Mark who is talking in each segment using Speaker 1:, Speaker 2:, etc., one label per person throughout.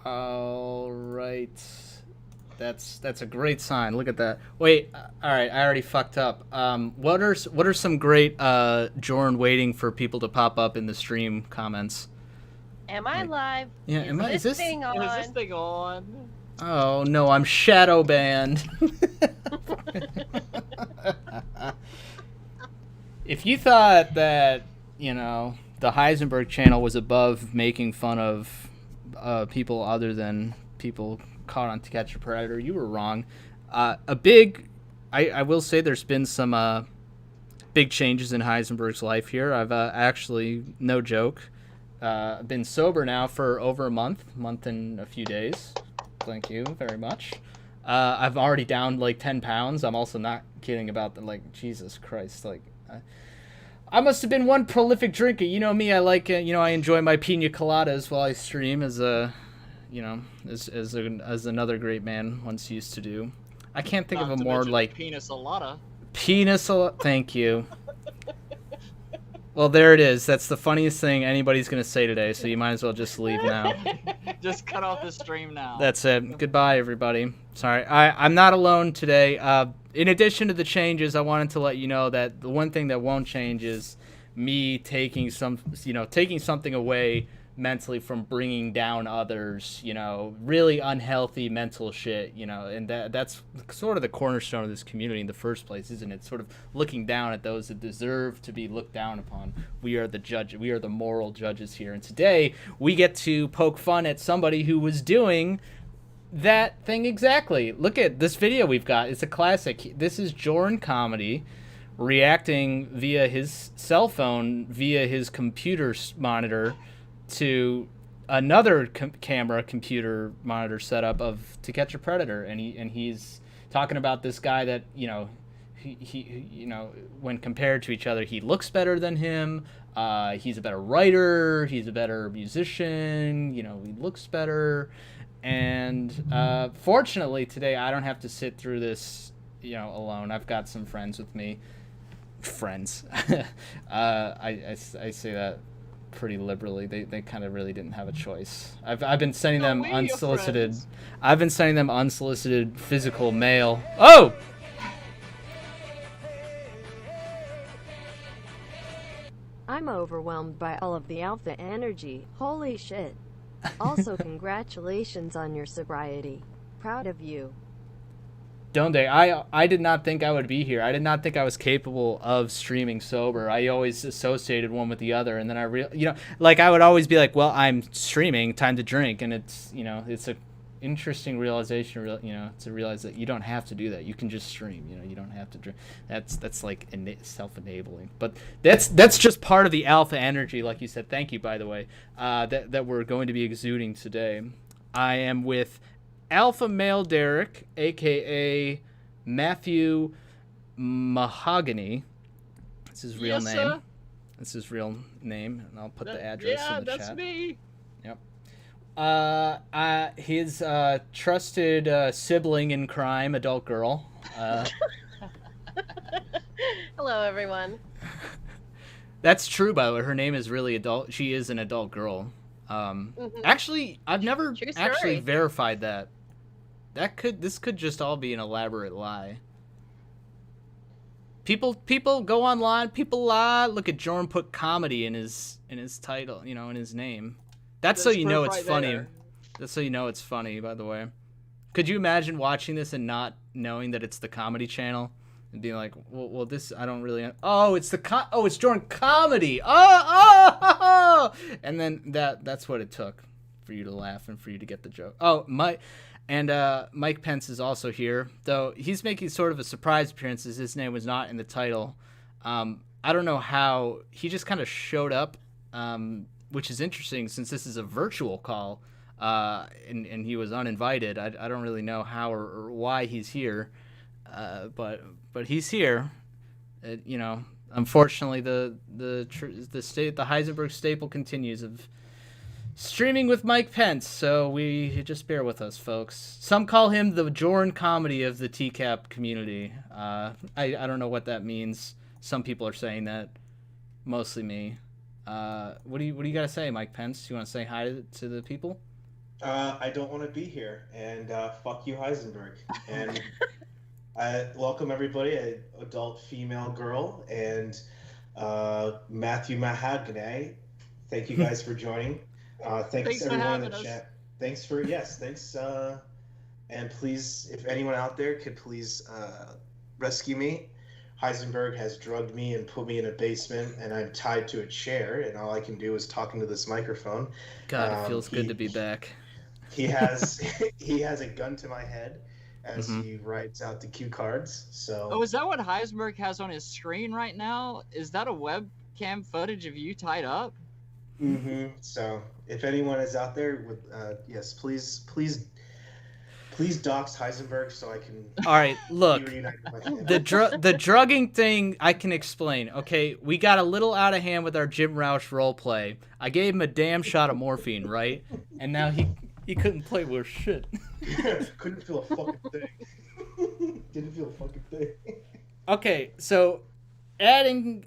Speaker 1: All right. That's a great sign. Look at that. Wait, all right, I already fucked up. What are some great Jorrun waiting for people to pop up in the stream comments?
Speaker 2: Am I
Speaker 1: Like,
Speaker 2: live?
Speaker 1: yeah,
Speaker 2: Is
Speaker 1: is
Speaker 2: this
Speaker 1: this?
Speaker 2: thing
Speaker 3: Is this
Speaker 2: on?
Speaker 3: thing on?
Speaker 1: Oh no, I'm shadow banned. If you thought that the Heisenberg channel was above making fun of people other than people caught on To Catch a Predator, you were wrong. I will say there's been some big changes in Heisenberg's life here. I've actually, no joke, been sober now for over a month and a few days. Thank you very much. I've already downed like 10 pounds. I'm also not kidding about the, like, Jesus Christ, like, I must have been one prolific drinker. You know me. I like, I enjoy my pina coladas while I stream, as as another great man once used to do. I can't think
Speaker 3: Not
Speaker 1: of a
Speaker 3: to
Speaker 1: more
Speaker 3: mention
Speaker 1: like
Speaker 3: penis alata.
Speaker 1: Thank you. Well, there it is. That's the funniest thing anybody's gonna say today. So you might as well just leave now.
Speaker 3: Just cut off the stream now.
Speaker 1: That's it. Goodbye, everybody. Sorry, I'm not alone today. In addition to the changes, I wanted to let you know that the one thing that won't change is me taking something away mentally from bringing down others. Really unhealthy mental shit. And that's sort of the cornerstone of this community in the first place, isn't it? Sort of looking down at those that deserve to be looked down upon. We are the judge. We are the moral judges here. And today we get to poke fun at somebody who was doing that thing exactly. Look at this video we've got. It's a classic. This is Jorrun Comedy reacting via his cell phone, via his computer monitor, to another computer monitor setup of To Catch a Predator, and he's talking about this guy that he when compared to each other, he looks better than him. He's a better writer. He's a better musician. He looks better. And fortunately today I don't have to sit through this alone. I've got some friends with me. Friends. I say that pretty liberally. They kind of really didn't have a choice. I've been sending them unsolicited. I've been sending them unsolicited physical mail. Oh!
Speaker 4: I'm overwhelmed by all of the alpha energy. Holy shit. Also, congratulations on your sobriety. Proud of you.
Speaker 1: Don't they? I did not think I would be here. I did not think I was capable of streaming sober. I always associated one with the other, and then I I would always be like, well, I'm streaming, time to drink, and it's a interesting realization, to realize that you don't have to do that. You can just stream. You don't have to drink. That's like self-enabling. But that's just part of the alpha energy, like you said. Thank you, by the way, that we're going to be exuding today. I am with alpha male Derrick, aka Matthew Mahogany. That's his real name.
Speaker 3: Sir.
Speaker 1: That's his real name, and I'll put the address in the chat.
Speaker 3: Yeah, that's me.
Speaker 1: Yep. His trusted sibling in crime, adult girl.
Speaker 2: Hello, everyone.
Speaker 1: That's true, by the way. Her name is really adult. She is an adult girl. Actually, I've never actually verified that. This could just all be an elaborate lie. People go online. People lie. Look at Jorrun put comedy in his title. In his name. That's so you know it's funny. That's so you know it's funny. By the way, could you imagine watching this and not knowing that it's the comedy channel and being like, well, this I don't really. Oh, it's it's Jorrun Comedy. Oh, and then that's what it took for you to laugh and for you to get the joke. Oh, Mike Pence is also here, though he's making sort of a surprise appearance, as his name was not in the title. I don't know how he just kind of showed up. Which is interesting since this is a virtual call, and he was uninvited. I don't really know how or why he's here, but he's here. Unfortunately, the Heisenberg staple continues of streaming with Mike Pence. So we just bear with us, folks. Some call him the Jorrun Comedy of the TCAP community. I don't know what that means. Some people are saying that, mostly me. What do you got to say, Mike Pence? You want to say hi to the people?
Speaker 5: I don't want to be here, and fuck you, Heisenberg. And I welcome everybody, an adult female girl, and Matthew Mahagane. Thank you guys for joining. Thanks
Speaker 3: for
Speaker 5: everyone in
Speaker 3: having
Speaker 5: the
Speaker 3: us.
Speaker 5: chat. Thanks. And please, if anyone out there could please rescue me. Heisenberg has drugged me and put me in a basement, and I'm tied to a chair, and all I can do is talk into this microphone.
Speaker 1: God, it feels good to be back.
Speaker 5: He has he has a gun to my head as
Speaker 1: Mhm.
Speaker 5: he writes out the cue cards. So
Speaker 3: Oh, is that what Heisenberg has on his screen right now? Is that a webcam footage of you tied up?
Speaker 5: So if anyone is out there with yes, please dox Heisenberg so I can
Speaker 1: All right, look.
Speaker 5: be reunited with my family.
Speaker 1: The drugging thing I can explain. Okay, we got a little out of hand with our Jim Roush roleplay. I gave him a damn shot of morphine, right? And now he couldn't play worth shit.
Speaker 5: Couldn't feel a fucking thing. Didn't feel a fucking thing.
Speaker 1: Okay, so adding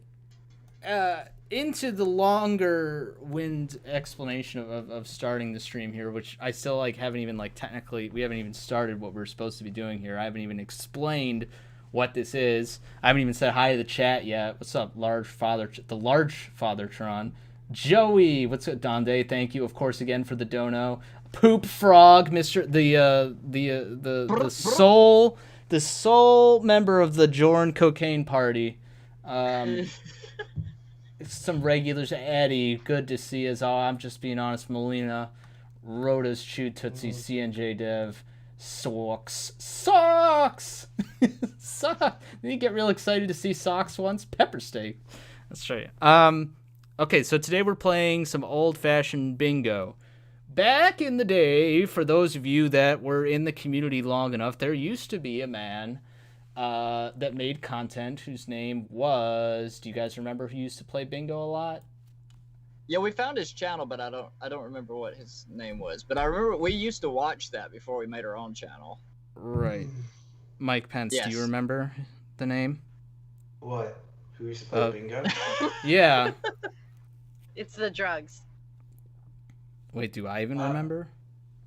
Speaker 1: into the longer wind explanation of starting the stream here, which I still haven't even technically we haven't even started what we're supposed to be doing here. I haven't even explained what this is. I haven't even said hi to the chat yet. What's up, the large fathertron? Joey, what's up, Donde? Thank you, of course, again for the dono. Poop Frog, Mr. The sole member of the Jorrun cocaine party. Some regulars, Eddie, good to see us all. I'm just being honest, Melina, Rhoda's Chew Tootsie, CNJ Dev, Socks. Socks! Did you get real excited to see Socks once? Pepper steak. That's right. Okay, so today we're playing some old-fashioned bingo. Back in the day, for those of you that were in the community long enough, there used to be a man that made content whose name was... Do you guys remember who used to play bingo a lot?
Speaker 3: Yeah, we found his channel, but I don't remember what his name was. But I remember we used to watch that before we made our own channel.
Speaker 1: Right. Mike Pence,
Speaker 3: Yes.
Speaker 1: do you remember the name?
Speaker 5: What? Who used to play bingo?
Speaker 1: Yeah.
Speaker 2: It's the drugs.
Speaker 1: Wait, do I even remember?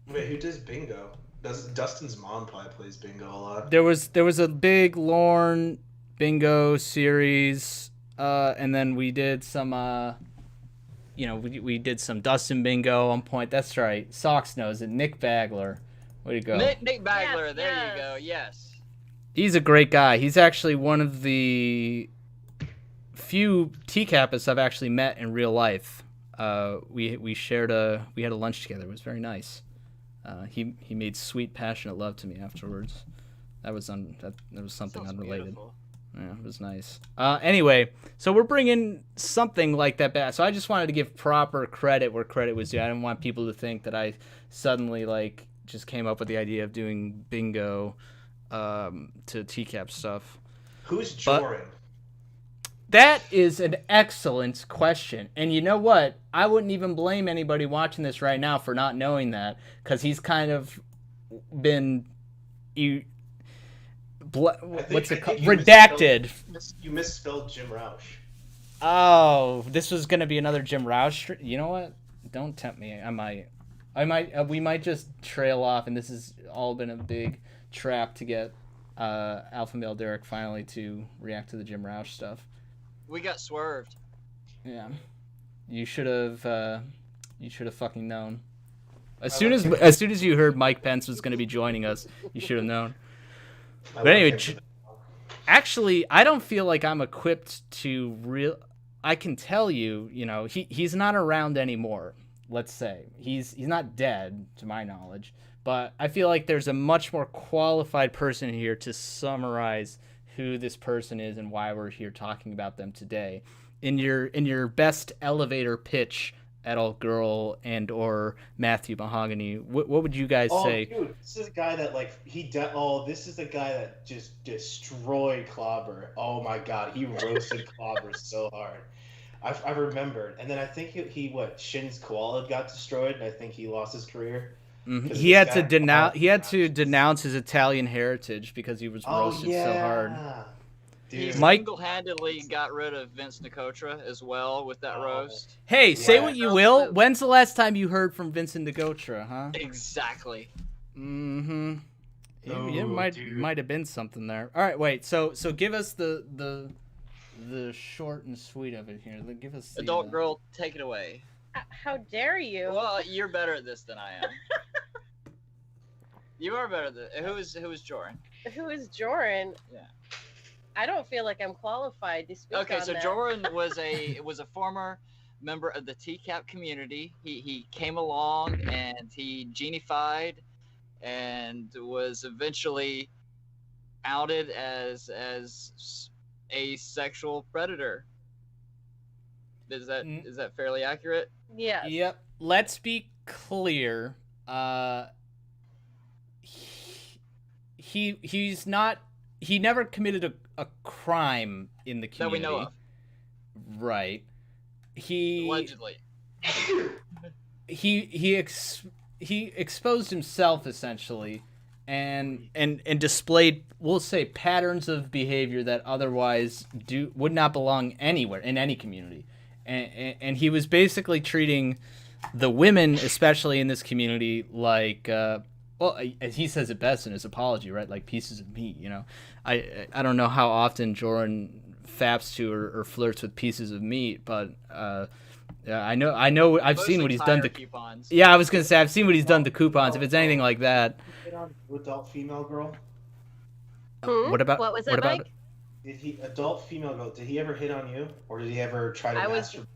Speaker 5: Wait, who does bingo? Dustin's mom probably plays bingo a lot.
Speaker 1: There was a big Lorne bingo series, and then we did some, we did some Dustin bingo at one point. That's right. Socks knows it. Nick Bagler. Way to go.
Speaker 3: Nick Bagler,
Speaker 2: Yes,
Speaker 3: there
Speaker 2: yes.
Speaker 3: you go, yes.
Speaker 1: He's a great guy. He's actually one of the few TCAPists I've actually met in real life. We had a lunch together. It was very nice. He made sweet, passionate love to me afterwards. That was something
Speaker 3: Sounds
Speaker 1: unrelated.
Speaker 3: beautiful.
Speaker 1: Yeah, it was nice. Anyway, so we're bringing something like that back. So I just wanted to give proper credit where credit was due. I didn't want people to think that I suddenly just came up with the idea of doing bingo to TCAP stuff.
Speaker 5: Who's Jorrun?
Speaker 1: That is an excellent question. And you know what? I wouldn't even blame anybody watching this right now for not knowing that, because he's kind of been... what's it called? Redacted.
Speaker 5: You misspelled Jim Roush.
Speaker 1: Oh, this was going to be another Jim Roush. You know what? Don't tempt me. We might just trail off, and this has all been a big trap to get Alpha Male Derrick finally to react to the Jim Roush stuff.
Speaker 3: We got swerved.
Speaker 1: Yeah, you should have fucking known. As soon as you heard Mike Pence was going to be joining us, you should have known. But anyway, actually, I don't feel like I'm equipped to I can tell you, he's not around anymore. Let's say he's not dead to my knowledge, but I feel like there's a much more qualified person here to summarize who this person is and why we're here talking about them today. In your best elevator pitch, adult girl and or Matthew Mahogany, what would you guys say?
Speaker 5: Dude, this is a guy that this is the guy that just destroyed Clobber. Oh my god, he roasted Clobber so hard. I remembered, and then I think he Shin's koala got destroyed, and I think he lost his career.
Speaker 1: Mm-hmm. He had to denounce his Italian heritage because he was roasted so hard.
Speaker 3: He
Speaker 5: Dude.
Speaker 1: Mike-
Speaker 3: single-handedly got rid of Vince Nicotra as well with that roast.
Speaker 1: Hey, say
Speaker 5: Yeah.
Speaker 1: what you will. When's the last time you heard from Vincent Nicotra, huh?
Speaker 3: Exactly.
Speaker 1: Mm-hmm.
Speaker 5: Oh,
Speaker 1: Yeah,
Speaker 5: dude.
Speaker 1: might have been something there. All right, wait. So give us the short and sweet of it here. Give us the,
Speaker 3: Adult girl, take it away.
Speaker 2: How dare you?
Speaker 3: Well, you're better at this than I am. You are better than who is Jorrun?
Speaker 2: Who is Jorrun?
Speaker 3: Yeah.
Speaker 2: I don't feel like I'm qualified to speak
Speaker 3: Okay,
Speaker 2: on
Speaker 3: so
Speaker 2: that.
Speaker 3: Jorrun was a former member of the TCAP community. He came along and he genified and was eventually outed as a sexual predator. Is that fairly accurate?
Speaker 2: Yes.
Speaker 1: Yep. Let's be clear. He's not. He never committed a crime in the community.
Speaker 3: That we know of.
Speaker 1: Right. He
Speaker 3: Allegedly.
Speaker 1: he exposed himself essentially, and displayed, we'll say, patterns of behavior that otherwise would not belong anywhere in any community, and he was basically treating the women, especially in this community, like well, as he says it best in his apology, right? Like pieces of meat, you know. I don't know how often Jorrun faps to or flirts with pieces of meat, but yeah, I know I've seen what he's done to
Speaker 3: coupons.
Speaker 1: Yeah, I was gonna say I've seen what he's done to coupons. If it's anything like that.
Speaker 5: Adult female girl.
Speaker 1: What about
Speaker 2: What was that,
Speaker 1: what about
Speaker 2: Mike?
Speaker 5: Did he adult female girl? Did he ever hit on you, or did he ever try to masturbate?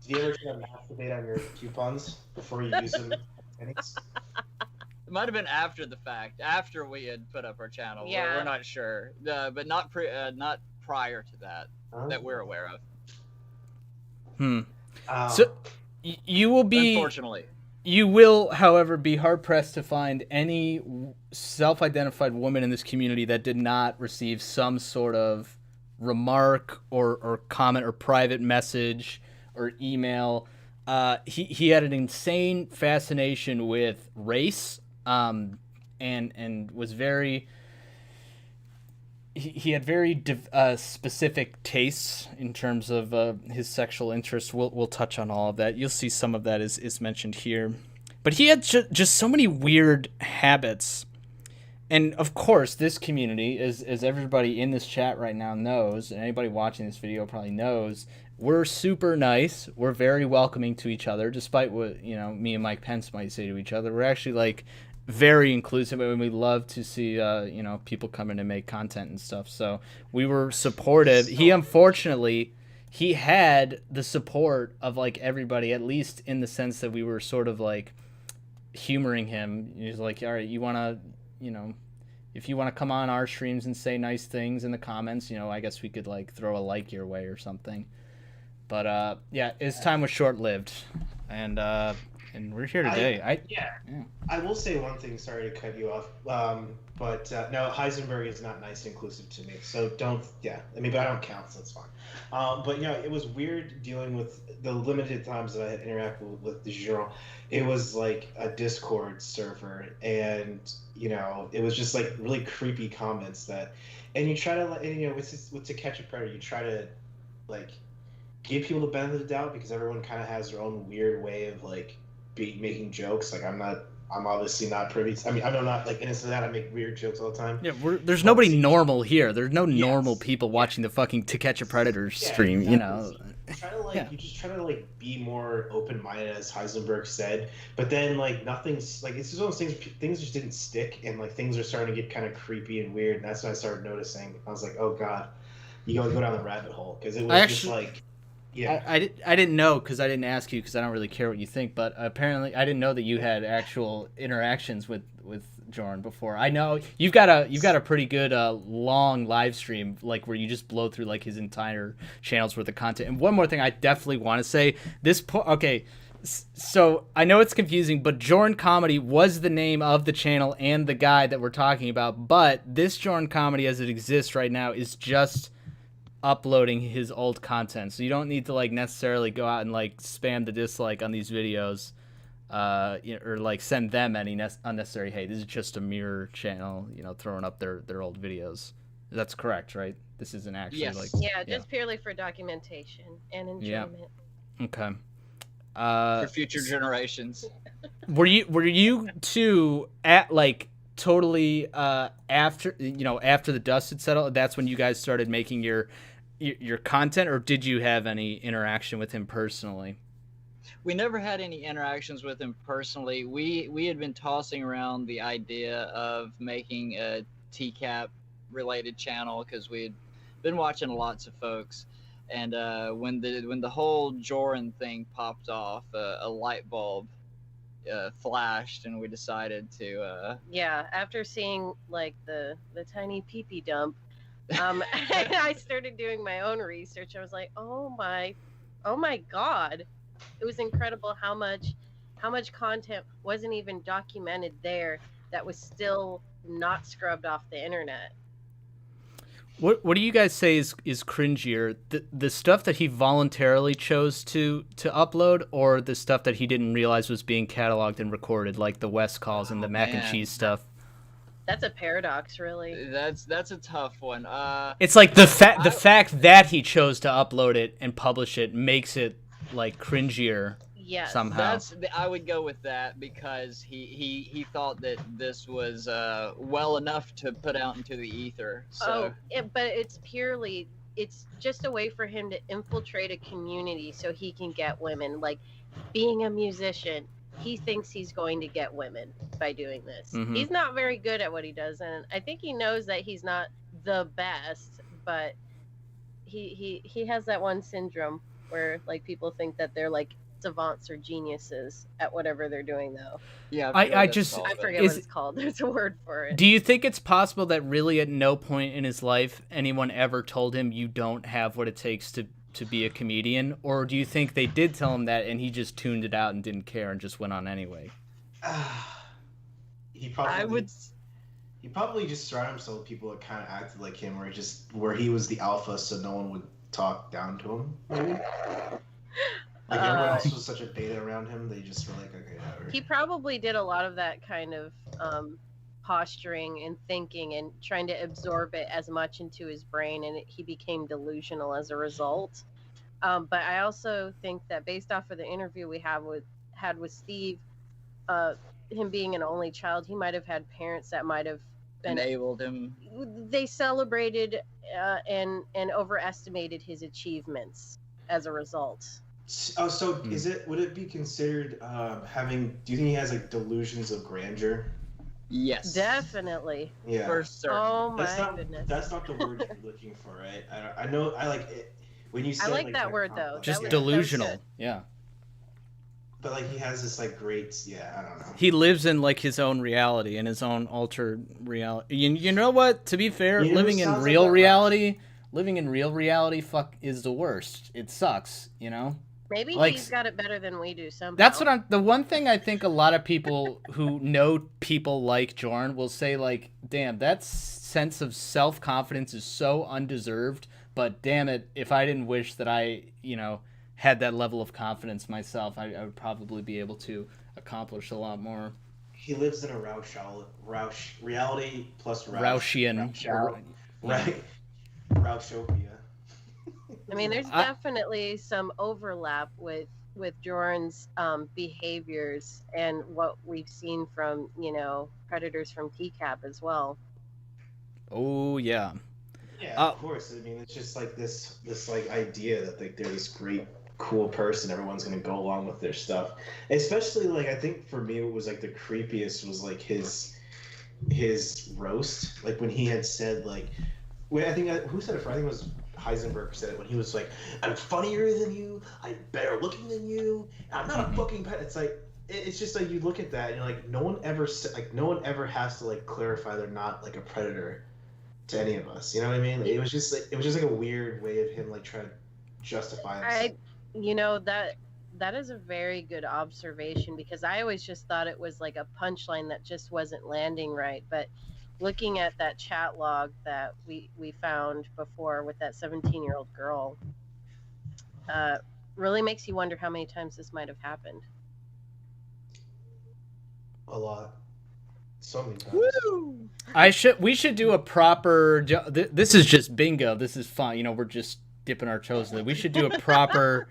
Speaker 5: Did he ever try to masturbate on your coupons before you use them? Pennies?
Speaker 3: It might have been after the fact, after we had put up our channel.
Speaker 2: Yeah.
Speaker 3: We're not sure, but not prior to that that we're aware of.
Speaker 1: So you will be
Speaker 3: Unfortunately.
Speaker 1: You will, however, be hard-pressed to find any self-identified woman in this community that did not receive some sort of remark or comment or private message or email. He had an insane fascination with race, and was very... He had very specific tastes in terms of his sexual interests. We'll touch on all of that. You'll see some of that is mentioned here. But he had just so many weird habits. And, of course, this community, as everybody in this chat right now knows, and anybody watching this video probably knows, we're super nice. We're very welcoming to each other, despite what, you know, me and Mike Pence might say to each other. We're actually, like, very inclusive, and we love to see you know, people come in and make content and stuff. So we were supportive. He unfortunately had the support of like everybody, at least in the sense that we were sort of like humoring him. He's like, all right, you want to, you know, if you want to come on our streams and say nice things in the comments, you know, I guess we could like throw a like your way or something. But yeah, his time was short-lived, and we're here today.
Speaker 5: I will say one thing. Sorry to cut you off, but no, Heisenberg is not nice and inclusive to me. So don't. Yeah, I mean, but I don't count, so it's fine. But you know, it was weird dealing with the limited times that I had interacted with the Jorrun. It was like a Discord server, and you know, it was just like really creepy comments that, and you try to, and, you know, with To Catch a Predator, you try to like give people the benefit of the doubt because everyone kind of has their own weird way of like making jokes. Like I'm obviously not privy to, I mean, I'm not like innocent of that. I make weird jokes all the time.
Speaker 1: Yeah, there's nobody normal here. There's no normal people watching the fucking To Catch a Predator stream,
Speaker 5: exactly.
Speaker 1: you know.
Speaker 5: You just try to like be more open-minded, as Heisenberg said, but then like nothing's like, it's just one of those things just didn't stick, and like things are starting to get kind of creepy and weird, and that's when I started noticing. I was like, oh god, you gotta go down the rabbit hole, because it was just like, yeah.
Speaker 1: I didn't know, because I didn't ask you, because I don't really care what you think, but apparently I didn't know that you had actual interactions with Jorrun before. I know you've got a pretty good long live stream, like where you just blow through like his entire channel's worth of content. And one more thing I definitely want to say, okay, so I know it's confusing, but Jorrun Comedy was the name of the channel and the guy that we're talking about, but this Jorrun Comedy as it exists right now is just uploading his old content, so you don't need to like necessarily go out and like spam the dislike on these videos, you know, or like send them any unnecessary hate. This is just a mirror channel, you know, throwing up their old videos. That's correct, right? This isn't actually
Speaker 3: Yes.
Speaker 1: like
Speaker 2: Yeah, just purely for documentation and
Speaker 1: Yeah.
Speaker 2: enjoyment.
Speaker 1: okay.
Speaker 3: For future generations.
Speaker 1: Were you two at like totally after after the dust had settled? That's when you guys started making your content, or did you have any interaction with him personally?
Speaker 3: We never had any interactions with him personally. We had been tossing around the idea of making a TCAP related channel because we had been watching lots of folks, and when the whole Jorrun thing popped off, a light bulb flashed, and we decided to.
Speaker 2: Yeah, after seeing like the tiny pee-pee dump, I started doing my own research. I was like, oh my god, it was incredible how much content wasn't even documented there that was still not scrubbed off the internet.
Speaker 1: What do you guys say is cringier? The stuff that he voluntarily chose to upload, or the stuff that he didn't realize was being cataloged and recorded, like the West calls and the mac and
Speaker 3: man.
Speaker 1: cheese stuff?
Speaker 2: That's a paradox, really.
Speaker 3: That's a tough one.
Speaker 1: It's like the fact that he chose to upload it and publish it makes it like cringier
Speaker 2: Yes.
Speaker 1: somehow.
Speaker 3: I would go with that because he thought that this was well enough to put out into the ether. So
Speaker 2: But it's just a way for him to infiltrate a community so he can get women. Like being a musician, he thinks he's going to get women by doing this.
Speaker 1: Mhm.
Speaker 2: He's not very good at what he does, and I think he knows that he's not the best, but he has that one syndrome where like people think that they're like savants or geniuses at whatever they're doing, though.
Speaker 3: yeah,
Speaker 1: I just-
Speaker 2: I forget
Speaker 1: Is-
Speaker 2: what it's called. There's a word for it.
Speaker 1: Do you think it's possible that really at no point in his life anyone ever told him you don't have what it takes to be a comedian? Or do you think they did tell him that and he just tuned it out and didn't care and just went on anyway?
Speaker 5: He probably
Speaker 3: I would.
Speaker 5: he probably just surrounded himself with people that kind of acted like him, where he was the alpha, so no one would talk down to him. Maybe. Like everyone else was such a beta around him, they just were like, okay, whatever.
Speaker 2: He probably did a lot of that kind of posturing and thinking and trying to absorb it as much into his brain, and he became delusional as a result. But I also think that based off of the interview we had with Steve, him being an only child, he might have had parents that might have been
Speaker 3: Enabled him.
Speaker 2: They celebrated and overestimated his achievements as a result.
Speaker 5: Oh, so would it be considered do you think he has like delusions of grandeur?
Speaker 3: Yes.
Speaker 2: Definitely.
Speaker 5: Yeah.
Speaker 3: For certain.
Speaker 2: Oh my
Speaker 5: That's not
Speaker 2: goodness.
Speaker 5: that's not the word you're looking for, right? I know I like it when you said
Speaker 2: I like that word, though.
Speaker 1: Just
Speaker 2: That was
Speaker 1: delusional.
Speaker 2: good.
Speaker 1: Yeah.
Speaker 5: But like he has this like great I don't know.
Speaker 1: He lives in like his own reality and his own altered reality. You know what? To be fair,
Speaker 5: You know,
Speaker 1: living in
Speaker 5: sounds like
Speaker 1: real
Speaker 5: that,
Speaker 1: reality, fuck is the worst. It sucks, you know?
Speaker 2: Maybe
Speaker 1: Like-
Speaker 2: he's got it better than we do somehow.
Speaker 1: That's what the one thing I think a lot of people who know people like Jorrun will say, like, damn, that sense of self-confidence is so undeserved, but damn it, if I didn't wish that I, had that level of confidence myself, I would probably be able to accomplish a lot more.
Speaker 5: He lives in a reality plus
Speaker 1: Roushian.
Speaker 5: Right. Roushopia.
Speaker 2: I mean, there's definitely some overlap with Jorrun's behaviors and what we've seen from, predators from TCAP as well.
Speaker 1: Oh, yeah.
Speaker 5: Yeah, of course. I mean, it's just like this like idea that like they're this great, cool person. Everyone's gonna go along with their stuff. Especially like I think for me, what was like the creepiest was like his roast. Like when he had said like, who said it? I think it was Heisenberg said it when he was like, "I'm funnier than you. I'm better looking than you. I'm not a fucking pet." It's like it's just like you look at that and you're like, no one ever has to like clarify they're not like a predator to any of us. You know what I mean? Like, it was just like a weird way of him like trying to justify himself.
Speaker 2: That is a very good observation because I always just thought it was like a punchline that just wasn't landing right. But looking at that chat log that we found before with that 17-year-old girl, really makes you wonder how many times this might have happened.
Speaker 5: A lot. So many times.
Speaker 1: We should do a proper. This is just bingo. This is fun. You know, we're just dipping our toes in it. We should do a proper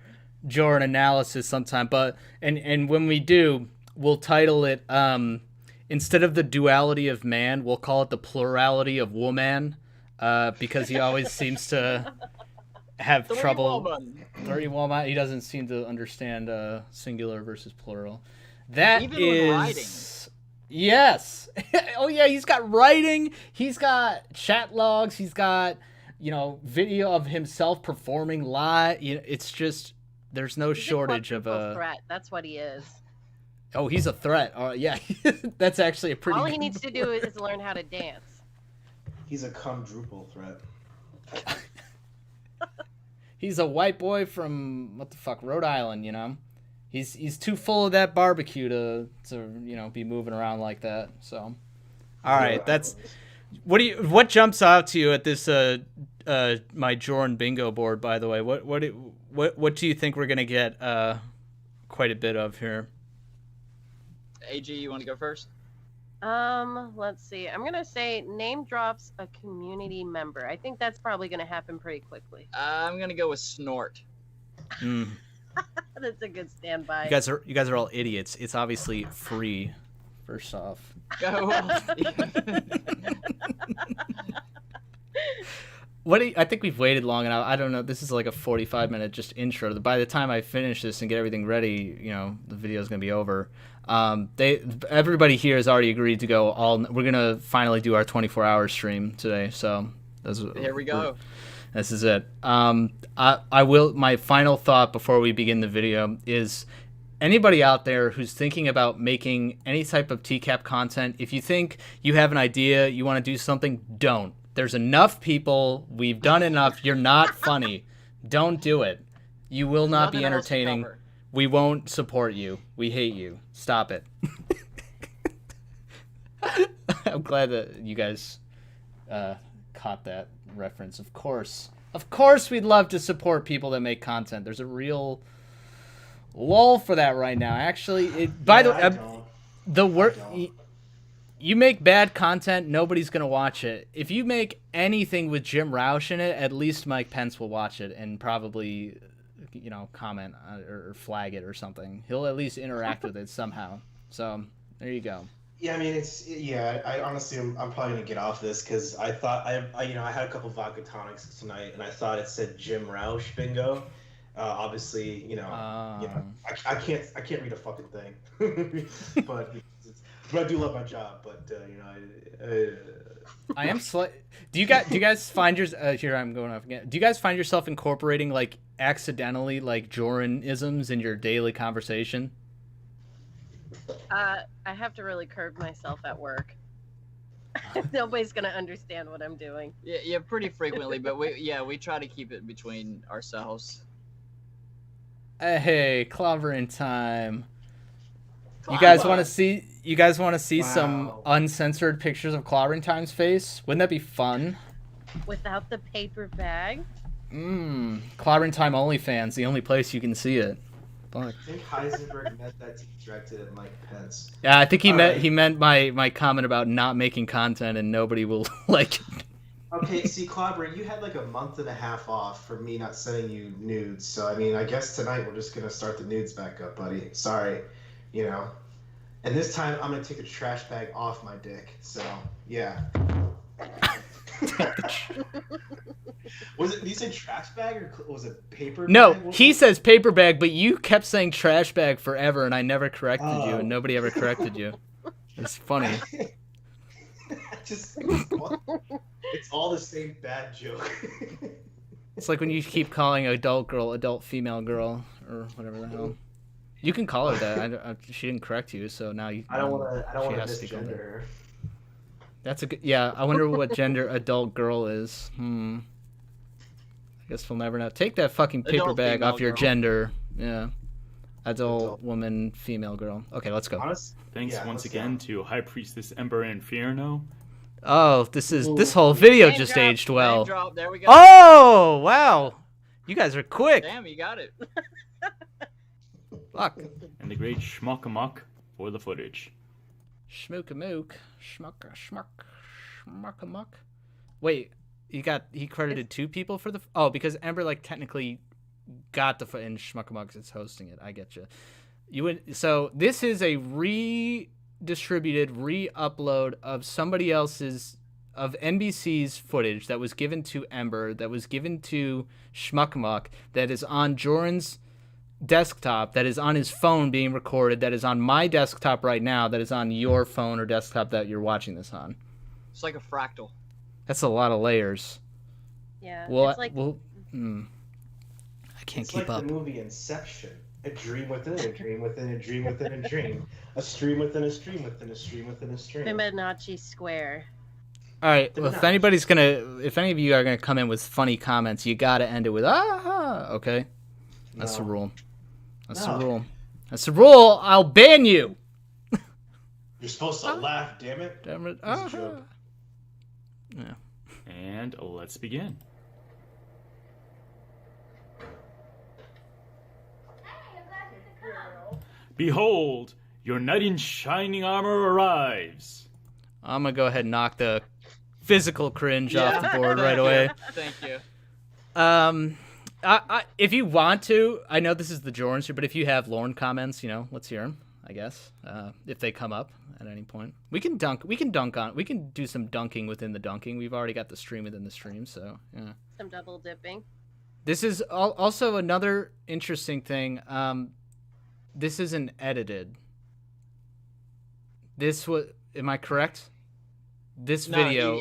Speaker 1: Jorrun analysis sometime. But and when we do, we'll title it instead of the duality of man, we'll call it the plurality of woman, because he always seems to have trouble. Three woman. He doesn't seem to understand singular versus plural. That
Speaker 3: Even
Speaker 1: is.
Speaker 3: when writing.
Speaker 1: Yes. Oh yeah, he's got writing. He's got chat logs. He's got, you know, video of himself performing live. You know, it's just there's no shortage of a
Speaker 2: threat. That's what he is.
Speaker 1: Oh, he's a threat. Yeah, that's actually a pretty.
Speaker 2: All he needs to do is learn how to dance.
Speaker 5: He's a quadruple threat.
Speaker 1: He's a white boy from what the fuck, Rhode Island. You know. He's too full of that barbecue to you know be moving around like that. So, all right, that's what jumps out to you at this my Jorrun bingo board. By the way, what do you think we're gonna get quite a bit of here?
Speaker 3: AG, you want to go first?
Speaker 2: Let's see. I'm gonna say name drops a community member. I think that's probably gonna happen pretty quickly.
Speaker 3: I'm gonna go with snort.
Speaker 2: That's a good standby.
Speaker 1: You guys are all idiots. It's obviously free. First off.
Speaker 3: Go.
Speaker 1: I think we've waited long enough. I don't know. This is like a 45-minute just intro. By the time I finish this and get everything ready, you know, the video is gonna be over. Everybody here has already agreed to go all. We're gonna finally do our 24-hour stream today. So
Speaker 3: Here we go.
Speaker 1: This is it. I will. My final thought before we begin the video is anybody out there who's thinking about making any type of TCAP content. If you think you have an idea, you want to do something, don't. There's enough people. We've done enough. You're not funny. Don't do it. You will not be entertaining. We won't support you. We hate you. Stop it. I'm glad that you guys caught that reference. Of course we'd love to support people that make content. There's a real lull for that right now. Actually, you make bad content, nobody's gonna watch it. If you make anything with Jim Roush in it, at least Mike Pence will watch it and probably, you know, comment or flag it or something. He'll at least interact with it somehow. So there you go.
Speaker 5: Yeah, I mean, I honestly, I'm probably gonna get off this because I thought I had a couple vodka tonics tonight, and I thought it said Jim Roush bingo. Obviously, I can't read a fucking thing, but I do love my job. But
Speaker 1: I am Do you guys find here I'm going off again. Do you guys find yourself incorporating like accidentally like Jorrun-isms in your daily conversation?
Speaker 2: I have to really curb myself at work. Nobody's gonna understand what I'm doing.
Speaker 3: Yeah, pretty frequently, but we try to keep it between ourselves.
Speaker 1: Hey, clobbering time. You guys want to see some uncensored pictures of Clobbering Time's face? Wouldn't that be fun?
Speaker 2: Without the paper bag?
Speaker 1: Clobbering Time OnlyFans, the only place you can see it.
Speaker 5: I think Heisenberg meant that to be directed at Mike Pence.
Speaker 1: Yeah, I think he meant my comment about not making content and nobody will like it.
Speaker 5: Okay, see, Clobber, you had like a month and a half off for me not sending you nudes. So, I mean, I guess tonight we're just going to start the nudes back up, buddy. Sorry, you know. And this time I'm going to take a trash bag off my dick. So, yeah. Was it, you said trash bag or was it paper bag?
Speaker 1: No, he says paper bag, but you kept saying trash bag forever and I never corrected you and nobody ever corrected you. It's funny.
Speaker 5: It's all the same bad joke.
Speaker 1: It's like when you keep calling adult female girl, or whatever the hell. You can call her that. She didn't correct you, so now you.
Speaker 5: I don't want to misgender her.
Speaker 1: That's a good. Yeah, I wonder what gender adult girl is. I guess we'll never know. Take that fucking paper
Speaker 3: Adult
Speaker 1: bag off your
Speaker 3: girl.
Speaker 1: gender. Yeah. Adult woman, female girl. Okay, let's go.
Speaker 6: Thanks once again to High Priestess Ember Inferno.
Speaker 1: Oh, this whole video just aged well.
Speaker 3: Drop. There we go.
Speaker 1: Oh, wow. You guys are quick.
Speaker 3: Damn, you got it.
Speaker 1: Fuck.
Speaker 6: And the great Schmuck Amok for the footage.
Speaker 1: Schmook-a-mook. Schmuck-a-muck. Wait, he credited two people for the... Oh, because Ember, like, technically got the... And Schmuck-a-muck is hosting it. I get you. So this is a redistributed, re-upload of somebody else's... of NBC's footage that was given to Ember, that was given to Schmuck-a-muck, that is on Jorrun's desktop, that is on his phone being recorded, that is on my desktop right now, that is on your phone or desktop that you're watching this on.
Speaker 3: It's like a fractal.
Speaker 1: That's a lot of layers.
Speaker 2: Yeah.
Speaker 1: Well,
Speaker 2: it's like...
Speaker 1: I can't keep up.
Speaker 5: It's like the movie Inception. A dream within a dream within a dream within a dream. A stream within a stream within a stream within a stream.
Speaker 2: Fibonacci square.
Speaker 1: All right. Well, if any of you are gonna come in with funny comments, you gotta end it with okay? That's the rule. That's the rule. That's the rule. I'll ban you.
Speaker 5: You're supposed to laugh, damn it.
Speaker 1: Damn it.
Speaker 5: It's a joke.
Speaker 1: Yeah.
Speaker 6: And let's begin. Behold, your knight in shining armor arrives.
Speaker 1: I'm gonna go ahead and knock the physical cringe off the board right away.
Speaker 3: Thank you.
Speaker 1: If you want to, I know this is the Jorrun stream, but if you have Lorne comments, let's hear them. I guess if they come up at any point, we can dunk. We can do some dunking within the dunking. We've already got the stream within the stream, so yeah.
Speaker 2: Some double dipping.
Speaker 1: This is also another interesting thing. This isn't edited. This was. Am I correct? This video.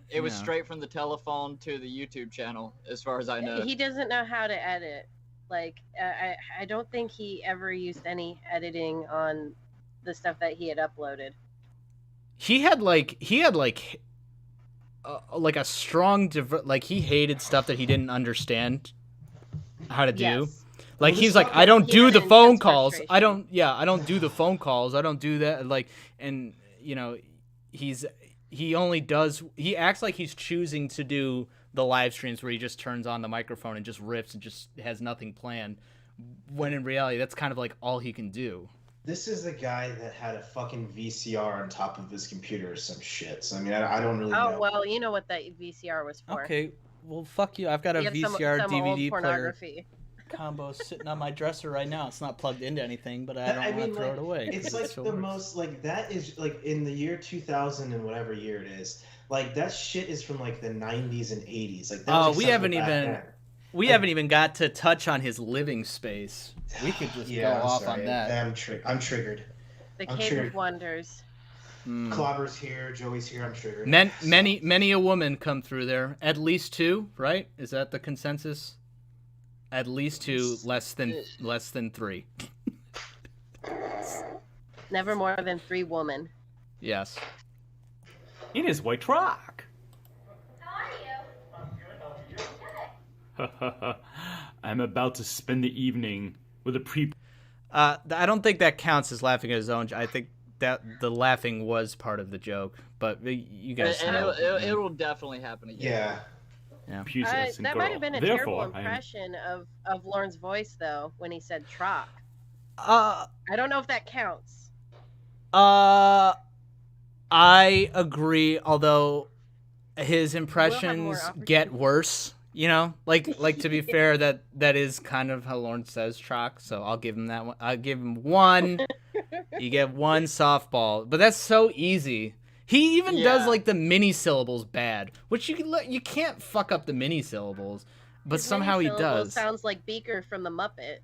Speaker 3: It was straight from the telephone to the YouTube channel, as far as I know.
Speaker 2: He doesn't know how to edit. Like, I don't think he ever used any editing on the stuff that he had uploaded.
Speaker 1: He had a strong he hated stuff that he didn't understand how to do.
Speaker 2: Yes.
Speaker 1: Like he's like, I don't do the phone calls. I don't do the phone calls. I don't do that. Like, and he acts like he's choosing to do the live streams where he just turns on the microphone and just rips and just has nothing planned, when in reality that's kind of like all he can do.
Speaker 5: This is the guy that had a fucking VCR on top of his computer or some shit. So I mean, I don't really know.
Speaker 2: Oh well, you know what that VCR was for.
Speaker 1: Okay, well fuck you. I've got a VCR
Speaker 2: some
Speaker 1: DVD
Speaker 2: old
Speaker 1: player
Speaker 2: pornography.
Speaker 1: combo sitting on my dresser right now. It's not plugged into anything, but I don't want to throw it away.
Speaker 5: It's like the most, like, that is like in the year 2000 and whatever year it is. Like that shit is from like the 90s and 80s. Like that was
Speaker 1: we haven't even got to touch on his living space. We could just go off on that.
Speaker 5: I'm triggered.
Speaker 2: The Cave of Wonders.
Speaker 5: Clobber's here, Joey's here. I'm triggered.
Speaker 1: Many a woman come through there. At least two, right? Is that the consensus? At least two, less than three.
Speaker 2: Never more than 3 women.
Speaker 1: Yes.
Speaker 6: In his white truck. I'm about to spend the evening with a pre.
Speaker 1: I don't think that counts as laughing at his own. I think that the laughing was part of the joke, but you guys.
Speaker 3: It'll definitely happen again.
Speaker 5: Yeah.
Speaker 1: Yeah.
Speaker 2: That might have been a terrible impression of Lorne's voice, though, when he said "trock." I don't know if that counts.
Speaker 1: I agree. Although his impressions get worse, like to be fair, that is kind of how Lorne says "trock." So I'll give him that one. I'll give him one. You get one softball, but that's so easy. He even does like the mini syllables bad, which you can't fuck up the mini syllables, but somehow he does.
Speaker 2: Sounds like Beaker from the Muppet.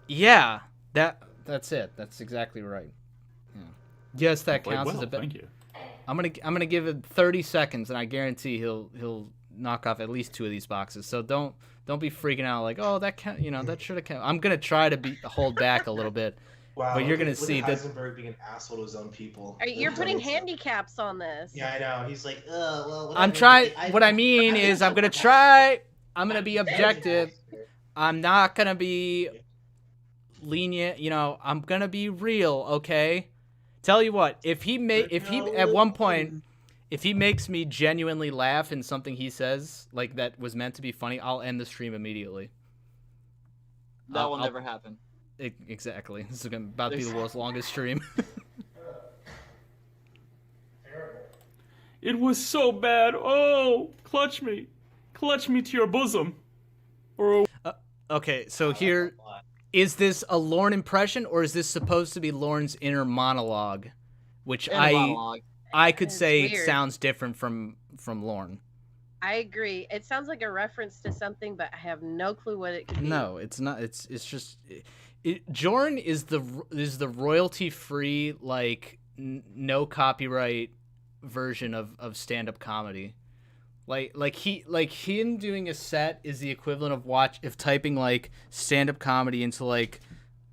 Speaker 1: Yeah, that's it. That's exactly right. Yeah. Yes, that counts as a bit.
Speaker 6: Thank you.
Speaker 1: I'm gonna give it 30 seconds, and I guarantee he'll knock off at least 2 of these boxes. So don't be freaking out like, oh, that can't, that should have counted. I'm gonna try to hold back a little bit.
Speaker 5: Wow,
Speaker 1: but you're gonna see that
Speaker 5: Heisenberg being an asshole to his own people.
Speaker 2: You're putting handicaps on this.
Speaker 5: Yeah, I know. He's like, well.
Speaker 1: I'm trying. What I mean is, I'm gonna try. I'm gonna be objective. I'm not gonna be lenient. I'm gonna be real. Okay. Tell you what, if he at one point, if he makes me genuinely laugh in something he says like that was meant to be funny, I'll end the stream immediately.
Speaker 3: That will never happen.
Speaker 1: Exactly. This is about to be the world's longest stream.
Speaker 6: It was so bad. Oh, clutch me to your bosom. Or
Speaker 1: Okay, so here, is this a Lorne impression, or is this supposed to be Lorne's inner monologue, which
Speaker 3: Inner monologue.
Speaker 1: I could
Speaker 2: It's
Speaker 1: say
Speaker 2: weird.
Speaker 1: sounds different from Lorne.
Speaker 2: I agree. It sounds like a reference to something, but I have no clue what it could be.
Speaker 1: No, it's not. It's just Jorrun is the royalty free, like no copyright version of stand up comedy. Like him doing a set is the equivalent of typing like stand up comedy into like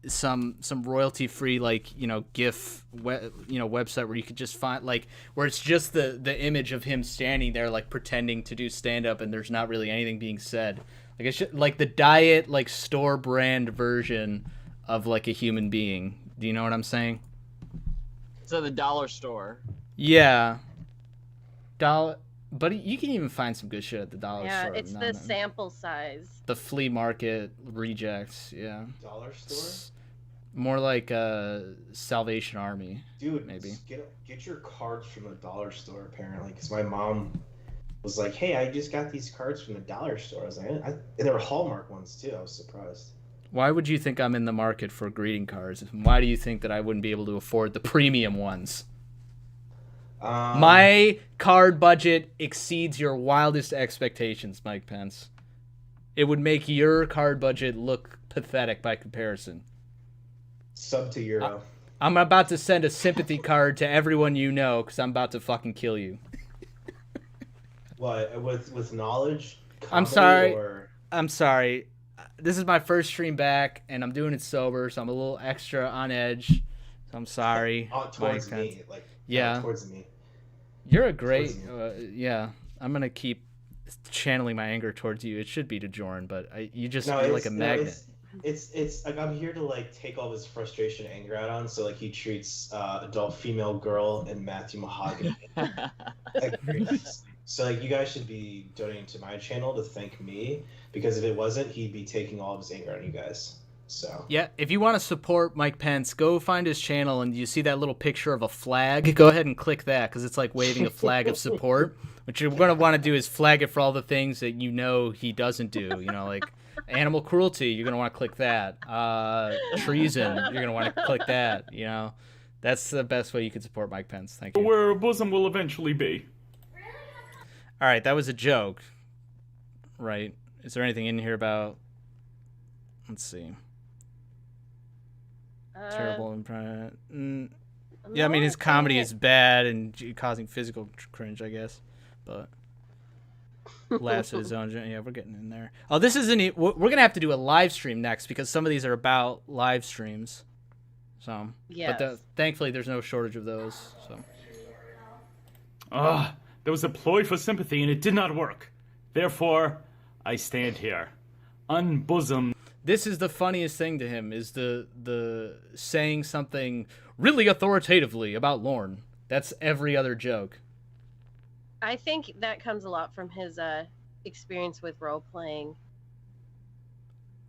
Speaker 1: some royalty free like GIF website where you could just find like where it's just the image of him standing there like pretending to do stand up and there's not really anything being said. Like it's just, like the diet like store brand version of like a human being. Do you know what I'm saying?
Speaker 3: So the dollar store.
Speaker 1: Yeah. But you can even find some good shit at the dollar
Speaker 2: Yeah,
Speaker 1: store.
Speaker 2: it's the sample size.
Speaker 1: The flea market rejects, yeah.
Speaker 5: Dollar store?
Speaker 1: More like Salvation Army.
Speaker 5: Dude,
Speaker 1: maybe.
Speaker 5: Get your cards from the dollar store, apparently, because my mom was like, hey, I just got these cards from the dollar store. I was like, and they were Hallmark ones, too. I was surprised.
Speaker 1: Why would you think I'm in the market for greeting cards? Why do you think that I wouldn't be able to afford the premium ones? My card budget exceeds your wildest expectations, Mike Pence. It would make your card budget look pathetic by comparison.
Speaker 5: Sub to Euro.
Speaker 1: I'm about to send a sympathy card to everyone you know because I'm about to fucking kill you.
Speaker 5: What, with knowledge?
Speaker 1: I'm sorry. I'm sorry. This is my first stream back, and I'm doing it sober, so I'm a little extra on edge. So I'm sorry.
Speaker 5: Towards me. Like,
Speaker 1: yeah.
Speaker 5: Towards me.
Speaker 1: You're a great... yeah. I'm going to keep channeling my anger towards you. It should be to Jorrun, but you're like a magnet.
Speaker 5: It's like I'm here to like take all this frustration and anger out on. So like he treats adult female girl and Matthew Mahogany. So like you guys should be donating to my channel to thank me, because if it wasn't, he'd be taking all of his anger on you guys. So
Speaker 1: yeah, if you want to support Mike Pence, go find his channel and you see that little picture of a flag. Go ahead and click that because it's like waving a flag of support. What you're going to want to do is flag it for all the things that you know he doesn't do. Like animal cruelty. You're going to want to click that. Treason. You're going to want to click that. That's the best way you can support Mike Pence. Thank you.
Speaker 6: where bosom will eventually be.
Speaker 1: All right, that was a joke. Right. Is there anything in here about... Let's see. Terrible impression. Yeah, I mean his comedy is bad and causing physical cringe, I guess. But laughs at his own. Yeah, we're getting in there. Oh, this isn't. We're gonna have to do a live stream next because some of these are about live streams. So,
Speaker 2: yes.
Speaker 1: But thankfully, there's no shortage of those. So.
Speaker 6: There was a ploy for sympathy and it did not work. Therefore, I stand here, unbosomed.
Speaker 1: This is the funniest thing to him, is the saying something really authoritatively about Lorne. That's every other joke.
Speaker 2: I think that comes a lot from his experience with role playing.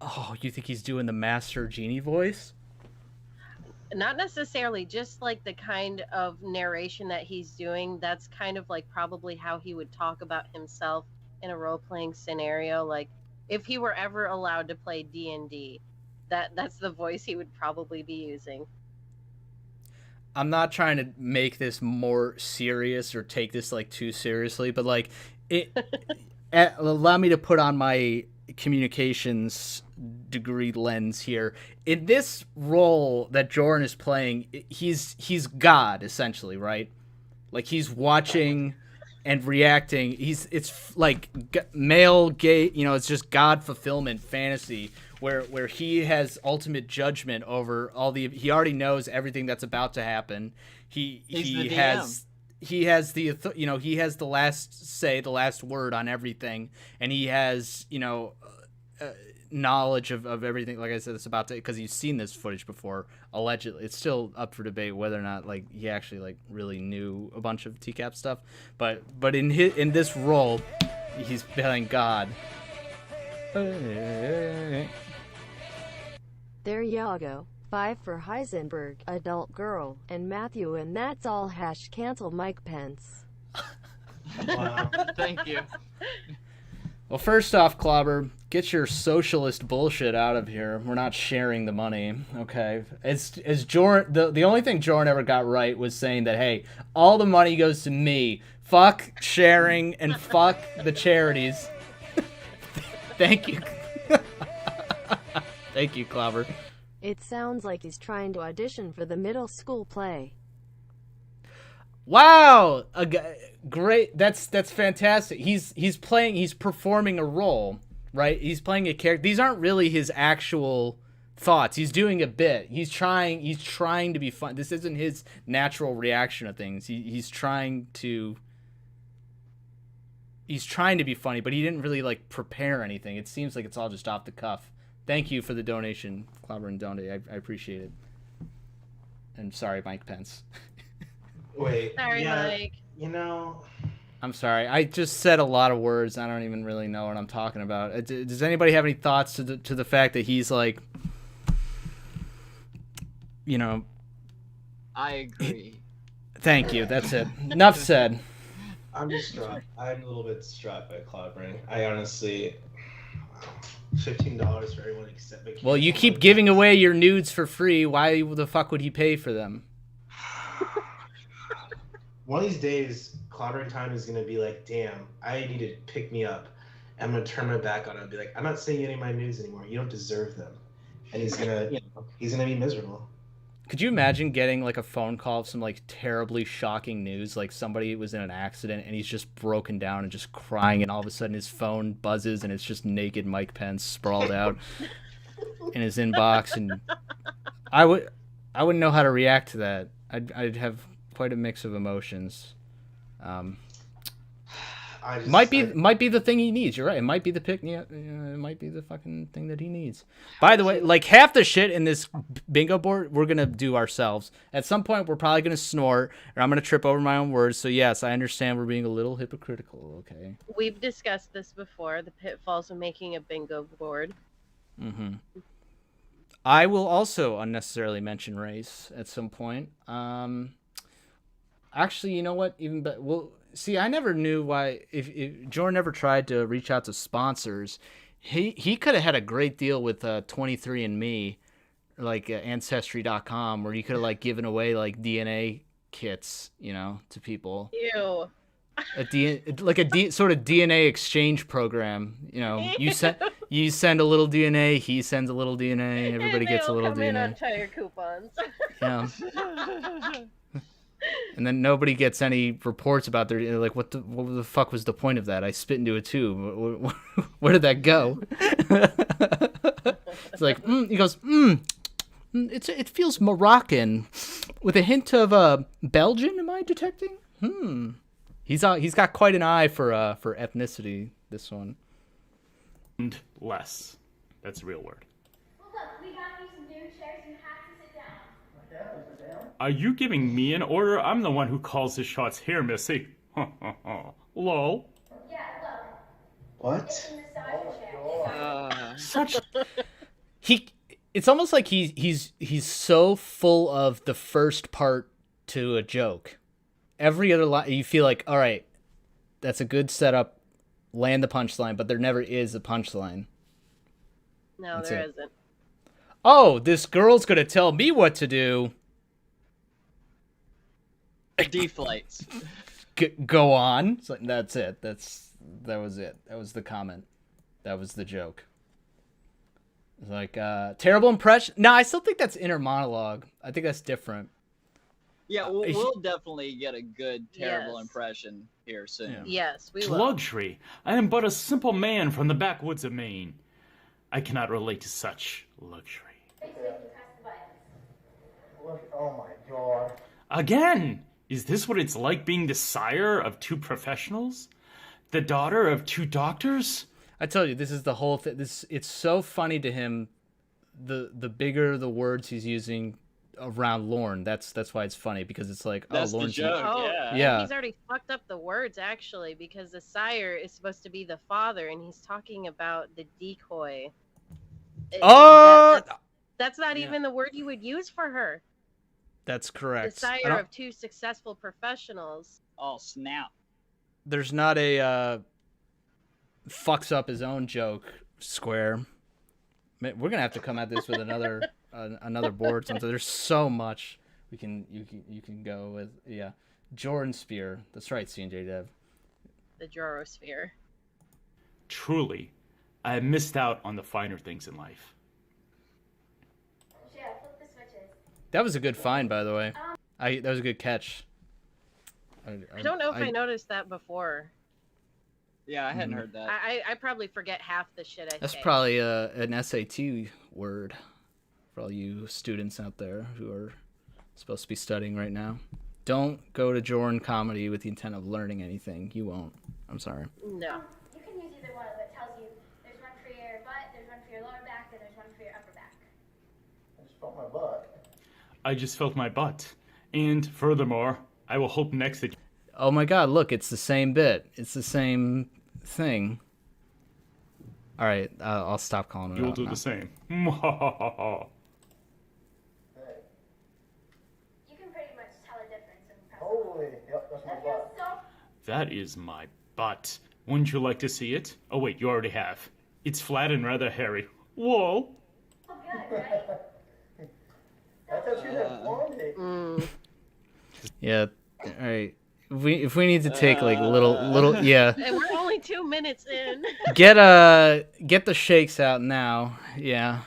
Speaker 1: Oh, you think he's doing the Master Genie voice?
Speaker 2: Not necessarily, just like the kind of narration that he's doing. That's kind of like probably how he would talk about himself in a role playing scenario. Like, if he were ever allowed to play D&D, that's the voice he would probably be using.
Speaker 1: I'm not trying to make this more serious or take this like too seriously, but like allow me to put on my communications degree lens here. In this role that Jorrun is playing, he's God essentially, right? Like he's watching and reacting. It's like male gay, it's just God fulfillment fantasy where he has ultimate judgment over he already knows everything that's about to happen. He has the last say, the last word on everything, and he has knowledge of everything. Like I said, it's about to, because he's seen this footage before. Allegedly, it's still up for debate whether or not like he actually like really knew a bunch of TCAP stuff. But in this role, he's playing God.
Speaker 4: There you go. 5 for Heisenberg, adult girl, and Matthew, and that's all. # cancel Mike Pence.
Speaker 5: Wow.
Speaker 3: Thank you.
Speaker 1: Well, first off, Clobber, get your socialist bullshit out of here. We're not sharing the money, okay? As Jorrun, the only thing Jorrun ever got right was saying that, hey, all the money goes to me. Fuck sharing and fuck the charities. Thank you. Thank you, Clobber.
Speaker 4: It sounds like he's trying to audition for the middle school play.
Speaker 1: Wow, great. That's fantastic. He's performing a role, right? He's playing a character. These aren't really his actual thoughts. He's doing a bit. He's trying to be fun. This isn't his natural reaction to things. He's trying to be funny, but he didn't really like prepare anything. It seems like it's all just off the cuff. Thank you for the donation, Clobber and Donate. I appreciate it. And sorry, Mike Pence.
Speaker 5: Wait.
Speaker 2: Sorry,
Speaker 5: yeah,
Speaker 2: Mike.
Speaker 5: You know,
Speaker 1: I'm sorry. I just said a lot of words. I don't even really know what I'm talking about. Does anybody have any thoughts to the fact that he's like, you know?
Speaker 3: I agree.
Speaker 1: Thank you. That's it. Enough said.
Speaker 5: I'm just struck. I'm a little bit struck by clobbering. I honestly, $15 for everyone except.
Speaker 1: Well, you keep giving away your nudes for free. Why the fuck would he pay for them?
Speaker 5: One of these days, clobbering time is gonna be like, damn, I need to pick me up. I'm gonna turn my back on it and be like, I'm not saying any of my nudes anymore. You don't deserve them. And he's gonna be miserable.
Speaker 1: Could you imagine getting like a phone call of some like terribly shocking news, like somebody was in an accident and he's just broken down and just crying, and all of a sudden his phone buzzes and it's just naked Mike Pence sprawled out in his inbox, and I wouldn't know how to react to that. I'd have quite a mix of emotions. Might be the thing he needs. You're right. It might be the pick. Yeah, it might be the fucking thing that he needs. By the way, like half the shit in this bingo board, we're gonna do ourselves. At some point, we're probably gonna snort, or I'm gonna trip over my own words. So yes, I understand we're being a little hypocritical. Okay.
Speaker 2: We've discussed this before. The pitfalls of making a bingo board.
Speaker 1: Mm-hmm. I will also unnecessarily mention race at some point. Actually, you know what? Even better. Well, see, I never knew why. If Jorrun never tried to reach out to sponsors, he could have had a great deal with 23andMe, like Ancestry.com, where he could have like given away like DNA kits, to people.
Speaker 2: Ew.
Speaker 1: Sort of DNA exchange program. You send a little DNA, he sends a little DNA, everybody gets a little
Speaker 2: come
Speaker 1: DNA.
Speaker 2: in on tire coupons.
Speaker 1: Yeah. And then nobody gets any reports about their like what the fuck was the point of that? I spit into a tube. Where did that go? It's like he goes it feels Moroccan with a hint of Belgian. Am I detecting? He's got quite an eye for ethnicity. This one.
Speaker 6: And less. That's a real word.
Speaker 7: Well, look, we got you some new chairs. You have to sit down.
Speaker 6: Are you giving me an order? I'm the one who calls the shots here, Missy. Lol.
Speaker 7: Yeah, look.
Speaker 5: What?
Speaker 7: It's a massage chair.
Speaker 6: Such.
Speaker 1: It's almost like he's so full of the first part to a joke. Every other line, you feel like, all right, that's a good setup, land the punchline, but there never is a punchline.
Speaker 2: No,
Speaker 1: That's
Speaker 2: there
Speaker 1: it.
Speaker 2: isn't.
Speaker 1: Oh, this girl's gonna tell me what to do.
Speaker 3: Deflates.
Speaker 1: Go on. So that's it. That was it. That was the comment. That was the joke. It's like terrible impression. No, I still think that's inner monologue. I think that's different.
Speaker 3: Yeah, we'll definitely get a good terrible
Speaker 2: Yes.
Speaker 3: impression here soon.
Speaker 1: Yeah.
Speaker 2: Yes, we will.
Speaker 6: Luxury. I am but a simple man from the backwoods of Maine. I cannot relate to such luxury.
Speaker 7: Basically, you press the buttons.
Speaker 8: Look, oh my god.
Speaker 6: Again! Is this what it's like being the sire of two professionals? The daughter of two doctors?
Speaker 1: I tell you, this is the whole thing. It's so funny to him. The bigger the words he's using around Lorne, that's why it's funny, because it's like,
Speaker 3: That's the
Speaker 1: Lorne's
Speaker 3: joke.
Speaker 2: Oh,
Speaker 1: Yeah.
Speaker 2: He's already fucked up the words, actually, because the sire is supposed to be the father, and he's talking about the decoy.
Speaker 1: Oh!
Speaker 2: That's not
Speaker 1: Yeah.
Speaker 2: even the word you would use for her.
Speaker 1: That's
Speaker 2: The
Speaker 1: correct.
Speaker 2: sire of two successful professionals.
Speaker 3: Oh, snap.
Speaker 1: there's not a fucks up his own joke square. We're gonna have to come at this with another board. Something. There's so much you can go with. Yeah, Jorrun Spear. That's right, CNJ Dev.
Speaker 2: The Jorosphere.
Speaker 6: Truly, I have missed out on the finer things in life.
Speaker 7: Yeah, flip the switches.
Speaker 1: That was a good find, by the way. That was a good catch.
Speaker 2: I don't know if I noticed that before.
Speaker 3: Yeah, I hadn't heard that.
Speaker 2: I probably forget half the shit I
Speaker 1: That's
Speaker 2: say.
Speaker 1: probably an SAT word for all you students out there who are supposed to be studying right now. Don't go to Jorrun Comedy with the intent of learning anything. You won't. I'm sorry.
Speaker 2: No.
Speaker 7: You can use either one that tells you there's one for your butt, there's one for your lower back, and there's one for your upper back.
Speaker 8: I just felt my butt.
Speaker 6: I just felt my butt. And furthermore, I will hope next that...
Speaker 1: Oh my god, look, it's the same bit. It's the same thing. All right, I'll stop calling it
Speaker 6: You'll
Speaker 1: out
Speaker 6: do
Speaker 1: now.
Speaker 6: the same.
Speaker 8: Hey,
Speaker 7: You can pretty much tell a difference in press.
Speaker 8: holy, yep, that's my
Speaker 7: That feels
Speaker 8: butt.
Speaker 7: so
Speaker 6: That is my butt. Wouldn't you like to see it? Oh wait, you already have. It's flat and rather hairy. Whoa!
Speaker 7: good, right?
Speaker 8: I thought you had blonde.
Speaker 1: Yeah. All right. If we need to take like little yeah.
Speaker 2: And we're only 2 minutes in.
Speaker 1: Get the shakes out now. Yeah.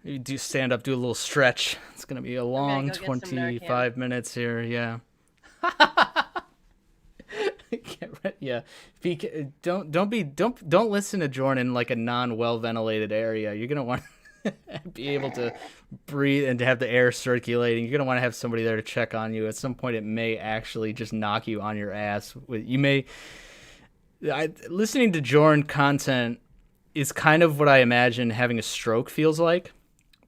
Speaker 1: You do stand up, do a little stretch. It's gonna be a long
Speaker 2: go get some
Speaker 1: 25 minutes here. Yeah. Get ready. Yeah. Don't listen to Jorrun in like a well ventilated area. You're gonna want to be able to breathe and to have the air circulating. You're gonna want to have somebody there to check on you. At some point, it may actually just knock you on your ass. Listening to Jorrun content is kind of what I imagine having a stroke feels like.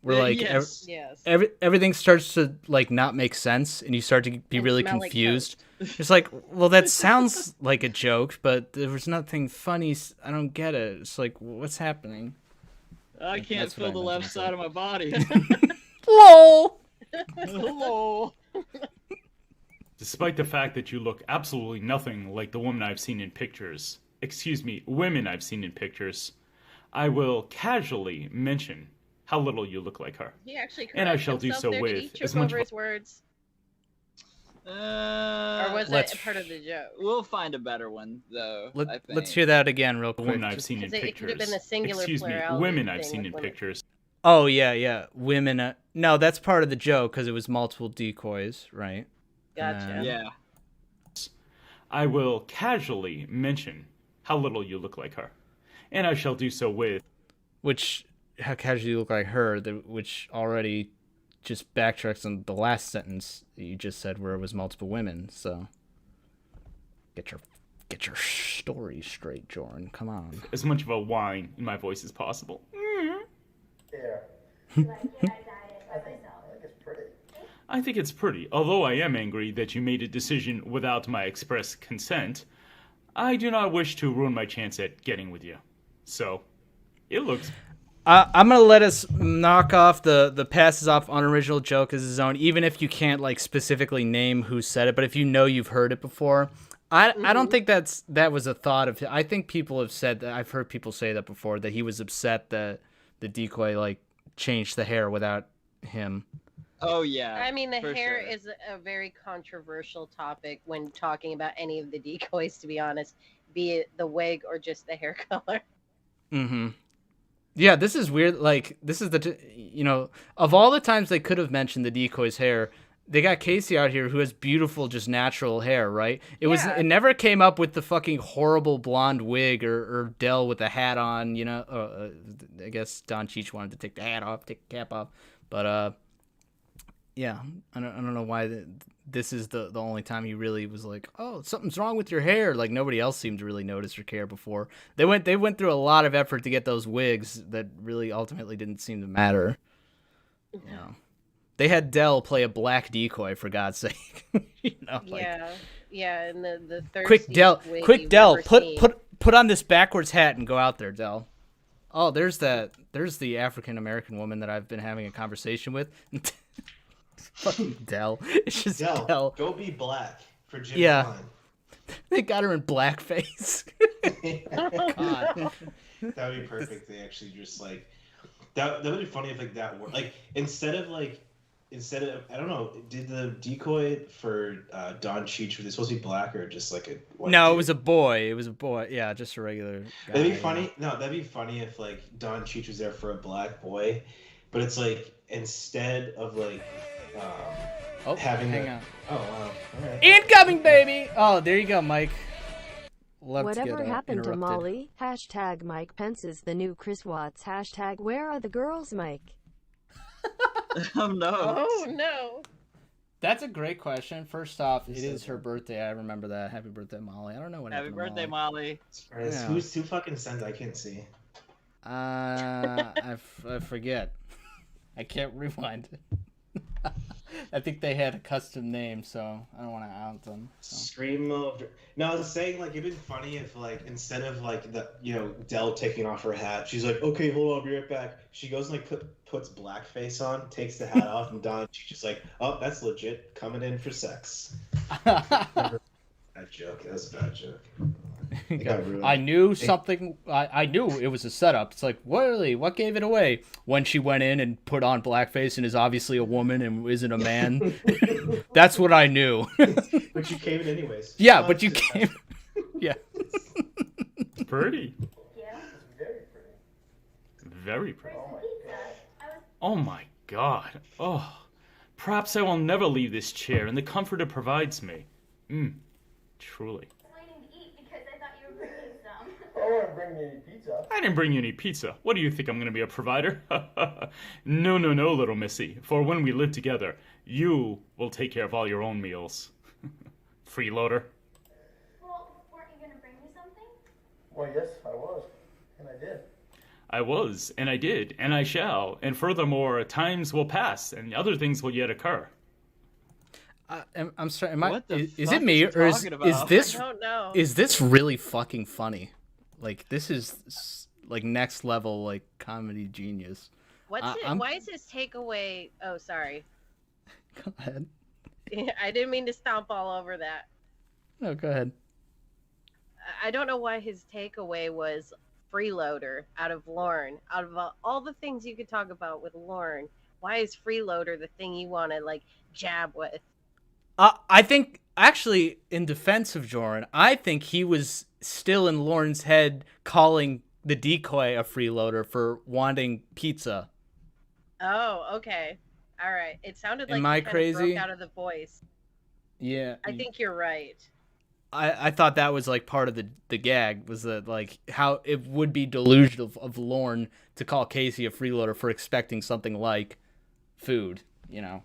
Speaker 1: Where like
Speaker 3: yes.
Speaker 2: Yes.
Speaker 1: everything starts to like not make sense, and you start to be
Speaker 2: And
Speaker 1: really
Speaker 2: smell like
Speaker 1: confused. It's like, well, that sounds like a joke, but there was nothing funny. I don't get it. It's like, what's happening?
Speaker 3: I can't
Speaker 1: That's what
Speaker 3: feel
Speaker 1: I
Speaker 3: the
Speaker 1: meant
Speaker 3: left
Speaker 1: to
Speaker 3: side of my body.
Speaker 1: LOL.
Speaker 3: Hello.
Speaker 6: Despite the fact that you look absolutely nothing like the woman I've seen in pictures, excuse me, women I've seen in pictures, I will casually mention how little you look like her.
Speaker 2: He actually
Speaker 6: And I
Speaker 2: corrected
Speaker 6: shall do
Speaker 2: himself
Speaker 6: so
Speaker 2: there.
Speaker 6: with
Speaker 2: Did he
Speaker 6: as
Speaker 2: trip
Speaker 6: much
Speaker 2: over
Speaker 6: of-
Speaker 2: his words? Or
Speaker 3: Or
Speaker 2: was
Speaker 1: let's-
Speaker 2: that part of the joke?
Speaker 3: We'll find a better one though. I think.
Speaker 1: Let's hear that again real
Speaker 6: The
Speaker 1: quick.
Speaker 6: women I've seen in
Speaker 2: 'Cause it could have
Speaker 6: pictures.
Speaker 2: been a singular
Speaker 6: Excuse me,
Speaker 2: plurality
Speaker 6: women I've
Speaker 2: thing
Speaker 6: seen
Speaker 2: with
Speaker 6: in
Speaker 2: women.
Speaker 6: pictures.
Speaker 1: Oh yeah. Women. No, that's part of the joke because it was multiple decoys, right?
Speaker 2: Gotcha.
Speaker 3: Yeah.
Speaker 6: I will casually mention how little you look like her. And I shall do so with...
Speaker 1: Which, how casually you look like her, which already just backtracks on the last sentence that you just said where it was multiple women, so get your story straight, Jorrun. Come on.
Speaker 6: as much of a whine in my voice as possible.
Speaker 8: Yeah,
Speaker 7: Like, yeah, I dyed it by myself.
Speaker 8: I think it's pretty.
Speaker 6: I think it's pretty, although I am angry that you made a decision without my express consent. I do not wish to ruin my chance at getting with you. So, it looks...
Speaker 1: I'm gonna let us knock off the passes off unoriginal joke as his own, even if you can't like specifically name who said it. But if you know you've heard it before, I don't think that was a thought of. I think people have said that. I've heard people say that before, that he was upset that the decoy like changed the hair without him.
Speaker 3: Oh yeah.
Speaker 2: I mean, the
Speaker 3: for
Speaker 2: hair
Speaker 3: sure.
Speaker 2: is a very controversial topic when talking about any of the decoys, to be honest, be it the wig or just the hair color.
Speaker 1: Mm-hmm. Yeah, this is weird. Like, this is of all the times they could have mentioned the decoy's hair, they got Casey out here who has beautiful, just natural hair, right? It never came up with the fucking horrible blonde wig or Dell with the hat on, I guess Don Cheech wanted to take the hat off, take the cap off. But, yeah, I don't know why this is the only time he really was like, oh, something's wrong with your hair. Like, nobody else seemed to really notice or care before. They went through a lot of effort to get those wigs that really ultimately didn't seem to matter. Yeah. They had Dell play a black decoy, for God's sake.
Speaker 2: Yeah, and the third
Speaker 1: Quick Dell, put on this backwards hat and go out there, Dell. Oh, there's the African American woman that I've been having a conversation with. Fucking Dell. It's just Dell.
Speaker 5: Go be black for Jimmy
Speaker 1: Yeah.
Speaker 5: Fine.
Speaker 1: They got her in blackface. God.
Speaker 5: That would be perfect. They actually just like that. That would be funny if like that were like instead of I don't know. Did the decoy for Don Cheech, was it supposed to be black or just like a white
Speaker 1: No,
Speaker 5: dude?
Speaker 1: it was a boy. It was a boy. Yeah, just a regular guy.
Speaker 5: That'd be funny. No, that'd be funny if like Don Cheech was there for a black boy, but it's like instead of like having
Speaker 1: hang
Speaker 5: the,
Speaker 1: on.
Speaker 5: oh wow, all right.
Speaker 1: Incoming, baby. Oh, there you go, Mike. Love
Speaker 4: Whatever
Speaker 1: to get,
Speaker 4: happened to
Speaker 1: interrupted.
Speaker 4: Molly? Hashtag Mike Pence is the new Chris Watts. Hashtag where are the girls, Mike?
Speaker 3: Oh no.
Speaker 2: Oh no.
Speaker 1: That's a great question. First off, it is her birthday. I remember that. Happy birthday, Molly. I don't know what
Speaker 3: Happy
Speaker 1: happened to
Speaker 3: birthday, Molly.
Speaker 5: Surprise.
Speaker 1: Yeah.
Speaker 5: Who fucking sent? I can't see.
Speaker 1: I forget. I can't rewind it. I think they had a custom name, so I don't want to out them. So.
Speaker 5: Scream of. No, I was saying like it'd been funny if like instead of like the Dell taking off her hat, she's like, okay, hold on, I'll be right back. She goes and like puts blackface on, takes the hat off, and Don she's just like, oh, that's legit, coming in for sex. Bad joke. That's a bad joke. It got ruined.
Speaker 1: I knew something. I knew it was a setup. It's like, really, what gave it away? When she went in and put on blackface and is obviously a woman and isn't a man. That's what I knew.
Speaker 5: But you came in anyways.
Speaker 1: Yeah, but you came. Yeah.
Speaker 6: Pretty.
Speaker 7: Yeah.
Speaker 8: Very pretty.
Speaker 6: Very pretty.
Speaker 7: Where's the pizza? I was
Speaker 6: Oh my god. Oh. Perhaps I will never leave this chair and the comfort it provides me. Truly.
Speaker 7: waiting to eat because I thought you were bringing some.
Speaker 8: I don't want to bring you any pizza.
Speaker 6: I didn't bring you any pizza. What do you think, I'm going to be a provider? No, no, no, little missy. For when we live together, you will take care of all your own meals. Freeloader.
Speaker 7: Well, weren't you going to bring me something?
Speaker 8: Well, yes, I was. And I did.
Speaker 6: I was, and I did, and I shall. And furthermore, times will pass, and other things will yet occur.
Speaker 1: I'm sorry. Am I?
Speaker 3: What the
Speaker 1: Is
Speaker 3: fuck
Speaker 1: it me
Speaker 3: is he
Speaker 1: or is
Speaker 3: talking
Speaker 1: is
Speaker 3: about?
Speaker 1: this
Speaker 2: I don't know.
Speaker 1: is this really fucking funny? Like this is like next level like comedy genius.
Speaker 2: What's it?
Speaker 1: I'm-
Speaker 2: Why is his takeaway? Oh, sorry.
Speaker 1: Go ahead.
Speaker 2: I didn't mean to stomp all over that.
Speaker 1: No, go ahead.
Speaker 2: I don't know why his takeaway was freeloader out of Lorne. Out of all the things you could talk about with Lorne, why is freeloader the thing you want to like jab with?
Speaker 1: I think actually, in defense of Jorrun, I think he was still in Lorne's head calling the decoy a freeloader for wanting pizza.
Speaker 2: Oh, okay. All right. It sounded like
Speaker 1: Am
Speaker 2: he
Speaker 1: I
Speaker 2: kind of
Speaker 1: crazy?
Speaker 2: broke out of the voice.
Speaker 1: Yeah,
Speaker 2: I think you're right.
Speaker 1: I thought that was like part of the gag was that like how it would be delusional of Lorne to call Casey a freeloader for expecting something like food, you know.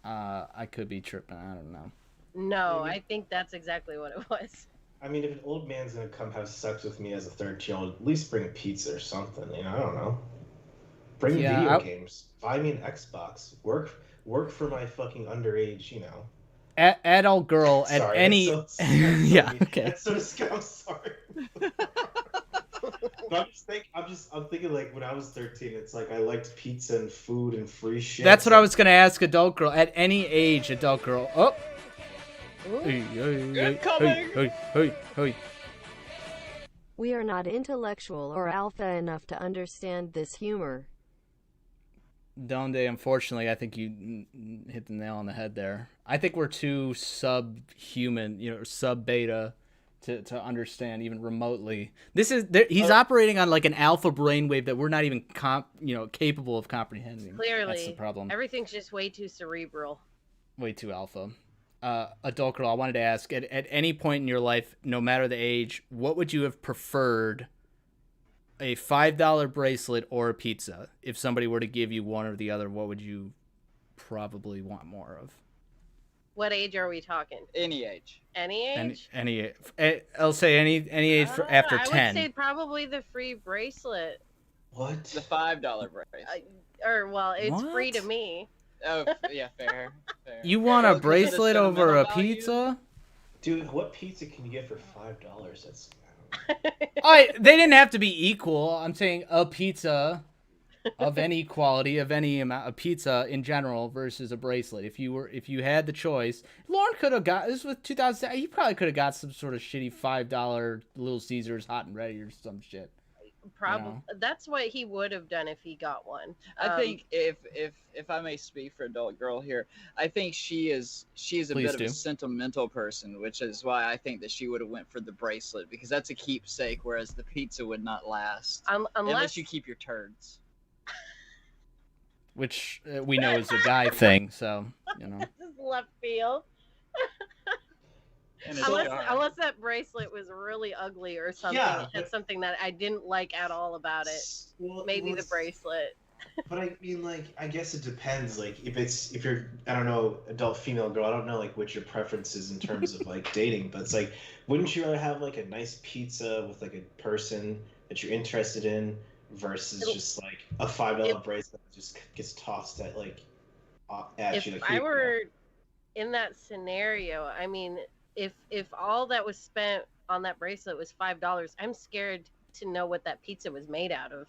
Speaker 1: I could be tripping. I don't know.
Speaker 2: No, I think that's exactly what it was.
Speaker 5: I mean, if an old man's gonna come have sex with me as a 13-year-old, at least bring pizza or something. I don't know. Bring
Speaker 1: Yeah,
Speaker 5: video games. Buy me an Xbox. Work for my fucking underage.
Speaker 1: Adult girl at
Speaker 5: Sorry,
Speaker 1: any
Speaker 5: that's so
Speaker 1: yeah,
Speaker 5: mean.
Speaker 1: okay.
Speaker 5: That's so I'm sorry. But I'm thinking like when I was 13, it's like I liked pizza and food and free shit.
Speaker 1: That's what I was gonna ask. Adult girl at any age. Adult girl. Oh. Hey,
Speaker 2: Incoming!
Speaker 1: hey.
Speaker 4: We are not intellectual or alpha enough to understand this humor.
Speaker 1: Donde, unfortunately, I think you hit the nail on the head there. I think we're too subhuman, sub-beta to understand even remotely. He's operating on like an alpha brainwave that we're not even capable of comprehending.
Speaker 2: Clearly,
Speaker 1: that's the problem.
Speaker 2: everything's just way too cerebral.
Speaker 1: Way too alpha. Adult girl, I wanted to ask, at any point in your life, no matter the age, what would you have preferred? A $5 bracelet or a pizza? If somebody were to give you one or the other, what would you probably want more of?
Speaker 2: What age are we talking?
Speaker 3: Any age.
Speaker 2: Any age?
Speaker 1: Any I'll say any age after 10.
Speaker 2: I would say probably the free bracelet.
Speaker 5: What?
Speaker 3: The $5 brace.
Speaker 2: It's free to
Speaker 1: What?
Speaker 2: me.
Speaker 3: Oh, yeah, fair.
Speaker 1: You want a
Speaker 3: Well, 'cause of the
Speaker 1: bracelet over a
Speaker 3: sentimental value?
Speaker 1: pizza?
Speaker 5: Dude, what pizza can you get for $5? That's
Speaker 1: They didn't have to be equal. I'm saying a pizza. of any quality, of any amount of pizza in general versus a bracelet. If you had the choice, Lauren could have got this was 2000. He probably could have got some sort of shitty $5 Little Caesars hot and ready or some shit.
Speaker 2: Probably
Speaker 1: You know?
Speaker 2: that's what he would have done if he got one.
Speaker 3: I think if I may speak for adult girl here, I think she is a
Speaker 1: Please
Speaker 3: bit
Speaker 1: do.
Speaker 3: of a sentimental person, which is why I think that she would have went for the bracelet because that's a keepsake, whereas the pizza would not last unless
Speaker 2: unless
Speaker 3: you keep your turds.
Speaker 1: Which we know is a guy thing, so you know.
Speaker 2: Just left field.
Speaker 3: In a
Speaker 2: Unless,
Speaker 3: jar.
Speaker 2: unless that bracelet was really ugly or something.
Speaker 5: Yeah,
Speaker 2: It had
Speaker 5: but-
Speaker 2: something that I didn't like at all about it.
Speaker 5: Well, it
Speaker 2: Maybe the
Speaker 5: was-
Speaker 2: bracelet.
Speaker 5: But I mean, like, I guess it depends. Like, if you're, I don't know, adult female girl, I don't know, like, what your preference is in terms of, like, dating. But it's like, wouldn't you rather have, like, a nice pizza with, like, a person that you're interested in versus just, like, a $5 bracelet that just gets tossed at, like, at
Speaker 2: If
Speaker 5: you? Like,
Speaker 2: I
Speaker 5: here you go.
Speaker 2: were in that scenario, I mean, if all that was spent on that bracelet was $5, I'm scared to know what that pizza was made out of.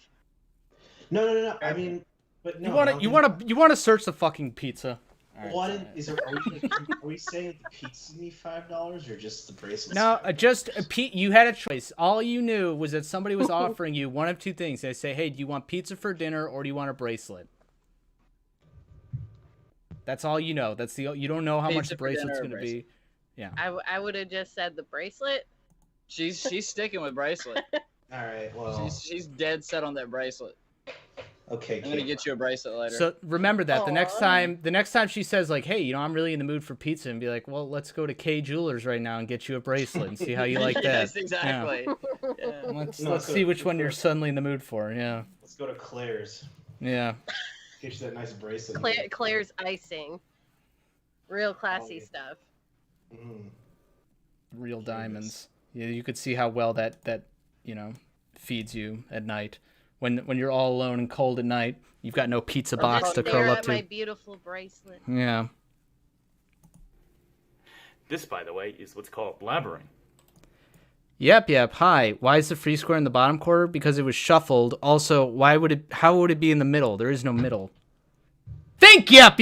Speaker 5: No. I mean, but no.
Speaker 1: You want to search the fucking pizza. All right,
Speaker 5: What
Speaker 1: sorry.
Speaker 5: is there? Are we saying the pizza need $5 or just the bracelet?
Speaker 1: No, just you had a choice. All you knew was that somebody was offering you one of two things. They say, "Hey, do you want pizza for dinner or do you want a bracelet?" That's all you know. You don't know how much
Speaker 3: Pizza
Speaker 1: the
Speaker 3: for dinner
Speaker 1: bracelet's
Speaker 3: or
Speaker 1: going to be. Yeah.
Speaker 2: I would have just said the bracelet.
Speaker 3: She's sticking with bracelet.
Speaker 5: All right. Well.
Speaker 3: She's dead set on that bracelet.
Speaker 5: Okay.
Speaker 3: I'm gonna
Speaker 5: Kate.
Speaker 3: get you a bracelet later.
Speaker 1: So remember that the next
Speaker 2: Aw.
Speaker 1: time she says like, "Hey, I'm really in the mood for pizza," and be like, "Well, let's go to K Jewelers right now and get you a bracelet and see how you like that."
Speaker 3: Yes, exactly. Yeah.
Speaker 1: Let's
Speaker 5: No,
Speaker 1: let's
Speaker 5: so-
Speaker 1: see which one you're suddenly in the mood for. Yeah.
Speaker 5: Let's go to Claire's.
Speaker 1: Yeah.
Speaker 5: Get you that nice bracelet.
Speaker 2: Claire's icing. Real classy
Speaker 5: Oh.
Speaker 2: stuff.
Speaker 5: Mm.
Speaker 1: Real diamonds. Yeah, you could see how well that feeds you at night. When you're all alone and cold at night, you've got no pizza box
Speaker 2: Just
Speaker 1: to
Speaker 2: stare
Speaker 1: curl up
Speaker 2: at my
Speaker 1: to.
Speaker 2: beautiful bracelet.
Speaker 1: Yeah.
Speaker 6: This, by the way, is what's called blabbering.
Speaker 1: Yep. Hi. Why is the free square in the bottom corner? Because it was shuffled. Also, how would it be in the middle? There is no middle. Think yep.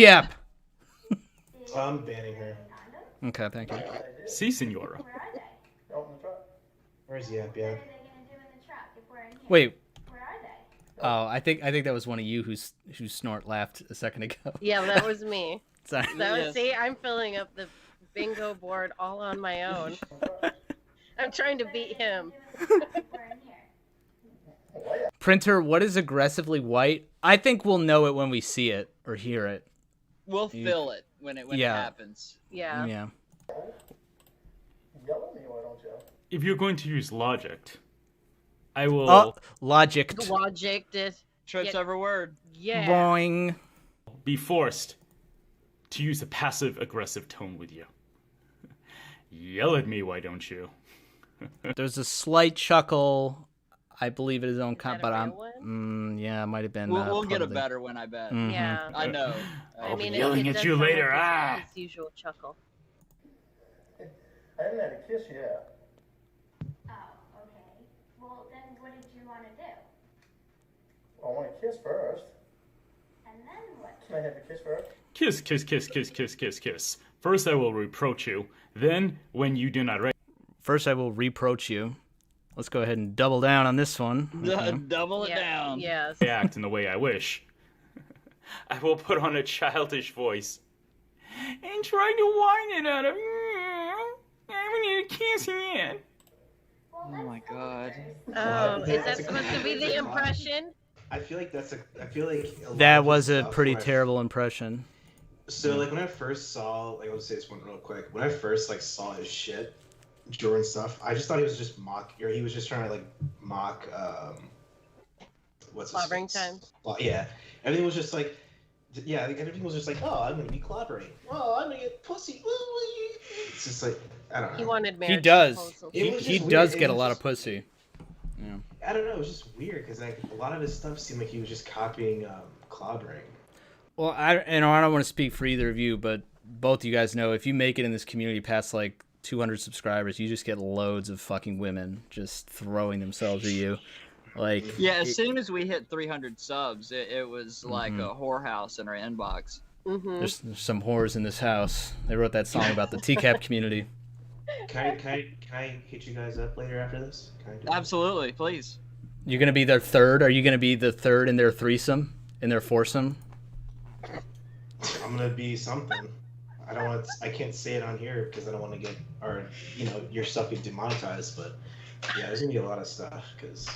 Speaker 5: I'm banning her.
Speaker 1: Okay, thank you.
Speaker 6: Si, senora.
Speaker 7: Where are they?
Speaker 8: Out in the truck.
Speaker 5: Where's Yap
Speaker 7: What are
Speaker 5: Yap?
Speaker 7: they gonna do in the truck if we're in here?
Speaker 1: Wait.
Speaker 7: Where are they?
Speaker 1: Oh, I think that was one of you who snort laughed a second ago.
Speaker 2: Yeah, that was me.
Speaker 1: Sorry.
Speaker 2: That was, see, I'm filling up the bingo board all on my own. I'm trying to beat him.
Speaker 7: If we're in here.
Speaker 1: Printer, what is aggressively white? I think we'll know it when we see it or hear it.
Speaker 3: We'll fill it when it
Speaker 1: Yeah.
Speaker 3: happens.
Speaker 2: Yeah.
Speaker 1: Yeah.
Speaker 8: Yell at me, why don't you?
Speaker 6: If you're going to use logic, I will
Speaker 1: Oh, logic.
Speaker 2: Logic this.
Speaker 3: Trips
Speaker 2: Yeah.
Speaker 3: over word.
Speaker 2: Yeah.
Speaker 1: Boing.
Speaker 6: be forced to use a passive-aggressive tone with you. Yell at me, why don't you?
Speaker 1: There's a slight chuckle. I believe it is own
Speaker 2: that a
Speaker 1: but I'm.
Speaker 2: real one?
Speaker 1: Yeah, it might have been.
Speaker 3: We'll
Speaker 1: part
Speaker 3: get a
Speaker 1: of the-
Speaker 3: better one, I bet.
Speaker 1: Mhm.
Speaker 2: Yeah.
Speaker 3: I know.
Speaker 6: I'll be
Speaker 2: it
Speaker 6: yelling at
Speaker 2: does
Speaker 6: you
Speaker 2: sound
Speaker 6: later.
Speaker 2: Like his usual chuckle.
Speaker 8: I haven't had a kiss yet.
Speaker 7: Oh, okay. Well, then what did you want to do?
Speaker 8: I want a kiss first.
Speaker 7: And then what?
Speaker 8: Can I have a kiss first?
Speaker 6: Kiss, kiss, kiss, kiss, kiss, kiss, kiss. First I will reproach you. Then, when you do not
Speaker 1: First, I will reproach you. Let's go ahead and double down on this one. Okay.
Speaker 3: Double it
Speaker 2: Yeah.
Speaker 3: down.
Speaker 2: Yes.
Speaker 6: react in the way I wish, I will put on a childish voice and try to whine it out of you. I need a kiss again.
Speaker 7: Well,
Speaker 3: Oh my god.
Speaker 2: Oh, is that
Speaker 5: That's a
Speaker 2: supposed to be the impression?
Speaker 5: I feel like a lot
Speaker 1: That
Speaker 5: of
Speaker 1: was
Speaker 5: his
Speaker 1: a
Speaker 5: stuff
Speaker 1: pretty
Speaker 5: when I-
Speaker 1: terrible impression.
Speaker 5: So like when I first saw, like I'll say this one real quick. When I first like saw his shit, Jorrun stuff, I just thought he was just he was just trying to like mock what's his
Speaker 2: Clobbering
Speaker 5: face?
Speaker 2: time.
Speaker 5: Well, yeah, everything was just like, yeah, like, everything was just like, oh, I'm gonna be clobbering. Oh, I'm gonna get pussy. It's just like I don't know.
Speaker 2: He wanted marriage
Speaker 1: He does.
Speaker 2: proposals.
Speaker 5: It
Speaker 1: He,
Speaker 5: was
Speaker 1: he
Speaker 5: just
Speaker 1: does
Speaker 5: weird.
Speaker 1: get
Speaker 5: It
Speaker 1: a
Speaker 5: was
Speaker 1: lot
Speaker 5: just-
Speaker 1: of pussy. Yeah.
Speaker 5: I don't know. It was just weird because like a lot of his stuff seemed like he was just copying clobbering.
Speaker 1: Well, I don't want to speak for either of you, but both you guys know if you make it in this community past like 200 subscribers, you just get loads of fucking women just throwing themselves at you. Like,
Speaker 3: Yeah, as soon as we hit 300 subs, it was like
Speaker 1: Mhm.
Speaker 3: a whorehouse in our inbox.
Speaker 2: Mm-hmm.
Speaker 1: there's some whores in this house. They wrote that song about the TCAP community.
Speaker 5: Can I hit you guys up later after this? Can I do that?
Speaker 3: Absolutely, please.
Speaker 1: You're gonna be their third? Are you gonna be the third in their threesome? In their foursome?
Speaker 5: I'm gonna be something. I can't say it on here because I don't want to get your stuff get demonetized. But yeah, there's gonna be a lot of stuff because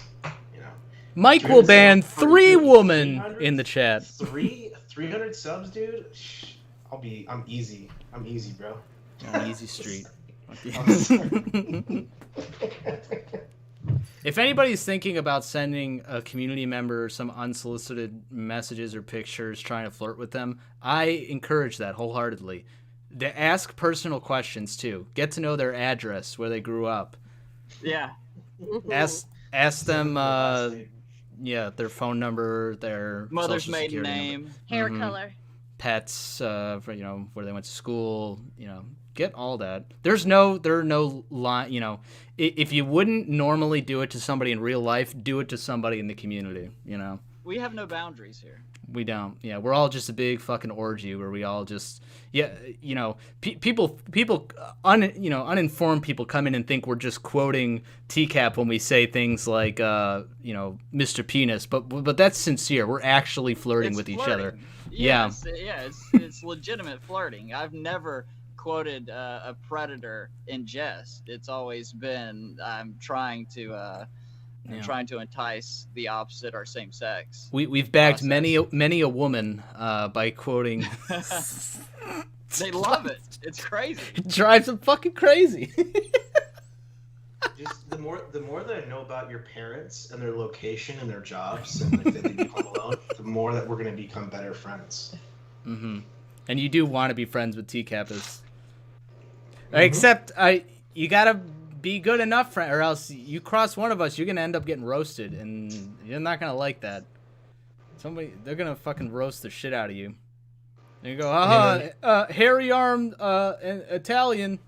Speaker 1: Mike will ban 3 women in the chat.
Speaker 5: 300 subs, dude. I'm easy. I'm easy, bro.
Speaker 1: On easy street.
Speaker 5: I'm sorry.
Speaker 1: If anybody's thinking about sending a community member some unsolicited messages or pictures trying to flirt with them, I encourage that wholeheartedly. To ask personal questions too. Get to know their address, where they grew up.
Speaker 3: Yeah.
Speaker 1: Ask them their phone number, their
Speaker 3: Mother's
Speaker 1: social
Speaker 3: maiden
Speaker 1: security
Speaker 3: name.
Speaker 1: number.
Speaker 2: Hair
Speaker 1: Mhm.
Speaker 2: color.
Speaker 1: Pets, where they went to school, get all that. There are no line, if you wouldn't normally do it to somebody in real life, do it to somebody in the community,
Speaker 3: We have no boundaries here.
Speaker 1: We don't. Yeah, we're all just a big fucking orgy where we all just, people, uninformed people come in and think we're just quoting TCAP when we say things like, Mr. Penis, but that's sincere. We're actually flirting with each other. Yeah.
Speaker 3: Yeah, it's legitimate flirting. I've never quoted a predator in jest. It's always been I'm trying to entice the opposite or same sex.
Speaker 1: We've bagged many a woman by quoting.
Speaker 3: They love it. It's crazy.
Speaker 1: It drives them fucking crazy.
Speaker 5: Just the more that I know about your parents and their location and their jobs and if they leave home alone, the more that we're gonna become better friends.
Speaker 1: Mm-hmm. And you do want to be friends with TCAPers. Except you gotta be good enough, or else you cross one of us, you're gonna end up getting roasted, and you're not gonna like that. They're gonna fucking roast the shit out of you. And you go, hairy armed Italian.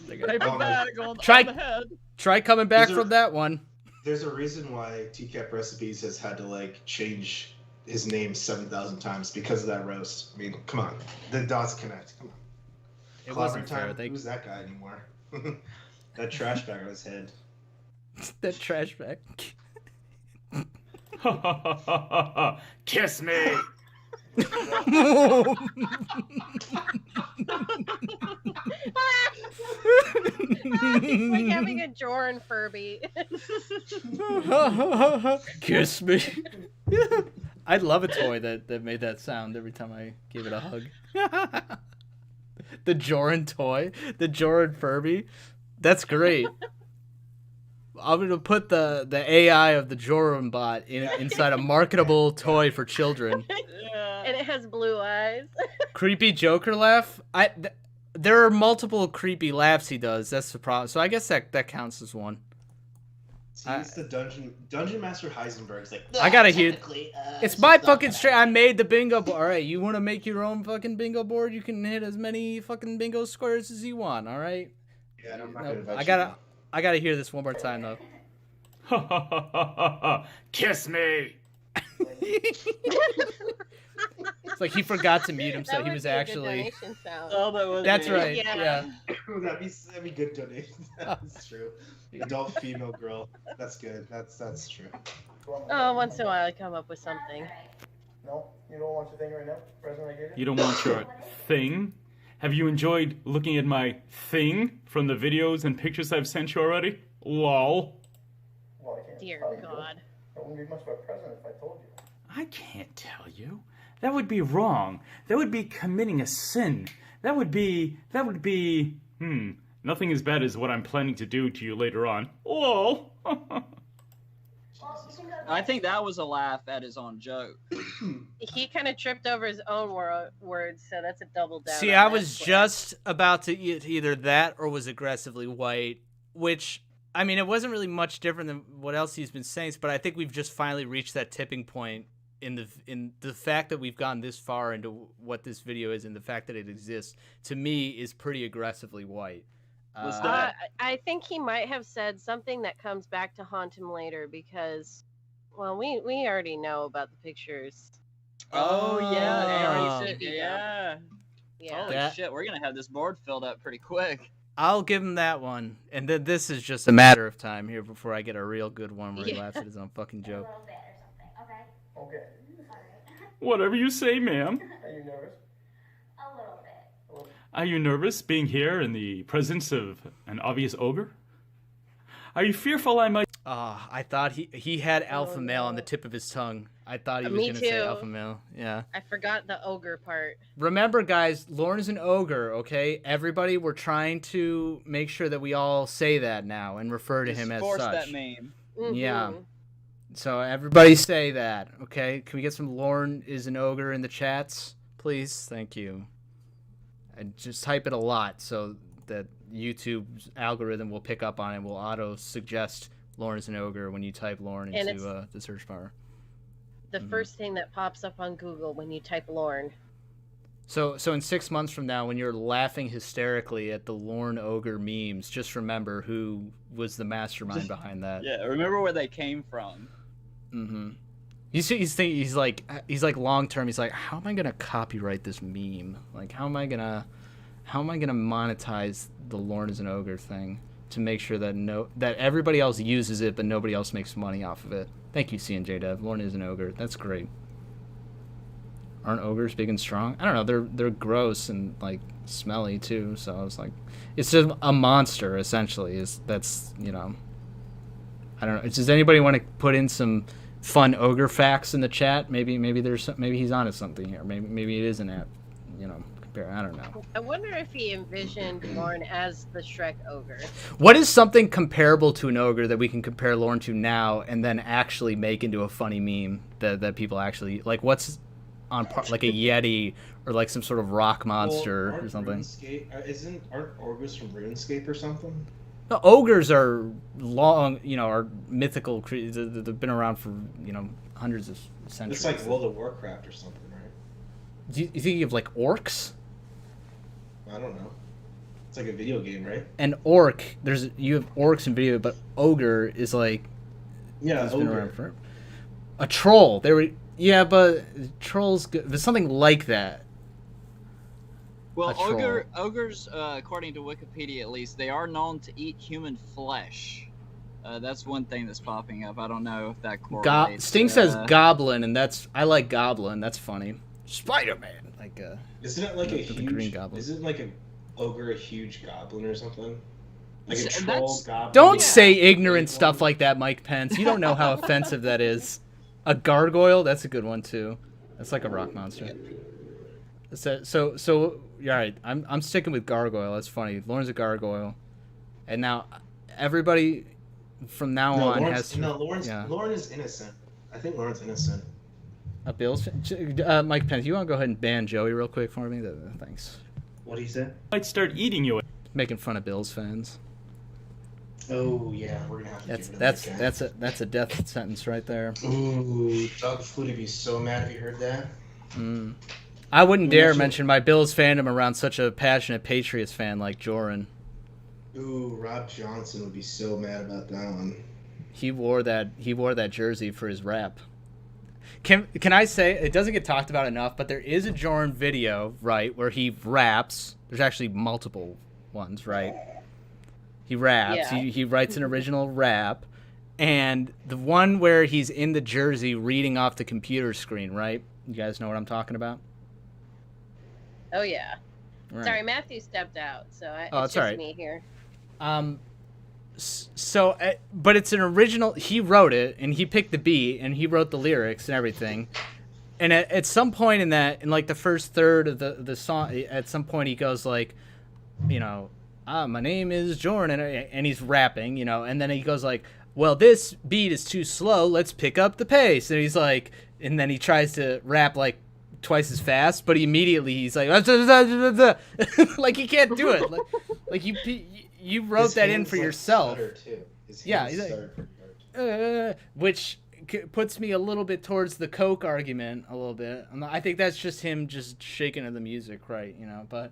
Speaker 3: Paperback on the head.
Speaker 1: Try coming back from that one.
Speaker 5: There's a reason why TCAP Recipes has had to change his name 7,000 times because of that roast. I mean, come on, the dots connect. Come on.
Speaker 1: It wasn't fair.
Speaker 5: Who's that guy anymore? That trash bag on his head.
Speaker 1: That trash bag.
Speaker 6: Kiss me.
Speaker 2: It's like having a Jorrun Furby.
Speaker 1: Kiss me. I'd love a toy that made that sound every time I gave it a hug. The Jorrun toy, the Jorrun Furby. That's great. I'm gonna put the AI of the Jorrun bot inside a marketable toy for children.
Speaker 2: And it has blue eyes.
Speaker 1: Creepy Joker laugh. There are multiple creepy laughs he does. That's the problem. So I guess that counts as one.
Speaker 5: See, it's the Dungeon Master Heisenberg's like.
Speaker 1: I gotta hear. It's my fucking straight. I made the bingo board. All right, you want to make your own fucking bingo board? You can hit as many fucking bingo squares as you want. All right.
Speaker 5: Yeah, I'm not gonna bet
Speaker 1: I gotta hear this one more time though.
Speaker 6: Kiss me.
Speaker 1: It's like he forgot to mute himself. He was actually. That's right. Yeah.
Speaker 5: That'd be good donation. That's true. Adult female girl. That's good. That's true.
Speaker 2: Oh, once in a while I come up with something.
Speaker 8: No, you don't want your thing right now? Present I gave you?
Speaker 6: You don't want your thing? Have you enjoyed looking at my thing from the videos and pictures I've sent you already? Lol.
Speaker 8: Well, I can't
Speaker 2: Dear
Speaker 8: tell you.
Speaker 2: God.
Speaker 8: That wouldn't be much of a present if I told you.
Speaker 6: I can't tell you. That would be wrong. That would be committing a sin. That would be, nothing as bad as what I'm planning to do to you later on. Lol.
Speaker 3: I think that was a laugh at his own joke.
Speaker 2: He kind of tripped over his own words, so that's a double down.
Speaker 1: See,
Speaker 2: on
Speaker 1: I
Speaker 2: that
Speaker 1: was
Speaker 2: square.
Speaker 1: just about to either that or was aggressively white, which, I mean, it wasn't really much different than what else he's been saying, but I think we've just finally reached that tipping point in the fact that we've gone this far into what this video is and the fact that it exists, to me, is pretty aggressively white.
Speaker 3: What's
Speaker 1: Uh,
Speaker 3: that?
Speaker 2: I think he might have said something that comes back to haunt him later because, well, we already know about the pictures.
Speaker 3: Oh yeah,
Speaker 2: And
Speaker 3: Aaron
Speaker 2: Aaron's
Speaker 3: said,
Speaker 2: TV
Speaker 3: yeah.
Speaker 2: Yeah.
Speaker 3: Holy
Speaker 1: That-
Speaker 3: shit, we're gonna have this board filled up pretty quick.
Speaker 1: I'll give him that one, and then this is just a matter of time here before I get a real good one where he
Speaker 2: Yeah.
Speaker 1: laughs at his own fucking
Speaker 7: A
Speaker 1: joke.
Speaker 7: little bit or something. Okay.
Speaker 8: Okay.
Speaker 7: All right.
Speaker 6: Whatever you say, ma'am.
Speaker 8: Are you nervous?
Speaker 7: A little bit.
Speaker 6: Are you nervous being here in the presence of an obvious ogre? Are you fearful I might...
Speaker 1: I thought he had alpha male on the tip of his tongue. I thought he was
Speaker 2: Me
Speaker 1: going to say
Speaker 2: too.
Speaker 1: alpha male. Yeah.
Speaker 2: I forgot the ogre part.
Speaker 1: Remember, guys, Lauren is an ogre, okay? Everybody, we're trying to make sure that we all say that now and refer to
Speaker 3: Just
Speaker 1: him as
Speaker 3: force
Speaker 1: such.
Speaker 3: that meme.
Speaker 1: Yeah.
Speaker 2: Mhm.
Speaker 1: So everybody say that, okay? Can we get some Lauren is an ogre in the chats, please? Thank you. And just type it a lot so that YouTube's algorithm will pick up on it and will auto-suggest Lauren is an ogre when you type Lauren
Speaker 2: And
Speaker 1: into the search bar.
Speaker 2: The first thing that pops up on Google when you type Lorne.
Speaker 1: So in 6 months from now, when you're laughing hysterically at the Lorne ogre memes, just remember who was the mastermind behind that.
Speaker 3: Yeah, remember where they came from.
Speaker 1: Mm-hmm. He's like long term. He's like, how am I gonna copyright this meme? Like, how am I gonna monetize the Lorne is an ogre thing to make sure that everybody else uses it, but nobody else makes money off of it. Thank you, CNJ Dev. Lorne is an ogre. That's great. Aren't ogres big and strong? I don't know. They're gross and like smelly too. So I was like, it's just a monster essentially. That's I don't know. Does anybody want to put in some fun ogre facts in the chat? Maybe he's onto something here. Maybe it is an app. Compare. I don't know.
Speaker 2: I wonder if he envisioned Lorne as the Shrek ogre.
Speaker 1: What is something comparable to an ogre that we can compare Lauren to now and then actually make into a funny meme that people actually like? What's on par, like a Yeti or like some sort of rock monster or something?
Speaker 5: Aren't ogres from RuneScape or something?
Speaker 1: No, ogres are long, are mythical creatures. They've been around for hundreds of centuries.
Speaker 5: It's like World of Warcraft or something, right?
Speaker 1: Do you think of like orcs?
Speaker 5: I don't know. It's like a video game, right?
Speaker 1: An orc, you have orcs in video, but ogre is like
Speaker 5: Yeah,
Speaker 1: it's
Speaker 5: ogre.
Speaker 1: been around forever. A troll. But trolls. There's something like that.
Speaker 3: Well,
Speaker 1: A troll.
Speaker 3: ogres, according to Wikipedia at least, they are known to eat human flesh. That's one thing that's popping up. I don't know if that correlates.
Speaker 1: Sting says goblin, and I like goblin. That's funny. Spider-Man, like
Speaker 5: Isn't it like
Speaker 1: the
Speaker 5: a huge
Speaker 1: green goblin.
Speaker 5: Isn't like an ogre a huge goblin or something? Like a
Speaker 3: That's-
Speaker 5: troll goblin.
Speaker 1: Don't
Speaker 3: Yeah.
Speaker 1: say ignorant stuff like that, Mike Pence. You don't know how offensive that is. A gargoyle, that's a good one too. That's like a rock monster. So yeah, all right. I'm sticking with gargoyle. That's funny. Lauren's a gargoyle, and now everybody from now on has to.
Speaker 5: Lauren is innocent. I think Lauren's innocent.
Speaker 1: A Bills. Mike Pence, you want to go ahead and ban Joey real quick for me? Thanks.
Speaker 5: What do you say?
Speaker 6: might start eating you.
Speaker 1: Making fun of Bills fans.
Speaker 5: Oh yeah, we're gonna have to.
Speaker 1: That's
Speaker 5: give it
Speaker 1: that's that's a death sentence right there.
Speaker 5: Ooh, Doug Flutie would be so mad if he heard that.
Speaker 1: I wouldn't dare mention my Bills fandom around such a passionate Patriots fan like Jorrun.
Speaker 5: Ooh, Rob Johnson would be so mad about that one.
Speaker 1: He wore that jersey for his rap. Can I say it doesn't get talked about enough, but there is a Jorrun video, right, where he raps. There's actually multiple ones, right? He raps.
Speaker 2: Yeah.
Speaker 1: He writes an original rap, and the one where he's in the jersey reading off the computer screen, right? You guys know what I'm talking about?
Speaker 2: Oh yeah.
Speaker 1: Right.
Speaker 2: Sorry, Matthew stepped out, so it's
Speaker 1: it's
Speaker 2: just
Speaker 1: all right.
Speaker 2: me here.
Speaker 1: So, but it's an original. He wrote it, and he picked the beat, and he wrote the lyrics and everything. And at some point in like the first third of the song, at some point he goes like, my name is Jordan, and he's rapping, and then he goes like, well, this beat is too slow. Let's pick up the pace. And he's like, and then he tries to rap like twice as fast, but he's like, like he can't do it. Like you wrote
Speaker 5: His
Speaker 1: that in
Speaker 5: hands,
Speaker 1: for
Speaker 5: like,
Speaker 1: yourself.
Speaker 5: stutter, too. His
Speaker 1: Yeah,
Speaker 5: hands
Speaker 1: he's like,
Speaker 5: stutter pretty hard.
Speaker 1: which puts me a little bit towards the Coke argument a little bit. I think that's just him just shaking to the music, right? But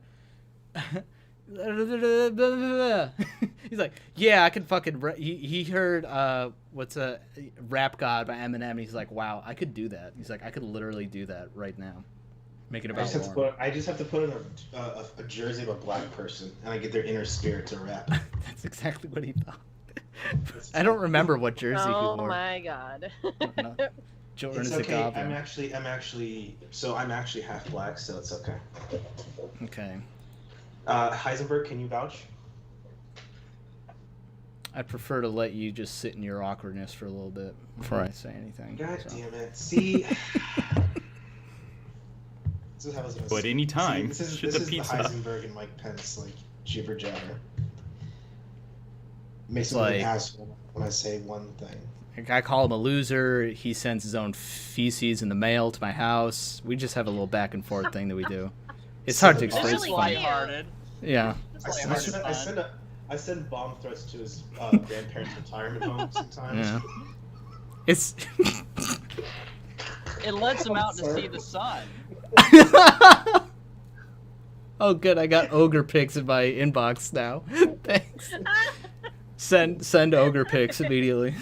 Speaker 1: He's like, yeah, I can fucking. He heard what's a Rap God by Eminem. And he's like, wow, I could do that. He's like, I could literally do that right now. Make it about
Speaker 5: I just have to put in a jersey of a black person, and I get their inner spirit to rap.
Speaker 1: That's exactly what he thought. I don't remember what jersey he wore.
Speaker 2: Oh my god.
Speaker 1: Jorrun
Speaker 5: It's
Speaker 1: is a
Speaker 5: okay.
Speaker 1: goblin.
Speaker 5: I'm actually half black, so it's okay.
Speaker 1: Okay.
Speaker 5: Heisenberg, can you vouch?
Speaker 1: I'd prefer to let you just sit in your awkwardness for a little bit before I say anything.
Speaker 5: God damn it. See. This is how I was gonna
Speaker 6: But
Speaker 5: say.
Speaker 6: any time,
Speaker 5: See, this
Speaker 6: should
Speaker 5: is
Speaker 6: the
Speaker 5: the
Speaker 6: pizza.
Speaker 5: Heisenberg and Mike Pence, like, jibber jabber. Makes me
Speaker 1: Like-
Speaker 5: an asshole when I say one thing.
Speaker 1: Like, I call him a loser. He sends his own feces in the mail to my house. We just have a little back and forth thing that we do. It's hard to
Speaker 3: It's
Speaker 1: explain.
Speaker 3: just
Speaker 1: It's funny.
Speaker 3: lighthearted.
Speaker 1: Yeah.
Speaker 3: Just
Speaker 5: I
Speaker 3: lighthearted
Speaker 5: send,
Speaker 3: fun.
Speaker 5: I send bomb threats to his grandparents' retirement home sometimes.
Speaker 1: Yeah. It's.
Speaker 3: It lets him out to see the sun.
Speaker 1: Oh, good. I got ogre pics in my inbox now. Thanks. Send ogre pics immediately.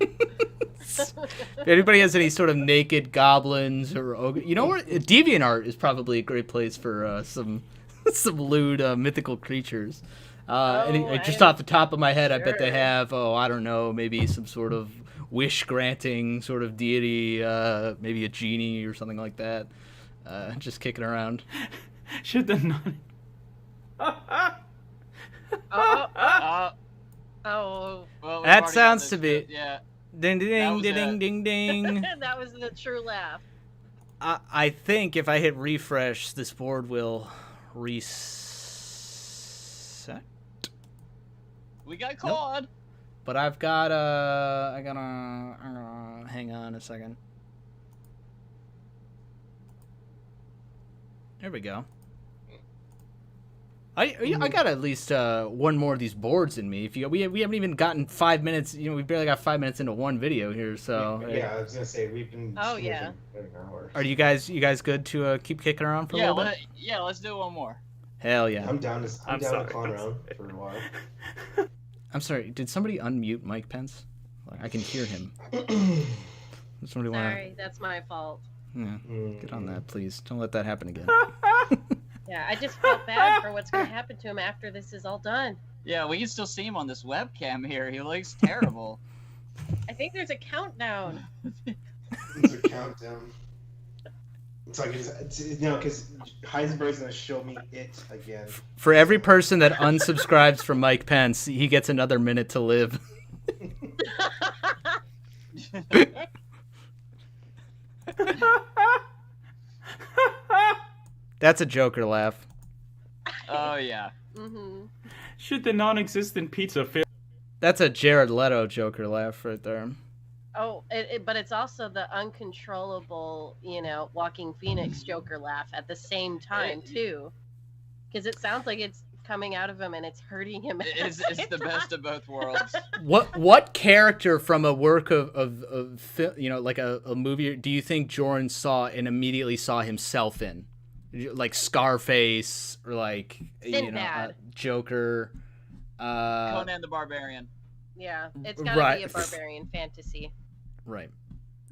Speaker 1: If anybody has any sort of naked goblins or ogre, you know what? DeviantArt is probably a great place for some lewd mythical creatures. Just off the top of my head, I bet they have. Oh, I don't know, maybe some sort of wish-granting sort of deity, maybe a genie or something like that. Just kicking around.
Speaker 6: Should the non...
Speaker 2: Oh.
Speaker 3: Well, we've
Speaker 1: That
Speaker 3: already
Speaker 1: sounds
Speaker 3: got
Speaker 1: to
Speaker 3: this
Speaker 1: be-
Speaker 3: bit, Yeah.
Speaker 1: Ding ding
Speaker 3: was
Speaker 1: ding
Speaker 3: it.
Speaker 1: ding ding.
Speaker 2: That was the true laugh.
Speaker 1: I think if I hit refresh, this board will reset.
Speaker 3: We got Claude.
Speaker 1: But I've got hang on a second. There we go. I got at least one more of these boards in me. If we haven't even gotten 5 minutes. You know, we barely got 5 minutes into one video here. So
Speaker 5: Yeah, I was gonna say we've been.
Speaker 2: Oh, yeah.
Speaker 5: For an hour.
Speaker 1: are you guys good to keep kicking around for a
Speaker 3: Yeah,
Speaker 1: little bit?
Speaker 3: let's do one more.
Speaker 1: Hell yeah.
Speaker 5: I'm down to
Speaker 6: I'm
Speaker 5: down
Speaker 6: sorry.
Speaker 5: to clown around for a while.
Speaker 1: I'm sorry. Did somebody unmute Mike Pence? Like, I can hear him. Somebody want
Speaker 2: Sorry, that's my fault.
Speaker 1: to? Yeah. Get on that, please. Don't let that happen again.
Speaker 2: Yeah, I just felt bad for what's going to happen to him after this is all done.
Speaker 3: Yeah, we can still see him on this webcam here. He looks terrible.
Speaker 2: I think there's a countdown.
Speaker 5: It's a countdown. It's like because Heisenberg's gonna show me it again.
Speaker 1: For every person that unsubscribes from Mike Pence, he gets another minute to live. That's a Joker laugh.
Speaker 3: Oh yeah.
Speaker 2: Mm-hmm.
Speaker 6: Should the non-existent pizza fail?
Speaker 1: That's a Jared Leto Joker laugh right there.
Speaker 2: Oh, but it's also the uncontrollable, walking Phoenix Joker laugh at the same time too, because it sounds like it's coming out of him and it's hurting him.
Speaker 3: It's the best of both worlds.
Speaker 1: What character from a work of like a movie do you think Jorrun saw and immediately saw himself in? Like Scarface or like
Speaker 2: Sinbad.
Speaker 1: Joker.
Speaker 3: Conan the Barbarian.
Speaker 2: Yeah, it's gotta
Speaker 1: Right.
Speaker 2: be a barbarian fantasy.
Speaker 1: Right.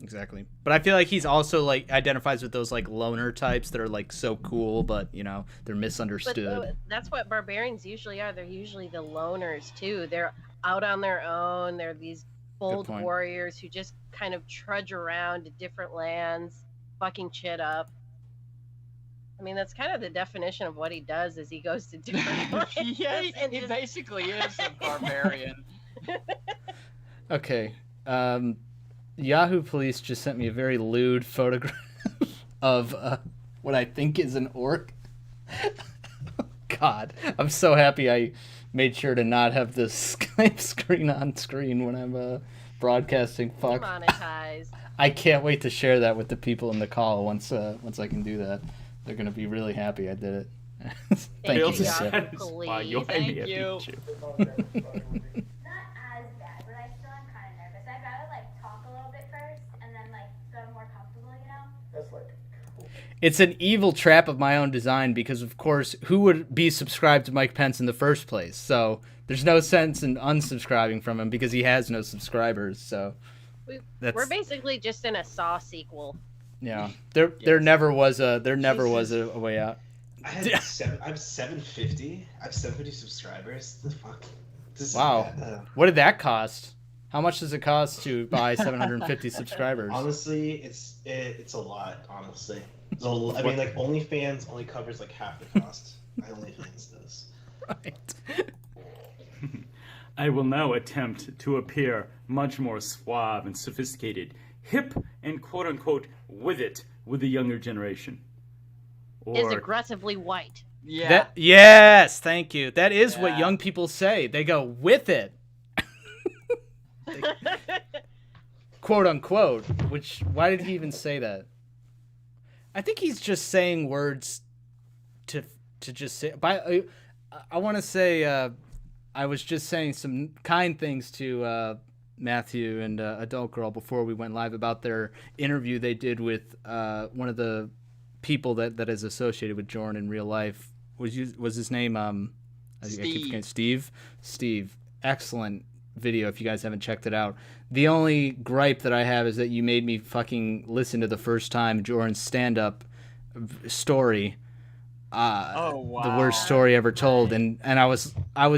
Speaker 1: Exactly. But I feel like he's also like identifies with those like loner types that are like so cool, but they're
Speaker 2: But
Speaker 1: misunderstood.
Speaker 2: that's what barbarians usually are. They're usually the loners too. They're out on their own. They're these bold
Speaker 1: point.
Speaker 2: warriors who just kind of trudge around to different lands, fucking shit up. I mean, that's kind of the definition of what he does. Is he goes to different lands
Speaker 3: Yeah,
Speaker 2: and
Speaker 3: he
Speaker 2: just-
Speaker 3: basically is a barbarian.
Speaker 1: Okay. Yahoo Police just sent me a very lewd photograph of what I think is an orc. God, I'm so happy I made sure to not have the Skype screen on screen when I'm broadcasting. Fuck.
Speaker 2: Demonetized.
Speaker 1: I can't wait to share that with the people in the call once I can do that. They're gonna be really happy I did it. Thank
Speaker 6: Fail
Speaker 1: you.
Speaker 6: to
Speaker 2: Yahoo
Speaker 1: Jeff.
Speaker 6: satisfy your
Speaker 3: Thank
Speaker 6: idea
Speaker 3: you.
Speaker 6: feature.
Speaker 7: Not as bad, but I still am kind of nervous. I'd rather talk a little bit first and then feel more comfortable,
Speaker 8: That's like, cool.
Speaker 1: it's an evil trap of my own design because, of course, who would be subscribed to Mike Pence in the first place? So there's no sense in unsubscribing from him because he has no subscribers. So
Speaker 2: We're basically just in a Saw sequel.
Speaker 1: Yeah, there never was a way out.
Speaker 5: I have 750. I have 750 subscribers. The fuck?
Speaker 1: Wow. What did that cost? How much does it cost to buy 750 subscribers?
Speaker 5: Honestly, it's a lot. Honestly, I mean, like OnlyFans only covers like half the cost. My OnlyFans does.
Speaker 1: Right.
Speaker 6: I will now attempt to appear much more suave and sophisticated, hip and quote-unquote with the younger generation.
Speaker 2: Is aggressively white.
Speaker 3: Yeah.
Speaker 1: Yes, thank you. That is what young people say. They go, with it. Quote unquote. Which, why did he even say that? I think he's just saying words to just say. I want to say, I was just saying some kind things to Matthew and Adult Girl before we went live about their interview they did with one of the people that is associated with Jorrun in real life. Was his name Steve? Excellent video if you guys haven't checked it out. The only gripe that I have is that you made me fucking listen to the first time Jorrun's stand-up story.
Speaker 3: Oh wow.
Speaker 1: The worst story ever told, and I was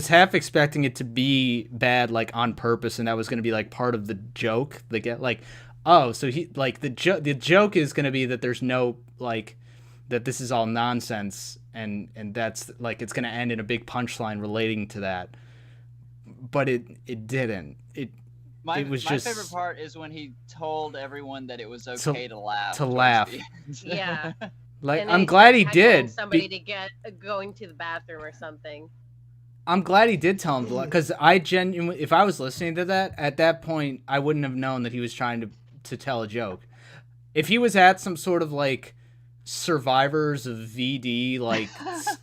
Speaker 1: half expecting it to be bad, like on purpose, and that was going to be like part of the joke. They get like, oh, so he like the joke is going to be that there's no like that this is all nonsense, and that's like it's going to end in a big punchline relating to that. But it didn't.
Speaker 3: My
Speaker 1: just
Speaker 3: favorite part is when he told everyone that it was okay to laugh.
Speaker 2: Yeah.
Speaker 1: Like,
Speaker 2: and
Speaker 1: I'm glad he did.
Speaker 2: Somebody to get going to the bathroom or something.
Speaker 1: I'm glad he did tell him because I genuinely, if I was listening to that at that point, I wouldn't have known that he was trying to tell a joke. If he was at some sort of like Survivors of VD like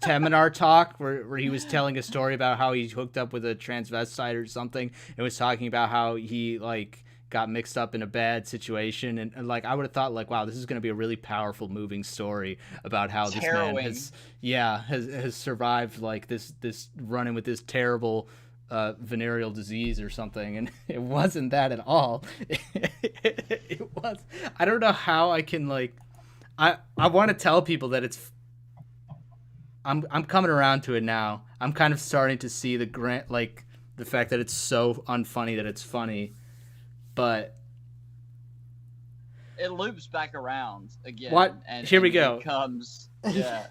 Speaker 1: seminar talk where he was telling a story about how he hooked up with a transvestite or something and was talking about how he like got mixed up in a bad situation and like I would have thought like, wow, this is going to be a really powerful moving story about how this man has survived like this run-in with this terrible venereal disease or something, and it wasn't that at all. It was, I don't know how I can like I want to tell people that it's I'm coming around to it now. I'm kind of starting to see the fact that it's so unfunny that it's funny. But
Speaker 3: it loops back around again.
Speaker 1: What?
Speaker 3: And
Speaker 1: here we go.
Speaker 3: Comes,
Speaker 1: Here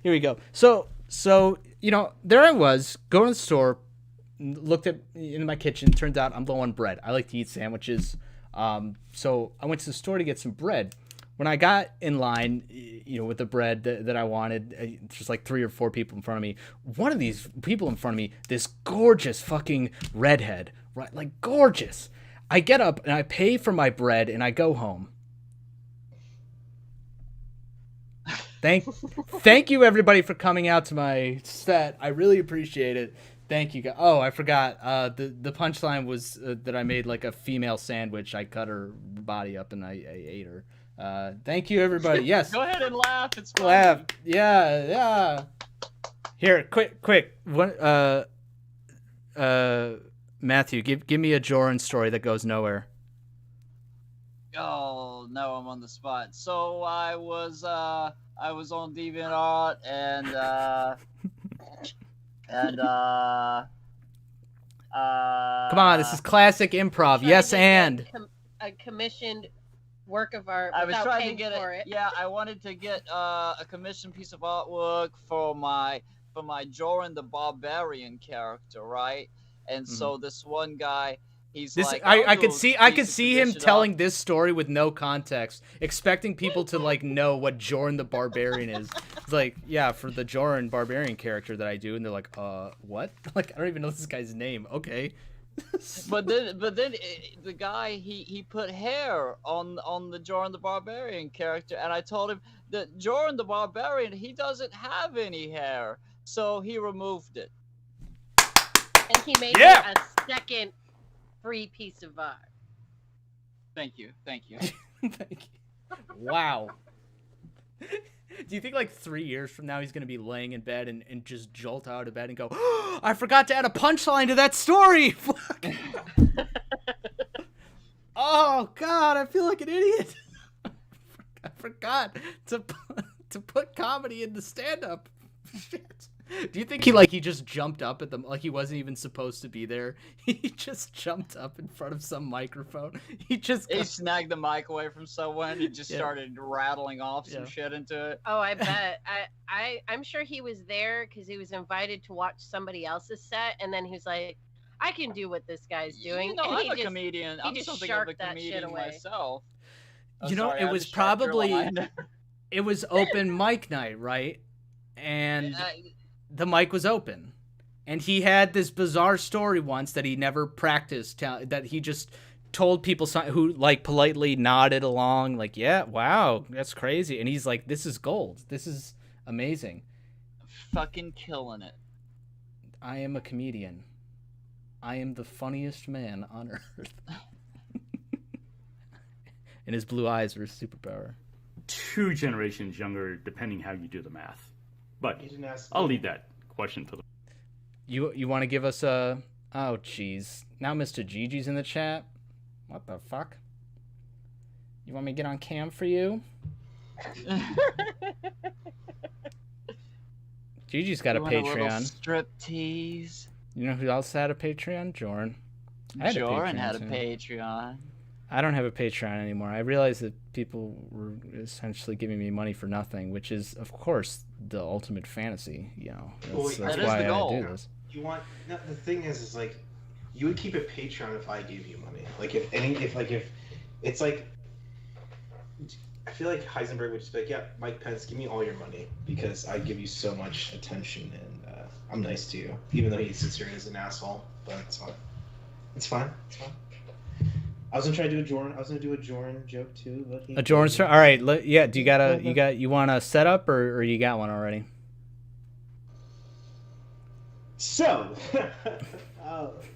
Speaker 1: we go. So you know, there I was going to the store, looked at in my kitchen. Turns out I'm low on bread. I like to eat sandwiches. So I went to the store to get some bread. When I got in line, you know, with the bread that I wanted, there's like 3 or 4 people in front of me. One of these people in front of me, this gorgeous fucking redhead, right? Like gorgeous. I get up and I pay for my bread and I go home. Thank you everybody for coming out to my set. I really appreciate it. Thank you guys. Oh, I forgot. The punchline was that I made like a female sandwich. I cut her body up and I ate her. Thank you everybody. Yes.
Speaker 3: Go ahead and laugh. It's funny.
Speaker 1: Laugh. Yeah. Here, quick. Matthew, give me a Jorrun story that goes nowhere.
Speaker 3: Oh no, I'm on the spot. So I was on DeviantArt and
Speaker 1: come on, this is classic improv. Yes, and
Speaker 2: a commissioned work of art.
Speaker 3: I was trying to
Speaker 2: get
Speaker 3: it. Yeah, I wanted to get a commissioned piece of artwork for my Jorrun the Barbarian character, right? And so this one guy, he's like,
Speaker 1: I could see him telling this story with no context, expecting people to like know what Jorrun the Barbarian is. It's like, yeah, for the Jorrun Barbarian character that I do, and they're like, what? Like, I don't even know this guy's name. Okay.
Speaker 3: but then the guy he put hair on the Jorrun the Barbarian character, and I told him that Jorrun the Barbarian, he doesn't have any hair, so he removed it.
Speaker 2: And he made a second free piece of art.
Speaker 3: Thank you.
Speaker 1: Thank you. Wow. Do you think like 3 years from now he's gonna be laying in bed and just jolt out of bed and go, oh, I forgot to add a punchline to that story. Fuck. Oh God, I feel like an idiot. I forgot to put comedy in the stand-up. Shit. Do you think he just jumped up at them like he wasn't even supposed to be there? He just jumped up in front of some microphone. He
Speaker 3: snagged the mic away from someone. He just started rattling off some shit into it.
Speaker 2: Oh, I bet. I'm sure he was there because he was invited to watch somebody else's set, and then he was like, I can do what this guy's doing.
Speaker 3: You know,
Speaker 2: and
Speaker 3: I'm a comedian. I'm something of a comedian myself.
Speaker 1: You know, it was probably it was open mic night, right? And the mic was open, and he had this bizarre story once that he never practiced, that he just told people who like politely nodded along like, yeah, wow, that's crazy. And he's like, this is gold. This is amazing.
Speaker 3: Fucking killing it.
Speaker 1: I am a comedian. I am the funniest man on earth. And his blue eyes were a superpower.
Speaker 6: 2 generations younger, depending how you do the math. But I'll leave that question to the...
Speaker 1: You want to give us a... Oh, jeez. Now Mr. Gigi's in the chat? What the fuck? You want me to get on cam for you? Gigi's got a Patreon.
Speaker 3: Strip tease.
Speaker 1: You know who else had a Patreon? Jorrun.
Speaker 3: Jorrun had a Patreon.
Speaker 1: I don't have a Patreon anymore. I realized that people were essentially giving me money for nothing, which is, of course, the ultimate fantasy. You know, that's why I do this.
Speaker 5: You want the thing is like, you would keep a Patreon if I gave you money. Like if it's like, I feel like Heisenberg would just be like, yeah, Mike Pence, give me all your money because I give you so much attention and I'm nice to you, even though he sits here as an asshole. But it's fine. It's fine. It's fine. I was gonna try to do a Jorrun. I was gonna do a Jorrun joke too, but
Speaker 1: a Jorrun story. All right, yeah. Do you want a setup or you got one already?
Speaker 5: So,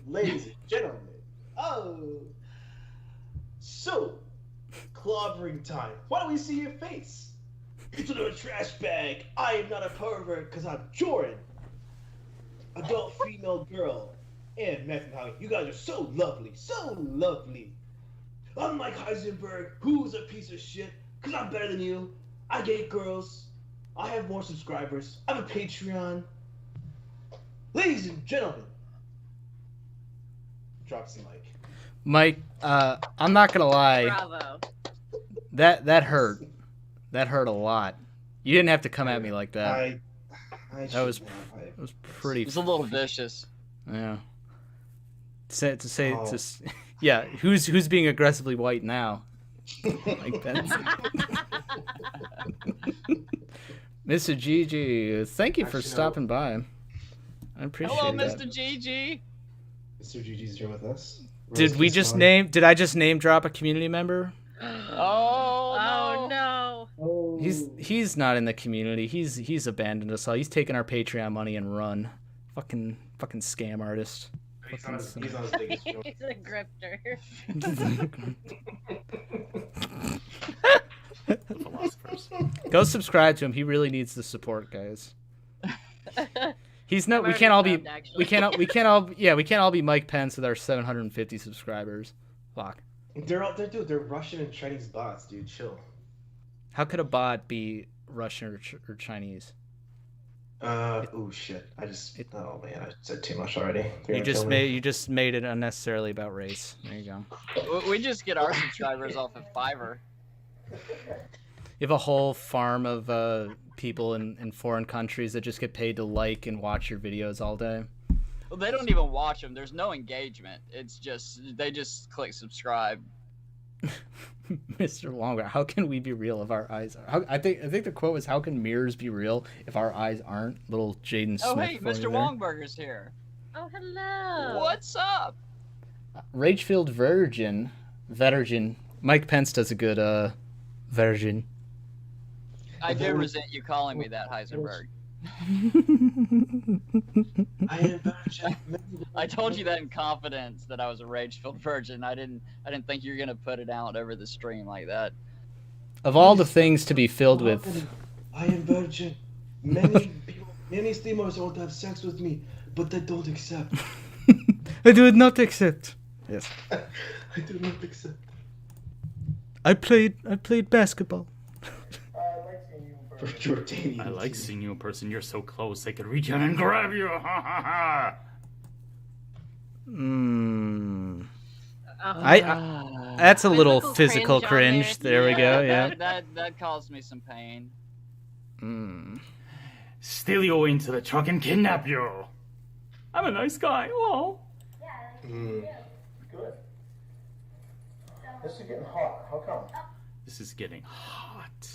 Speaker 5: ladies and gentlemen, so clobbering time. Why don't we see your face? It's a trash bag. I am not a pervert because I'm Jorrun, adult female girl, and Matthew Howard. You guys are so lovely, so lovely. Unlike Heisenberg, who's a piece of shit, because I'm better than you. I date girls. I have more subscribers. I have a Patreon. Ladies and gentlemen. Drops the mic.
Speaker 1: Mike, I'm not going to lie.
Speaker 2: Bravo.
Speaker 1: That hurt. That hurt a lot. You didn't have to come at me like that. That was pretty...
Speaker 3: It was a little vicious.
Speaker 1: Yeah. Yeah, who's being aggressively white now? Like that. Mr. Gigi, thank you for stopping by. I appreciate it.
Speaker 3: Hello, Mr. Gigi.
Speaker 5: Mr. Gigi's here with us.
Speaker 1: Did I just name drop a community member?
Speaker 3: Oh no.
Speaker 5: Oh.
Speaker 1: He's not in the community. He's abandoned us all. He's taken our Patreon money and run. Fucking scam artist.
Speaker 5: He's on his biggest joke.
Speaker 2: He's a grifter.
Speaker 6: Philosophers.
Speaker 1: Go subscribe to him. He really needs the support, guys. He's not. We can't all be. We can't all be Mike Pence with our 750 subscribers. Fuck.
Speaker 5: They're Russian and Chinese bots, dude. Chill.
Speaker 1: How could a bot be Russian or Chinese?
Speaker 5: Oh shit! Oh man, I said too much already.
Speaker 1: You just made it unnecessarily about race. There you go.
Speaker 3: We just get our subscribers off of Fiverr.
Speaker 1: You have a whole farm of people in foreign countries that just get paid to like and watch your videos all day.
Speaker 3: Well, they don't even watch them. There's no engagement. It's just they just click subscribe.
Speaker 1: Mr. Longer, how can we be real if our eyes are? I think the quote was, "How can mirrors be real if our eyes aren't?" Little Jaden Smith.
Speaker 3: Oh hey, Mr. Wongburger's here.
Speaker 2: Oh hello.
Speaker 3: What's up?
Speaker 1: Ragefield Virgin. Mike Pence does a good virgin.
Speaker 3: I do resent you calling me that, Heisenberg. I told you that in confidence that I was a rage-filled virgin. I didn't think you were gonna put it out over the stream like that.
Speaker 1: Of all the things to be filled with.
Speaker 9: I am virgin. Many people, many streamers want to have sex with me, but they don't accept.
Speaker 1: I do not accept. Yes.
Speaker 9: I do not accept.
Speaker 1: I played basketball.
Speaker 9: For Jordanian.
Speaker 6: I like seeing you in person. You're so close, they could reach out and grab you. Ha ha ha.
Speaker 1: That's a little
Speaker 2: Physical
Speaker 1: physical
Speaker 2: cringe on
Speaker 1: cringe. There we go. Yeah.
Speaker 3: That caused me some pain.
Speaker 6: Steal you into the truck and kidnap you. I'm a nice guy. Oh.
Speaker 8: Good. This is getting hot. How come?
Speaker 6: This is getting hot.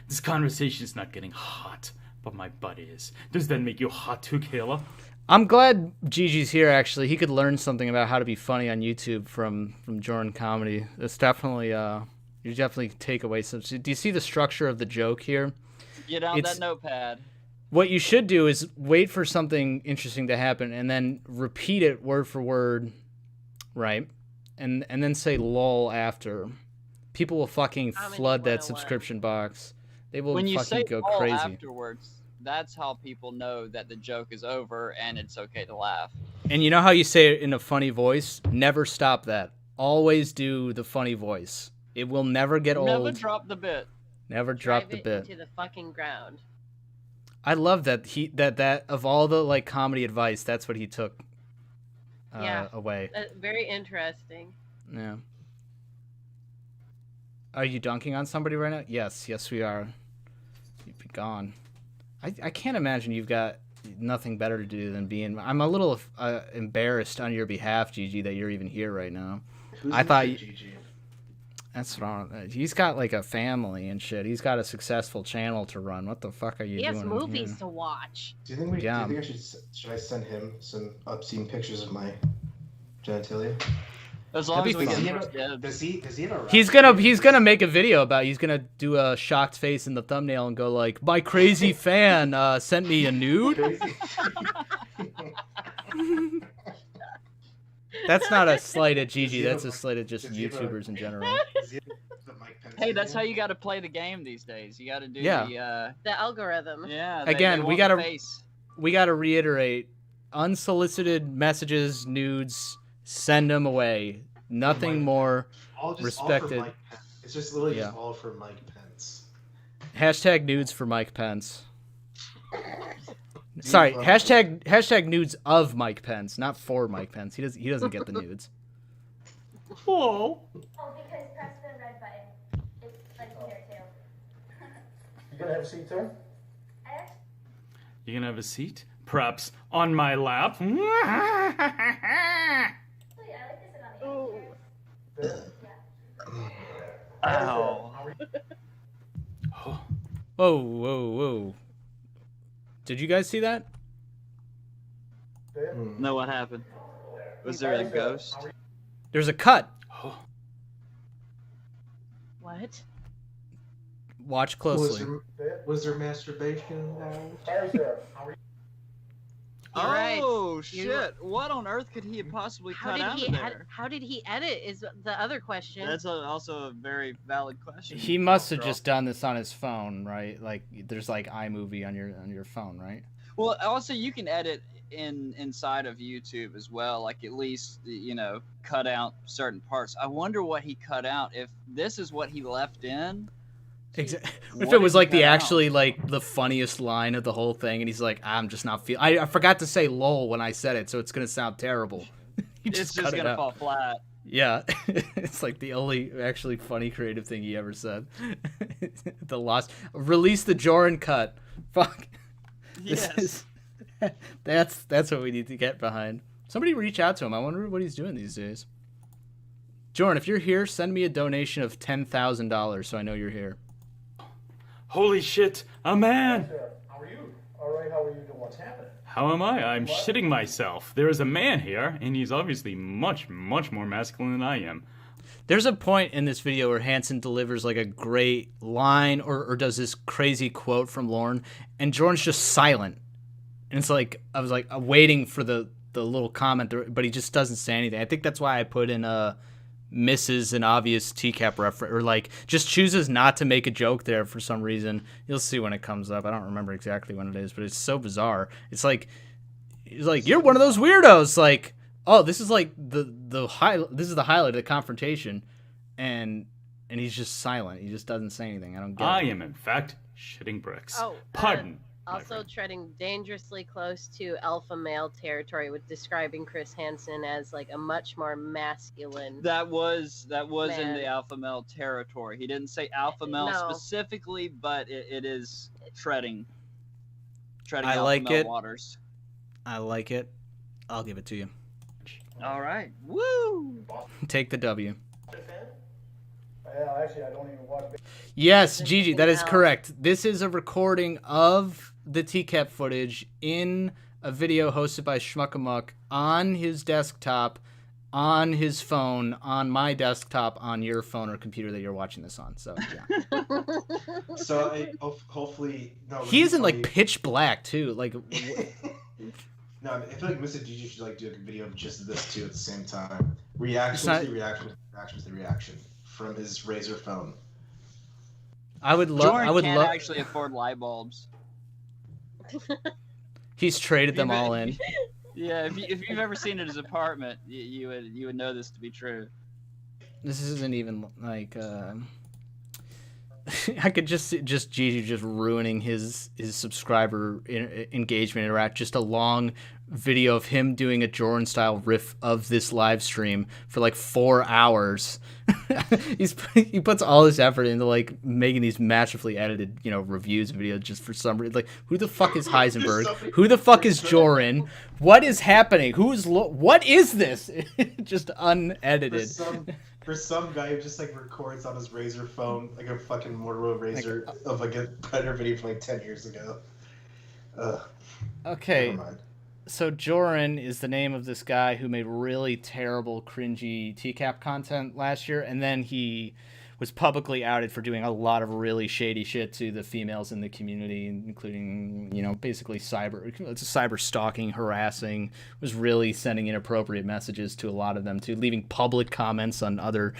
Speaker 6: This conversation is not getting hot, but my butt is. Does that make you hot too, Kayla?
Speaker 1: I'm glad Gigi's here. Actually, he could learn something about how to be funny on YouTube from Jorrun comedy. That's definitely you definitely take away some. Do you see the structure of the joke here?
Speaker 3: Get out that notepad.
Speaker 1: What you should do is wait for something interesting to happen and then repeat it word for word, right? And then say lol after. People will fucking flood that subscription box. They will
Speaker 3: when you
Speaker 1: fucking
Speaker 3: say
Speaker 1: go
Speaker 3: lol
Speaker 1: crazy.
Speaker 3: afterwards, that's how people know that the joke is over and it's okay to laugh.
Speaker 1: And you know how you say it in a funny voice? Never stop that. Always do the funny voice. It will never get old.
Speaker 3: Never drop the bit.
Speaker 1: Never drop the
Speaker 2: Drive it
Speaker 1: bit.
Speaker 2: into the fucking ground.
Speaker 1: I love that that of all the like comedy advice, that's what he took away.
Speaker 2: Very interesting.
Speaker 1: Yeah. Are you dunking on somebody right now? Yes, we are. You've be gone. I can't imagine you've got nothing better to do than being. I'm a little embarrassed on your behalf, Gigi, that you're even here right now. I thought
Speaker 5: Gigi.
Speaker 1: That's wrong. He's got like a family and shit. He's got a successful channel to run. What the fuck are you doing?
Speaker 2: He has movies to watch.
Speaker 5: Do you think I should I send him some obscene pictures of my genitalia?
Speaker 3: As long as we get
Speaker 5: does he have a
Speaker 1: He's gonna make a video about it. He's gonna do a shocked face in the thumbnail and go like, my crazy fan sent me a nude. That's not a slight at Gigi. That's a slight at just YouTubers in general.
Speaker 3: Hey, that's how you got to play the game these days. You got to do
Speaker 2: the algorithm.
Speaker 3: Yeah.
Speaker 1: Again, we gotta reiterate: unsolicited messages, nudes, send them away. Nothing more respected.
Speaker 5: It's just literally just all for Mike Pence.
Speaker 1: Hashtag nudes for Mike Pence. Sorry, hashtag nudes of Mike Pence, not for Mike Pence. He doesn't get the nudes.
Speaker 6: Oh.
Speaker 7: Oh, because press the red button. It's like here too.
Speaker 8: You gonna have a seat too?
Speaker 6: You gonna have a seat? Perhaps on my lap?
Speaker 7: I like to sit on the edge.
Speaker 3: Ow.
Speaker 1: Whoa. Did you guys see that?
Speaker 3: No, what happened? Was there a ghost?
Speaker 1: There's a cut.
Speaker 2: What?
Speaker 1: Watch closely.
Speaker 5: Was there masturbation involved?
Speaker 2: All right.
Speaker 3: Oh shit! What on earth could he have possibly cut out of there?
Speaker 2: How did he edit? Is the other question.
Speaker 3: That's also a very valid question.
Speaker 1: He must have just done this on his phone, right? Like there's like iMovie on your phone, right?
Speaker 3: Well, also you can edit inside of YouTube as well. Like at least cut out certain parts. I wonder what he cut out. If this is what he left in.
Speaker 1: If it was like like the funniest line of the whole thing, and he's like, I'm just not feeling. I forgot to say lol when I said it, so it's gonna sound terrible.
Speaker 3: It's just gonna fall flat.
Speaker 1: Yeah, it's like the only actually funny creative thing he ever said. The lost release the Jorrun cut. Fuck.
Speaker 3: Yes.
Speaker 1: That's what we need to get behind. Somebody reach out to him. I wonder what he's doing these days. Jorrun, if you're here, send me a donation of $10,000 so I know you're here.
Speaker 6: Holy shit, a man!
Speaker 8: How are you? All right, how are you doing? What's happening?
Speaker 6: How am I? I'm shitting myself. There is a man here, and he's obviously much, much more masculine than I am.
Speaker 1: There's a point in this video where Hanson delivers like a great line or does this crazy quote from Lauren, and Jorrun's just silent. And it's like, I was waiting for the little comment, but he just doesn't say anything. I think that's why I put in misses an obvious TCAP reference, or like just chooses not to make a joke there for some reason. You'll see when it comes up. I don't remember exactly when it is, but it's so bizarre. It's like you're one of those weirdos. Like, oh, this is like this is the highlight of the confrontation, and he's just silent. He just doesn't say anything. I don't get it.
Speaker 6: I am in fact shitting bricks.
Speaker 2: Oh,
Speaker 6: Pardon.
Speaker 2: Also treading dangerously close to alpha male territory with describing Chris Hansen as like a much more masculine.
Speaker 3: That was in
Speaker 2: Man.
Speaker 3: the alpha male territory. He didn't say alpha male
Speaker 2: No.
Speaker 3: specifically, but it is treading
Speaker 1: I
Speaker 3: alpha
Speaker 1: like
Speaker 3: male
Speaker 1: it.
Speaker 3: waters.
Speaker 1: I like it. I'll give it to you.
Speaker 3: All right. Woo!
Speaker 1: Take the W.
Speaker 8: Yeah, actually, I don't even watch.
Speaker 1: Yes, Gigi, that is
Speaker 2: Wow.
Speaker 1: correct. This is a recording of the TCAP footage in a video hosted by Schmuckamuck on his desktop, on his phone, on my desktop, on your phone or computer that you're watching this on. So, yeah.
Speaker 5: So hopefully, no.
Speaker 1: He is in like
Speaker 5: funny-
Speaker 1: pitch black too. Like,
Speaker 5: No, I feel like Mr. Gigi should like do a video of just this too at the same time. Reaction
Speaker 1: not-
Speaker 5: to the reaction, reaction to the reaction from his Razer phone.
Speaker 1: I would love.
Speaker 3: Jorrun
Speaker 1: I would
Speaker 3: can't
Speaker 1: love.
Speaker 3: actually afford light bulbs.
Speaker 1: He's traded them all in.
Speaker 3: Yeah, if you've ever seen his apartment, you would know this to be true.
Speaker 1: This isn't even like. I could just see Gigi just ruining his subscriber engagement interact. Just a long video of him doing a Jorrun style riff of this live stream for like 4 hours. He puts all his effort into like making these masterfully edited, reviews videos just for some reason. Like, who the fuck is Heisenberg? Who the fuck is Jorrun? What is happening? What is this? Just unedited.
Speaker 5: For some guy who just like records on his Razer phone, like a fucking Motorola Razer of like a Predator video from like 10 years ago.
Speaker 1: Okay.
Speaker 5: Never mind.
Speaker 1: So Jorrun is the name of this guy who made really terrible, cringy TCAP content last year, and then he was publicly outed for doing a lot of really shady shit to the females in the community, including, basically cyber stalking, harassing, was really sending inappropriate messages to a lot of them, too, leaving public comments on other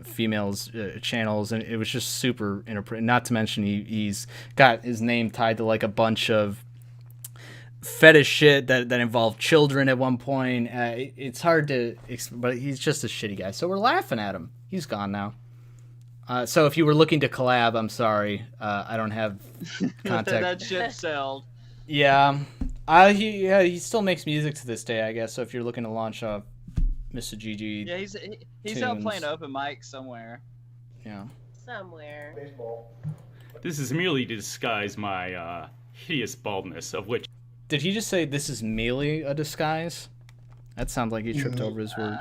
Speaker 1: females' channels, and it was just super inappropriate. Not to mention he's got his name tied to like a bunch of fetish shit that involved children at one point. It's hard to, but he's just a shitty guy. So we're laughing at him. He's gone now. So if you were looking to collab, I'm sorry. I don't have contact.
Speaker 3: That shit sold.
Speaker 1: Yeah. He still makes music to this day, I guess. So if you're looking to launch a Mr. GG.
Speaker 3: Yeah, he's out playing open mic somewhere.
Speaker 1: Yeah.
Speaker 2: Somewhere.
Speaker 8: Baseball.
Speaker 6: This is merely to disguise my hideous baldness, of which.
Speaker 1: Did he just say this is merely a disguise? That sounds like he tripped over his word.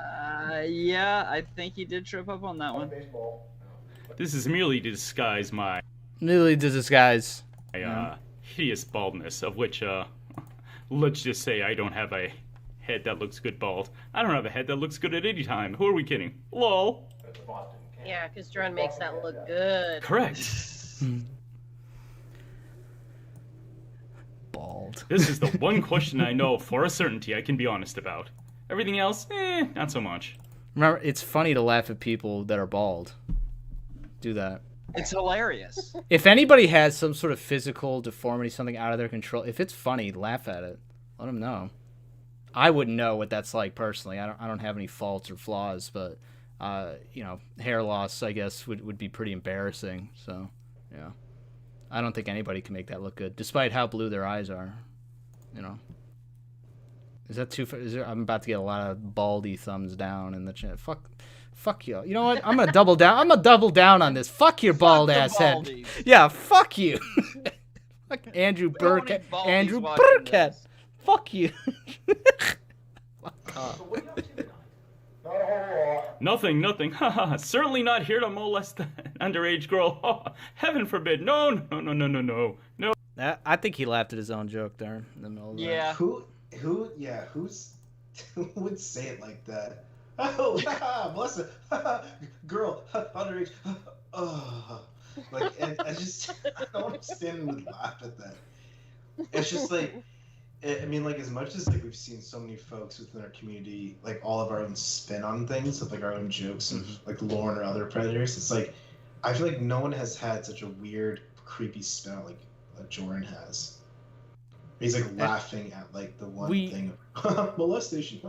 Speaker 3: Yeah, I think he did trip up on that one.
Speaker 8: Baseball.
Speaker 6: This is merely to disguise my
Speaker 1: Merely to disguise.
Speaker 6: hideous baldness, of which, let's just say I don't have a head that looks good bald. I don't have a head that looks good at any time. Who are we kidding? Lol.
Speaker 2: Yeah, because Jorrun makes that look good.
Speaker 6: Correct.
Speaker 1: Bald.
Speaker 6: This is the one question I know for a certainty I can be honest about. Everything else, not so much.
Speaker 1: Remember, it's funny to laugh at people that are bald. Do that.
Speaker 3: It's hilarious.
Speaker 1: If anybody has some sort of physical deformity, something out of their control, if it's funny, laugh at it. Let them know. I wouldn't know what that's like personally. I don't have any faults or flaws, but hair loss, I guess, would be pretty embarrassing. So, yeah. I don't think anybody can make that look good, despite how blue their eyes are. Is that too? I'm about to get a lot of baldy thumbs down in the chat. Fuck you. You know what? I'm gonna double down. I'm gonna double down on this. Fuck your bald ass head. Yeah, fuck you. Fuck Andrew Burkett. Andrew Burkett. Fuck you. Fuck off.
Speaker 6: Nothing. Haha. Certainly not here to molest an underage girl. Heaven forbid. No.
Speaker 1: I think he laughed at his own joke there in the middle of that.
Speaker 3: Yeah.
Speaker 5: Who would say it like that? Oh, bless it. Girl, underage. Oh. Like, I don't understand who would laugh at that. It's just like, I mean, like, as much as like we've seen so many folks within our community, like all of our own spin on things, with like our own jokes of like Lauren or other predators, it's like I feel like no one has had such a weird, creepy spin on like Jorrun has. He's like laughing at like the one thing of molestation.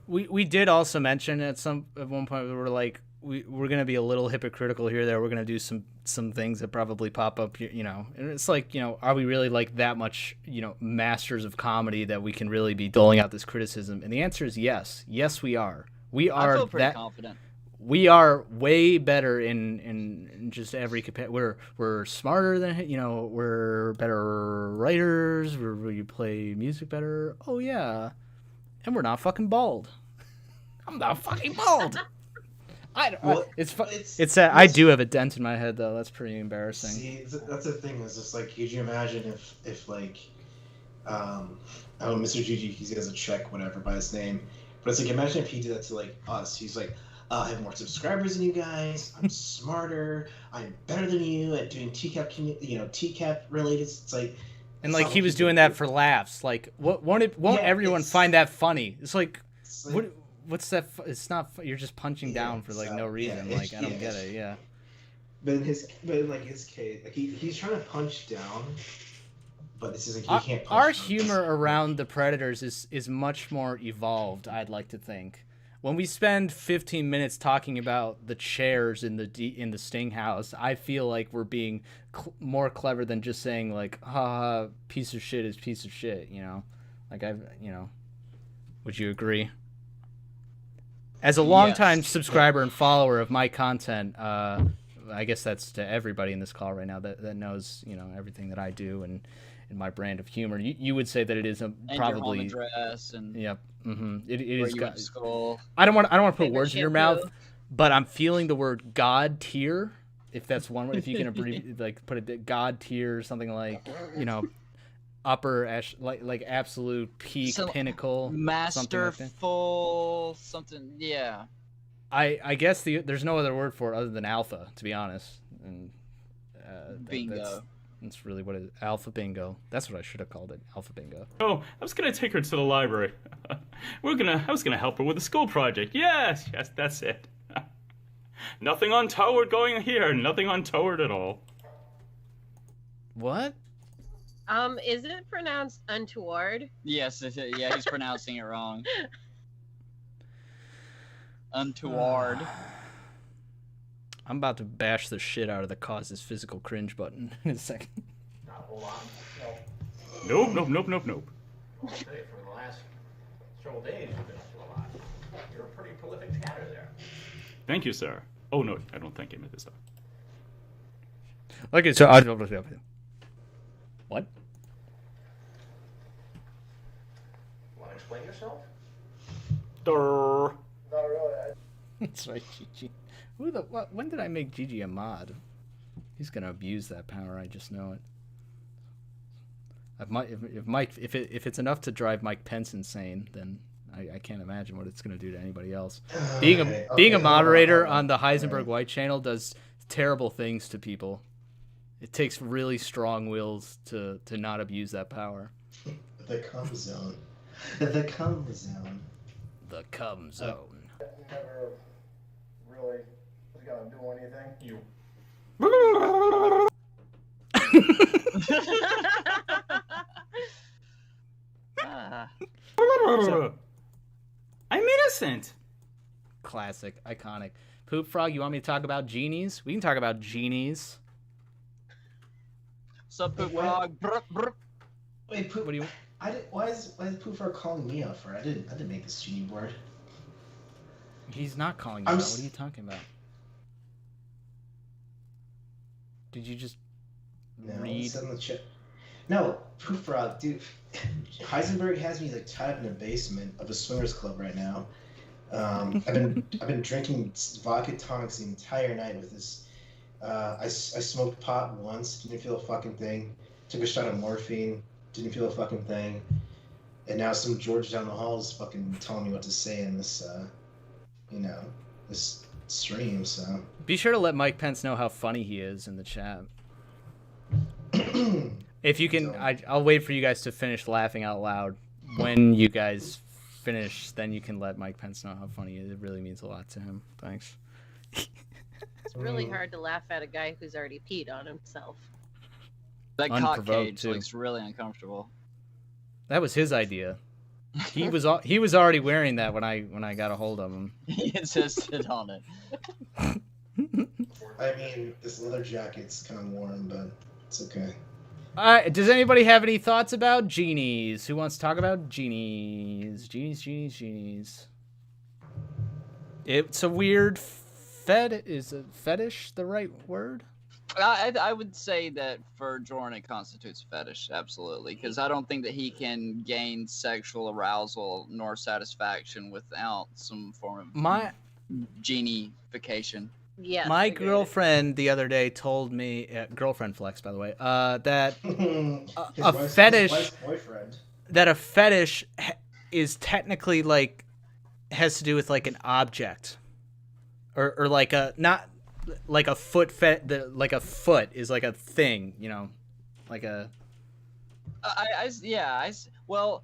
Speaker 1: we did also mention at one point we were like we're gonna be a little hypocritical here. There, we're gonna do some things that probably pop up, you know. And it's like, you know, are we really like that much, you know, masters of comedy that we can really be doling out this criticism? And the answer is yes. Yes, we are. We are.
Speaker 3: I feel pretty confident.
Speaker 1: We are way better in just every we're smarter than, you know, we're better writers. We play music better. Oh yeah, and we're not fucking bald. I'm not fucking bald. I do have a dent in my head though. That's pretty embarrassing.
Speaker 5: See, that's the thing. Is just like, could you imagine if like, Mr. Gigi, he has a check, whatever, by his name, but it's like, imagine if he did that to like us. He's like, I have more subscribers than you guys. I'm smarter. I'm better than you at doing TCAP, TCAP related. It's like,
Speaker 1: and like he was doing that for laughs. Like, won't everyone find that funny? It's like what's that? It's not. You're just punching down for like no reason.
Speaker 5: Yeah,
Speaker 1: like I don't get it. Yeah.
Speaker 5: But in his case, like he's trying to punch down, but it's just like he can't.
Speaker 1: Our humor around the Predators is much more evolved. I'd like to think. When we spend 15 minutes talking about the chairs in the Sting house, I feel like we're being more clever than just saying like, piece of shit is piece of shit, you know? Like would you agree? As a longtime subscriber and follower of my content, I guess that's to everybody in this call right now that knows, you know, everything that I do and in my brand of humor. You would say that it is probably
Speaker 3: your home address and
Speaker 1: yep. Mm-hmm. It
Speaker 3: where
Speaker 1: is.
Speaker 3: You went to school.
Speaker 1: I don't want to put words in your mouth, but I'm feeling the word God tier. If that's one word, if you can like put it God tier or something like, you know, upper like absolute peak pinnacle,
Speaker 3: masterful something. Yeah.
Speaker 1: I guess there's no other word for it other than alpha, to be honest. And
Speaker 3: bingo.
Speaker 1: That's really what it is. Alpha bingo. That's what I should have called it. Alpha bingo.
Speaker 6: Oh, I was gonna take her to the library. I was gonna help her with a school project. Yes, that's it. Nothing untoward going here. Nothing untoward at all.
Speaker 1: What?
Speaker 2: Is it pronounced untoward?
Speaker 3: Yes, yeah, he's pronouncing it wrong. Untoward.
Speaker 1: I'm about to bash the shit out of the causes physical cringe button in a second.
Speaker 8: Now, hold on.
Speaker 6: Nope.
Speaker 8: I'll tell you, for the last several days, you've been up to a lot. You're a pretty prolific chatter there.
Speaker 6: Thank you, sir. Oh, no, I don't thank him at this time.
Speaker 1: Okay, so what?
Speaker 8: Want to explain yourself?
Speaker 6: Durr.
Speaker 8: Not really.
Speaker 1: That's right, Gigi. When did I make Gigi a mod? He's gonna abuse that power. I just know it. If it's enough to drive Mike Pence insane, then I can't imagine what it's gonna do to anybody else. Being a moderator on the Heisenberg White channel does terrible things to people. It takes really strong wills to not abuse that power.
Speaker 5: The cum zone. The cum zone.
Speaker 1: The cum zone.
Speaker 8: Never really was gonna do anything. You.
Speaker 6: I'm innocent.
Speaker 1: Classic, iconic. Poop Frog, you want me to talk about genies? We can talk about genies.
Speaker 3: Sup, Poop Frog?
Speaker 5: Wait, Poop.
Speaker 1: What do you?
Speaker 5: Why is Poop Frog calling me out for? I didn't make this genie board.
Speaker 1: He's not calling you out. What are you talking about? Did you just read?
Speaker 5: In the chat. No, Poop Frog, dude. Heisenberg has me like tied up in a basement of a swingers club right now. I've been drinking vodka tonics the entire night with this. I smoked pot once, didn't feel a fucking thing. Took a shot of morphine, didn't feel a fucking thing. And now some George down the hall is fucking telling me what to say in this, this stream. So
Speaker 1: be sure to let Mike Pence know how funny he is in the chat. If you can,
Speaker 5: So-
Speaker 1: I'll wait for you guys to finish laughing out loud. When you guys finish, then you can let Mike Pence know how funny it is. It really means a lot to him. Thanks.
Speaker 2: It's really hard to laugh at a guy who's already peed on himself.
Speaker 3: That cock
Speaker 1: Unprovoked,
Speaker 3: cage
Speaker 1: too.
Speaker 3: looks really uncomfortable.
Speaker 1: That was his idea. He was already wearing that when I got a hold of him.
Speaker 3: He insisted on it.
Speaker 5: I mean, this leather jacket's kind of warm, but it's okay.
Speaker 1: Does anybody have any thoughts about genies? Who wants to talk about genies? Genies. It's a weird is a fetish the right word?
Speaker 3: I would say that for Jorrun it constitutes fetish, absolutely, because I don't think that he can gain sexual arousal nor satisfaction without some form of geniification.
Speaker 2: Yes.
Speaker 1: My
Speaker 2: agreed.
Speaker 1: girlfriend the other day told me, girlfriend flex by the way, that
Speaker 5: His
Speaker 1: a
Speaker 5: wife's
Speaker 1: fetish
Speaker 5: boyfriend.
Speaker 1: that a fetish is technically like has to do with like an object or like a not like a foot like a foot is like a thing, you know, like a
Speaker 3: well,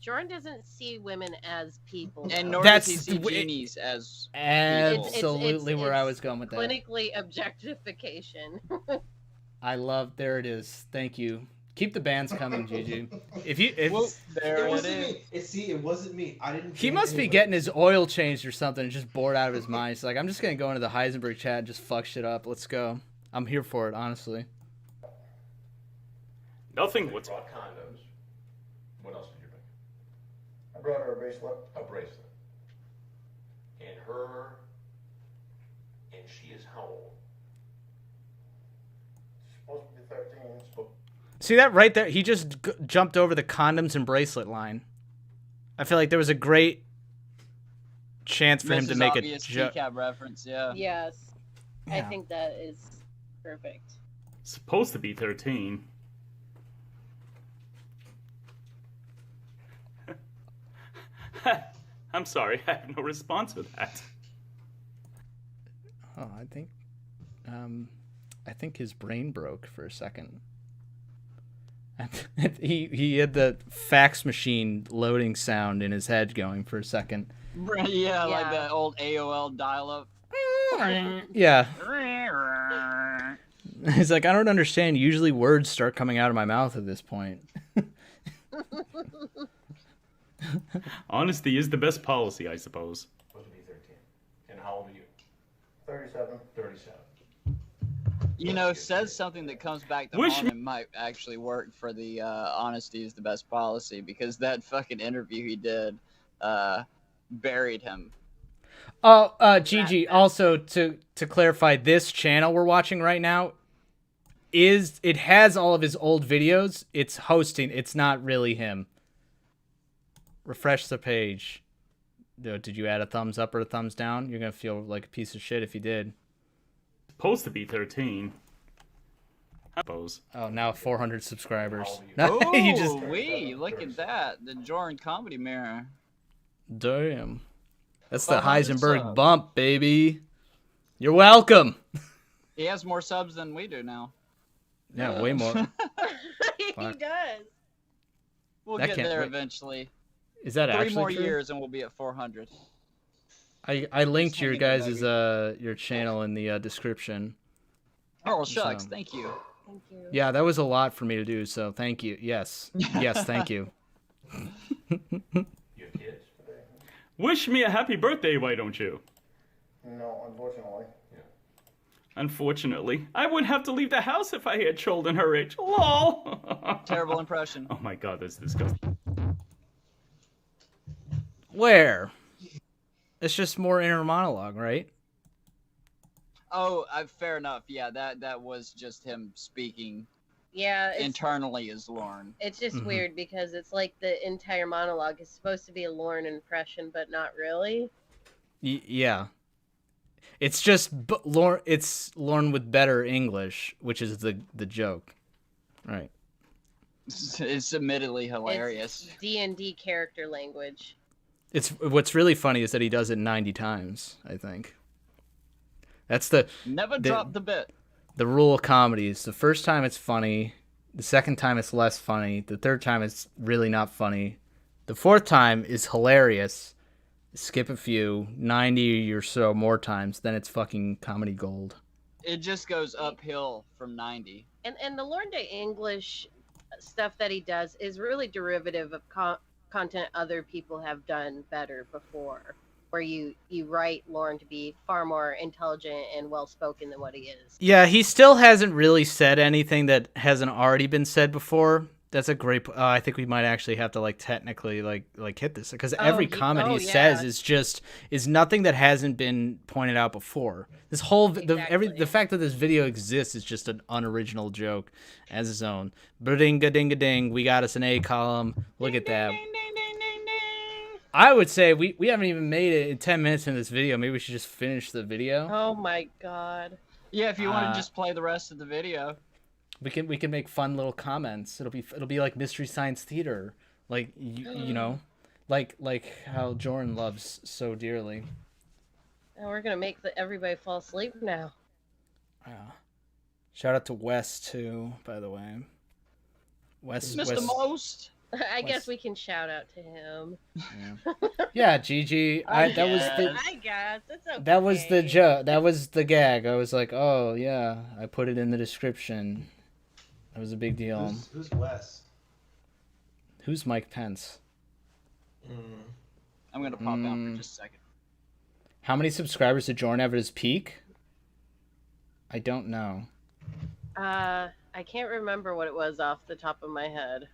Speaker 2: Jorrun doesn't see women as people.
Speaker 3: and
Speaker 2: though.
Speaker 3: nor
Speaker 1: That's
Speaker 3: does he see
Speaker 1: the way-
Speaker 3: genies as
Speaker 1: absolutely where I
Speaker 2: it's
Speaker 1: was going with that.
Speaker 2: Clinically objectification.
Speaker 1: I love, there it is. Thank you. Keep the bands coming, Gigi. If
Speaker 3: well, there
Speaker 5: It
Speaker 3: it
Speaker 5: wasn't
Speaker 3: is.
Speaker 5: me. It wasn't me. I didn't.
Speaker 1: he
Speaker 5: ban
Speaker 1: must be
Speaker 5: anybody.
Speaker 1: getting his oil changed or something and just bored out of his mind. He's like, I'm just gonna go into the Heisenberg chat and just fuck shit up. Let's go. I'm here for it, honestly.
Speaker 6: Nothing.
Speaker 8: You
Speaker 6: What's
Speaker 8: brought condoms. What else did you bring?
Speaker 9: I brought her a bracelet.
Speaker 8: A bracelet. And she is how old?
Speaker 9: Supposed to be 13.
Speaker 1: See that right there? He just jumped over the condoms and bracelet line. I feel like there was a great chance for him to
Speaker 3: Mrs.
Speaker 1: make a
Speaker 3: Obvious
Speaker 1: joke.
Speaker 3: TCAP reference, yeah.
Speaker 2: Yes. I
Speaker 1: Yeah.
Speaker 2: think that is perfect.
Speaker 6: supposed to be 13? I'm sorry, I have no response for that.
Speaker 1: Oh, I think his brain broke for a second. he had the fax machine loading sound in his head going for a second.
Speaker 3: Yeah, like
Speaker 2: Yeah.
Speaker 3: that old AOL dial-up.
Speaker 1: Yeah. He's like, I don't understand. Usually words start coming out of my mouth at this point.
Speaker 6: Honesty is the best policy, I suppose.
Speaker 8: Supposed to be 13. And how old are you?
Speaker 9: 37.
Speaker 8: 37.
Speaker 3: You know, says something that comes back to
Speaker 6: Wish
Speaker 3: haunt him might actually work for the honesty is the best policy, because that fucking interview he did buried him.
Speaker 1: Oh, Gigi, also to clarify, this channel we're watching right now it has all of his old videos. It's hosting. It's not really him. Refresh the page. Did you add a thumbs up or a thumbs down? You're gonna feel like a piece of shit if you did.
Speaker 6: Supposed to be 13. I suppose.
Speaker 1: Oh, now 400 subscribers.
Speaker 3: Oh,
Speaker 1: You just
Speaker 3: look at that. The Jorrun Comedy Mirror.
Speaker 1: damn. That's the
Speaker 3: 500
Speaker 1: Heisenberg
Speaker 3: subs.
Speaker 1: bump, baby. You're welcome.
Speaker 3: He has more subs than we do now.
Speaker 1: Yeah, way more.
Speaker 2: He
Speaker 1: Fuck.
Speaker 2: does.
Speaker 3: We'll
Speaker 1: That
Speaker 3: get
Speaker 1: can't
Speaker 3: there
Speaker 1: wait.
Speaker 3: eventually.
Speaker 1: Is that
Speaker 3: 3
Speaker 1: actually
Speaker 3: more
Speaker 1: true?
Speaker 3: years and we'll be at 400.
Speaker 1: I linked
Speaker 3: Just
Speaker 1: your
Speaker 3: hanging there,
Speaker 1: guys' your channel in the description.
Speaker 3: Oh, shucks.
Speaker 1: So-
Speaker 3: Thank you.
Speaker 2: Thank you.
Speaker 1: Yeah, that was a lot for me to do, so thank you. Yes. Yes, thank you.
Speaker 8: You have kids?
Speaker 6: Wish me a happy birthday, why don't you?
Speaker 9: No, unfortunately.
Speaker 6: Unfortunately, I wouldn't have to leave the house if I had children her age. LOL.
Speaker 3: Terrible impression.
Speaker 6: Oh my god, that's disgusting.
Speaker 1: Where? It's just more inner monologue, right?
Speaker 3: Oh, fair enough. Yeah, that was just him speaking
Speaker 2: Yeah,
Speaker 3: internally as Lauren.
Speaker 2: it's just
Speaker 1: Mhm.
Speaker 2: weird because it's like the entire monologue is supposed to be a Lauren impression, but not really.
Speaker 1: Yeah. It's just Lauren. It's Lauren with better English, which is the joke, right?
Speaker 3: It's admittedly hilarious.
Speaker 2: It's D&D character language.
Speaker 1: It's what's really funny is that he does it 90 times. I think that's the
Speaker 3: Never drop the bit.
Speaker 1: rule of comedy. Is the first time it's funny, The second time it's less funny. The third time it's really not funny. The fourth time is hilarious. Skip a few, 90 or so more times, then it's fucking comedy gold.
Speaker 3: It just goes uphill from 90.
Speaker 2: And the Learn to English stuff that he does is really derivative of content other people have done better before, where you write Lauren to be far more intelligent and well-spoken than what he is.
Speaker 1: Yeah, he still hasn't really said anything that hasn't already been said before. That's a great. I think we might actually have to technically hit this, because every comment he says is nothing that hasn't been pointed out before. This whole the fact that this video exists is just an unoriginal joke as its own. Ding-a-ding-a-ding, we got us an A column. Look at that. I would say we haven't even made it in 10 minutes in this video. Maybe we should just finish the video.
Speaker 2: Oh my god.
Speaker 3: Yeah, if you want to just play the rest of the video.
Speaker 1: We can make fun little comments. It'll be like Mystery Science Theater, like you know, like how Jorrun loves so dearly.
Speaker 2: And we're gonna make everybody fall asleep now.
Speaker 1: Yeah. Shout out to Wes too, by the way. Wes,
Speaker 3: Mr. Most.
Speaker 2: I guess we can shout out to him.
Speaker 1: Yeah, Gigi.
Speaker 2: I guess it's okay.
Speaker 1: That was the joke. That was the gag. I was like, oh yeah, I put it in the description. That was a big deal.
Speaker 5: Who's Wes?
Speaker 1: Who's Mike Pence?
Speaker 3: I'm gonna pop out for just a second.
Speaker 1: How many subscribers did Jorrun have at his peak? I don't know.
Speaker 2: I can't remember what it was off the top of my head.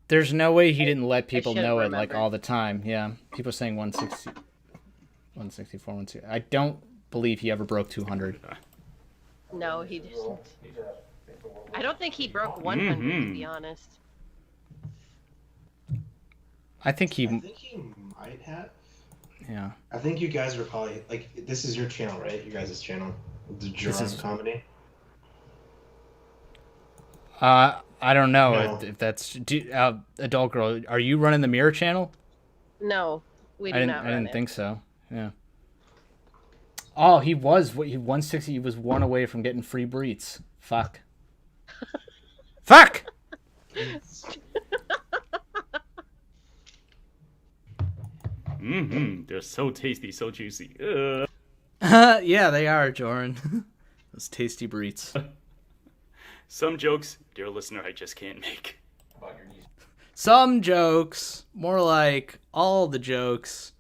Speaker 1: There's no way he didn't let people know it all the time. Yeah, people are saying 160, 164, 160. I don't believe he ever broke 200.
Speaker 2: No, he didn't. I don't think he broke 100, to be honest.
Speaker 1: I think he
Speaker 5: might have.
Speaker 1: Yeah.
Speaker 5: I think you guys were probably this is your channel, right? You guys' channel, the Jorrun comedy.
Speaker 1: I don't know if that's adult girl. Are you running the Mirror channel?
Speaker 2: No, we do not.
Speaker 1: I didn't think so. Yeah. Oh, he 160. He was one away from getting free breets. Fuck. Fuck.
Speaker 6: They're so tasty, so juicy.
Speaker 1: Yeah, they are, Jorrun. Those tasty breets.
Speaker 6: Some jokes, dear listener, I just can't make.
Speaker 8: About your knees.
Speaker 1: Some jokes, more like all the jokes.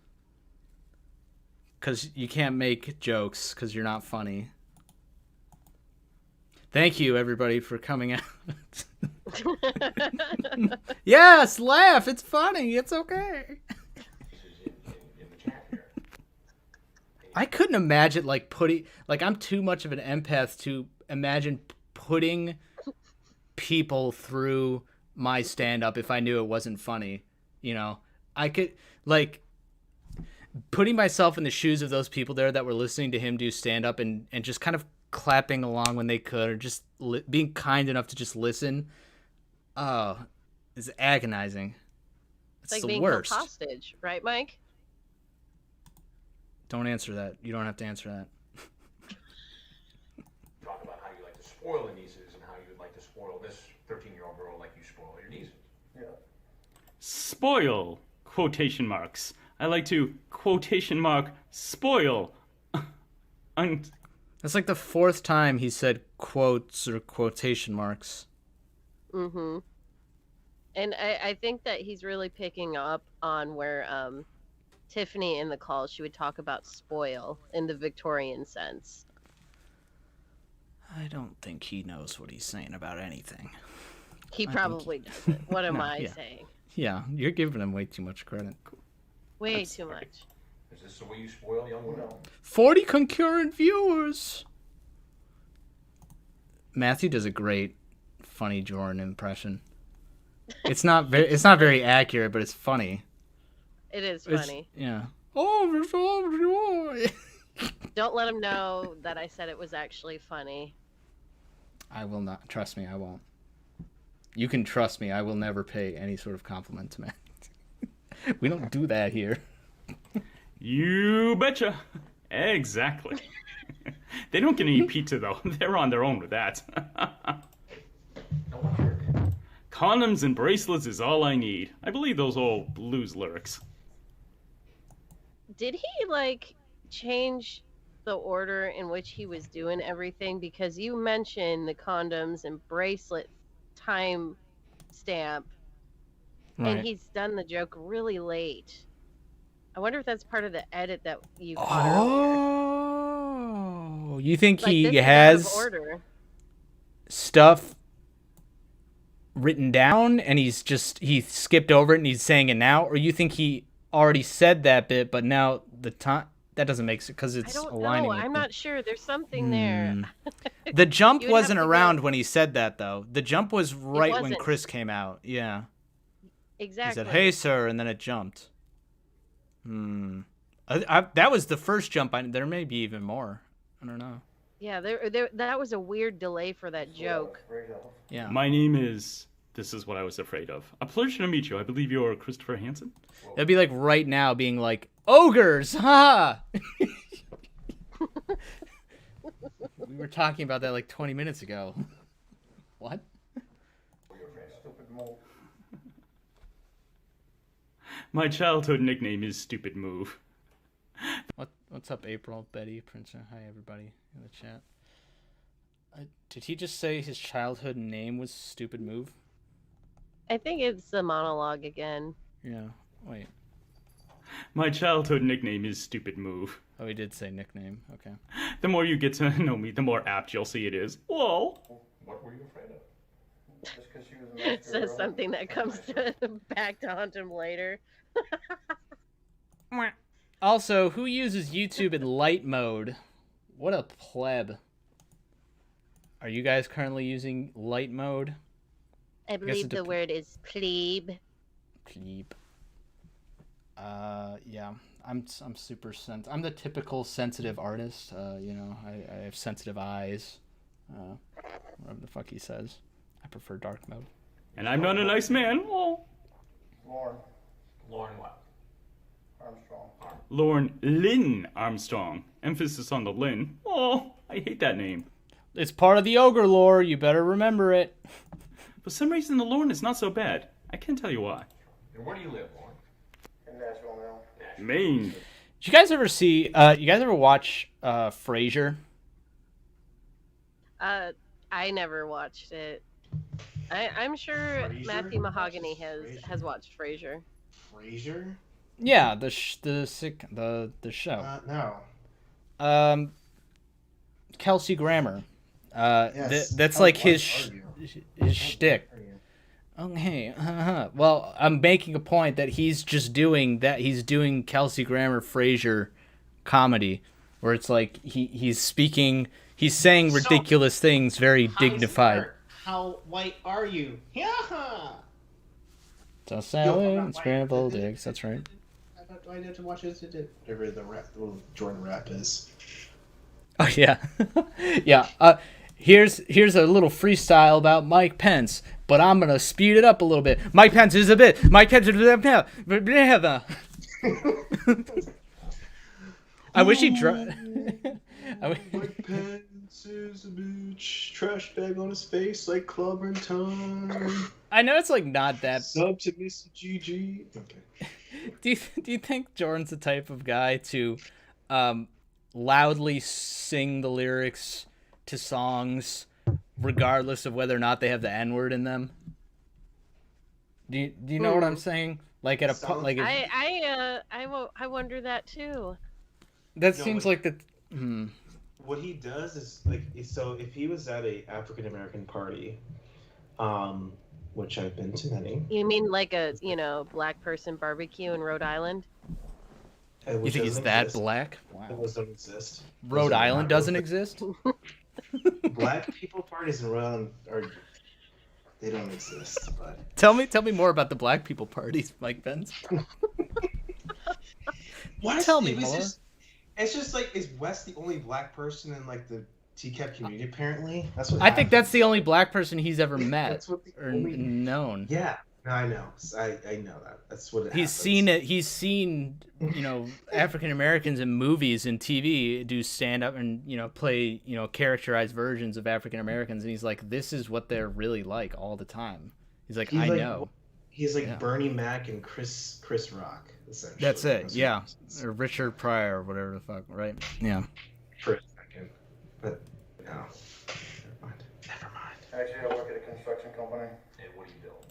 Speaker 1: Because you can't make jokes because you're not funny. Thank you, everybody, for coming out. Yes, laugh. It's funny. It's okay. I couldn't imagine I'm too much of an empath to imagine putting people through my stand-up if I knew it wasn't funny. You know, I could putting myself in the shoes of those people there that were listening to him do stand-up and just kind of clapping along when they could, or just being kind enough to just listen. Oh, it's agonizing. It's
Speaker 2: like
Speaker 1: the
Speaker 2: being
Speaker 1: worst.
Speaker 2: held hostage, right, Mike?
Speaker 1: Don't answer that. You don't have to answer that.
Speaker 8: Talk about how you like to spoil the nieces and how you would like to spoil this 13-year-old girl like you spoil your nieces. Yeah.
Speaker 6: Spoil, quotation marks. I like to, quotation mark, spoil.
Speaker 1: That's like the fourth time he said quotes or quotation marks.
Speaker 2: Mm-hmm. And I think that he's really picking up on where Tiffany in the call, she would talk about spoil in the Victorian sense.
Speaker 1: I don't think he knows what he's saying about anything.
Speaker 2: He probably doesn't. What am I saying?
Speaker 1: Yeah, you're giving him way too much credit.
Speaker 2: Way too much.
Speaker 8: Is this the way you spoil young women?
Speaker 1: 40 concurrent viewers. Matthew does a great, funny Jorrun impression. It's not very accurate, but it's funny.
Speaker 2: It is funny.
Speaker 1: Yeah.
Speaker 2: Don't let him know that I said it was actually funny.
Speaker 1: I will not. Trust me, I won't. You can trust me. I will never pay any sort of compliment to Matt. We don't do that here.
Speaker 6: You betcha. Exactly. They don't get any pizza, though. They're on their own with that. Condoms and bracelets is all I need. I believe those old blues lyrics.
Speaker 2: Did he like change the order in which he was doing everything? Because you mentioned the condoms and bracelet time stamp, and he's done the joke really late. I wonder if that's part of the edit that you caught earlier.
Speaker 1: Oh, you think
Speaker 2: Like,
Speaker 1: he
Speaker 2: this is out of
Speaker 1: has
Speaker 2: order.
Speaker 1: stuff written down and he skipped over it and he's saying it now, or you think he already said that bit but now the time that doesn't make sense because it's
Speaker 2: I don't
Speaker 1: aligning
Speaker 2: know.
Speaker 1: with
Speaker 2: I'm
Speaker 1: the-
Speaker 2: not sure. There's something there.
Speaker 1: The jump
Speaker 2: You would have
Speaker 1: wasn't
Speaker 2: to go-
Speaker 1: around when he said that though. The jump was right when
Speaker 2: wasn't.
Speaker 1: Chris came out. Yeah.
Speaker 2: Exactly.
Speaker 1: He said, "Hey, sir," and then it jumped. That was the first jump. There may be even more. I don't know.
Speaker 2: Yeah, that was a weird delay for that joke.
Speaker 1: Yeah.
Speaker 6: My name is... This is what I was afraid of. A pleasure to meet you. I believe you're Christopher Hansen?
Speaker 1: That'd be like right now being like, ogres, ha! We were talking about that like 20 minutes ago. What?
Speaker 6: My childhood nickname is Stupid Move.
Speaker 1: What's up, April, Betty, Prince? Hi, everybody in the chat. Did he just say his childhood name was Stupid Move?
Speaker 2: I think it's the monologue again.
Speaker 1: Yeah. Wait.
Speaker 6: My childhood nickname is Stupid Move.
Speaker 1: Oh, he did say nickname. Okay.
Speaker 6: The more you get to know me, the more apt you'll see it is. Whoa.
Speaker 8: What were you afraid of? Just because she was a
Speaker 2: It
Speaker 8: master
Speaker 2: says
Speaker 8: girl?
Speaker 2: something that comes back to haunt him later.
Speaker 1: Also, who uses YouTube in light mode? What a pleb. Are you guys currently using light mode?
Speaker 2: I believe
Speaker 1: it
Speaker 2: the word is plebe.
Speaker 1: Plebe. Yeah. I'm super I'm the typical sensitive artist. You know, I have sensitive eyes. Whatever the fuck he says. I prefer dark mode.
Speaker 6: And I'm not a nice man. Whoa.
Speaker 8: Lauren. Lauren what? Armstrong.
Speaker 6: Lauren Lynn Armstrong. Emphasis on the Lynn. Oh, I hate that name.
Speaker 1: It's part of the ogre lore. You better remember it.
Speaker 6: For some reason, the Lauren is not so bad. I can't tell you why.
Speaker 8: And where do you live, Lauren? In Nashville now.
Speaker 6: Maine.
Speaker 1: Did you guys ever see? You guys ever watch Frasier?
Speaker 2: I never watched it. I'm sure
Speaker 5: Frasier?
Speaker 2: Matthew Mahogany has watched Frasier.
Speaker 5: Frasier?
Speaker 1: Yeah, the show.
Speaker 5: No.
Speaker 1: Kelsey Grammer.
Speaker 5: Yes.
Speaker 1: That's
Speaker 5: How
Speaker 1: like
Speaker 5: dare
Speaker 1: his
Speaker 5: you.
Speaker 1: shtick. Oh, hey. Well, I'm making a point that he's just doing that. He's doing Kelsey Grammer Frasier comedy, where it's like he's saying ridiculous things, very dignified.
Speaker 5: How white are you? Yeah.
Speaker 1: So salad, scrambled eggs. That's right.
Speaker 5: I had to watch it. Whatever the little Jordan rap is.
Speaker 1: Oh yeah, yeah. Here's a little freestyle about Mike Pence, but I'm gonna speed it up a little bit. Mike Pence is a bit. Mike Pence is a bit. I wish he
Speaker 5: Mike Pence is a bitch. Trash bag on his face like clobbering time.
Speaker 1: I know it's like not that.
Speaker 5: Sub to Mr. GG. Okay.
Speaker 1: Do you think Jordan's the type of guy to loudly sing the lyrics to songs regardless of whether or not they have the N-word in them? Do you know what I'm saying? Like at a like
Speaker 2: I wonder that too.
Speaker 1: that seems like the
Speaker 5: What he does is like, so if he was at a African American party, which I've been to many.
Speaker 2: You mean like a black person barbecue in Rhode Island?
Speaker 1: You think he's that black? Wow.
Speaker 5: Those don't exist.
Speaker 1: Rhode Island doesn't exist?
Speaker 5: Black people parties in Rhode Island they don't exist. But
Speaker 1: Tell me more about the black people parties, Mike Pence. Tell me more.
Speaker 5: It's just like, is Wes the only black person in like the TCAP community? Apparently, that's what.
Speaker 1: I think that's the only black person he's ever met
Speaker 5: That's what
Speaker 1: or known.
Speaker 5: Yeah, no, I know. I know that. That's what it.
Speaker 1: He's seen it. He's seen African Americans in movies and TV do stand up and play characterized versions of African Americans, and he's like, this is what they're really like all the time. He's like,
Speaker 5: He's
Speaker 1: I
Speaker 5: like-
Speaker 1: know.
Speaker 5: He's like
Speaker 1: Yeah.
Speaker 5: Bernie Mac and Chris Rock, essentially.
Speaker 1: That's it.
Speaker 5: what
Speaker 1: Yeah.
Speaker 5: he is.
Speaker 1: Or Richard Pryor or whatever the fuck, right? Yeah.
Speaker 5: For a second, but no. Never mind. Never mind.
Speaker 8: Actually, I work at a construction company. And what do you build?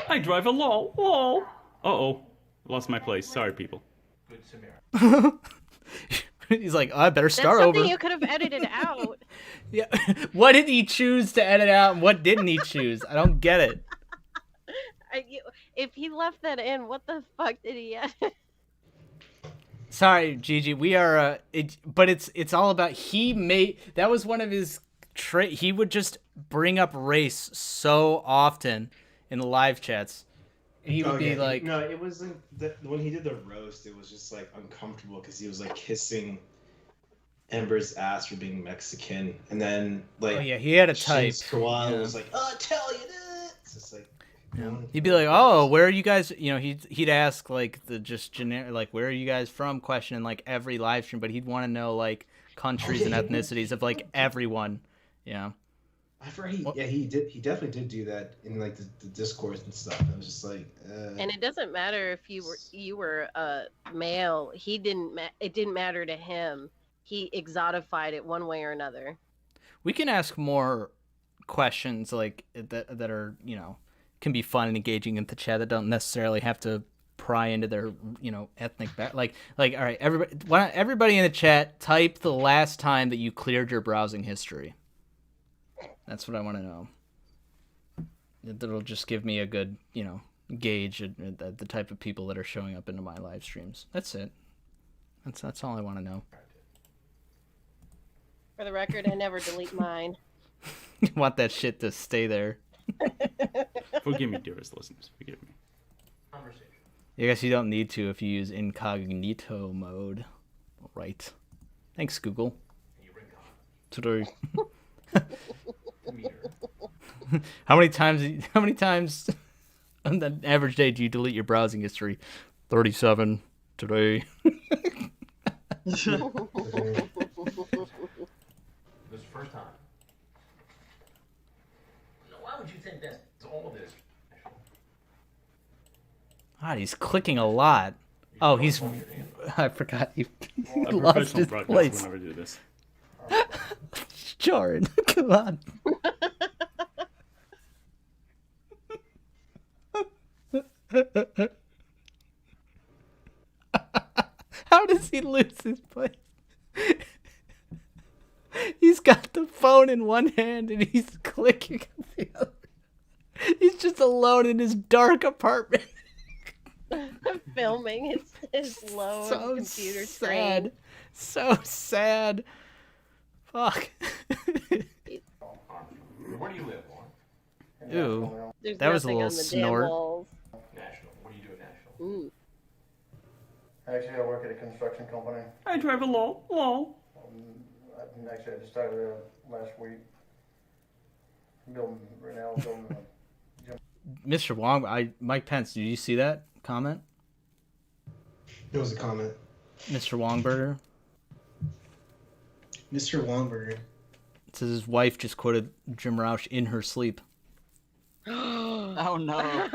Speaker 6: I drive a lol. Lol. Uh-oh. Lost my place. Sorry, people.
Speaker 8: Good Samaritan.
Speaker 1: He's like, I better
Speaker 2: That's
Speaker 1: start
Speaker 2: something
Speaker 1: over.
Speaker 2: you could have edited out.
Speaker 1: Yeah. What did he choose to edit out and what didn't he choose? I don't get it.
Speaker 2: If he left that in, what the fuck did he edit?
Speaker 1: Sorry, Gigi. We are but it's all about that was one of his he would just bring up race so often in the live chats. He would be like,
Speaker 5: no, it wasn't when he did the roast, it was just like uncomfortable because he was like kissing Ember's ass for being Mexican, and then like
Speaker 1: oh yeah, he had a type.
Speaker 5: Squall
Speaker 1: Yeah.
Speaker 5: was like, "Oh, Italian." It's just like,
Speaker 1: Yeah. He'd be like, "Oh, where are you guys?" You know, he'd ask like the just generic, like, "Where are you guys from?" question in like every live stream, but he'd want to know like countries and ethnicities of like everyone. Yeah.
Speaker 5: I've heard he definitely did do that in like the discourse and stuff. I was just like,
Speaker 2: And it doesn't matter if you were a male. It didn't matter to him. He exotified it one way or another.
Speaker 1: We can ask more questions like that are, you know, can be fun and engaging in the chat that don't necessarily have to pry into their, you know, ethnic like all right, everybody in the chat type the last time that you cleared your browsing history. That's what I want to know. That'll just give me a good, you know, gauge at the type of people that are showing up into my live streams. That's it. That's all I want to know.
Speaker 2: For the record, I never delete mine.
Speaker 1: You want that shit to stay there.
Speaker 6: Forgive me, dearest listeners. Forgive me.
Speaker 8: Conversation.
Speaker 1: I guess you don't need to if you use incognito mode. Right. Thanks, Google.
Speaker 8: And you bring
Speaker 1: Today.
Speaker 8: meter.
Speaker 1: How many times on the average day do you delete your browsing history? 37 today.
Speaker 8: This is the first time. Now, why would you think that's all this?
Speaker 1: God, he's clicking a lot. Oh, he's. I forgot he
Speaker 6: A
Speaker 1: lost
Speaker 6: professional
Speaker 1: his
Speaker 6: broadcast
Speaker 1: place.
Speaker 6: will never do this.
Speaker 1: Jorrun, come on. How does he lose his place? He's got the phone in one hand and he's clicking on the other. He's just alone in his dark apartment.
Speaker 2: Filming his low
Speaker 1: So
Speaker 2: computer
Speaker 1: sad.
Speaker 2: screen.
Speaker 1: So sad. Fuck.
Speaker 8: Where do you live, Lauren?
Speaker 1: Ew.
Speaker 2: There's
Speaker 1: That was a
Speaker 2: nothing
Speaker 1: little
Speaker 2: on the
Speaker 1: snort.
Speaker 2: damn walls.
Speaker 8: National. What do you do at National?
Speaker 2: Ooh.
Speaker 8: Actually, I work at a construction company.
Speaker 6: I drive a lol.
Speaker 8: Actually, I just started there last week. Building
Speaker 1: Mr. Wong, Mike Pence, did you see that comment?
Speaker 5: it was a comment.
Speaker 1: Mr. Wongberger?
Speaker 5: Mr. Wongberger.
Speaker 1: It says his wife just quoted Jim Roush in her sleep.
Speaker 3: Oh no.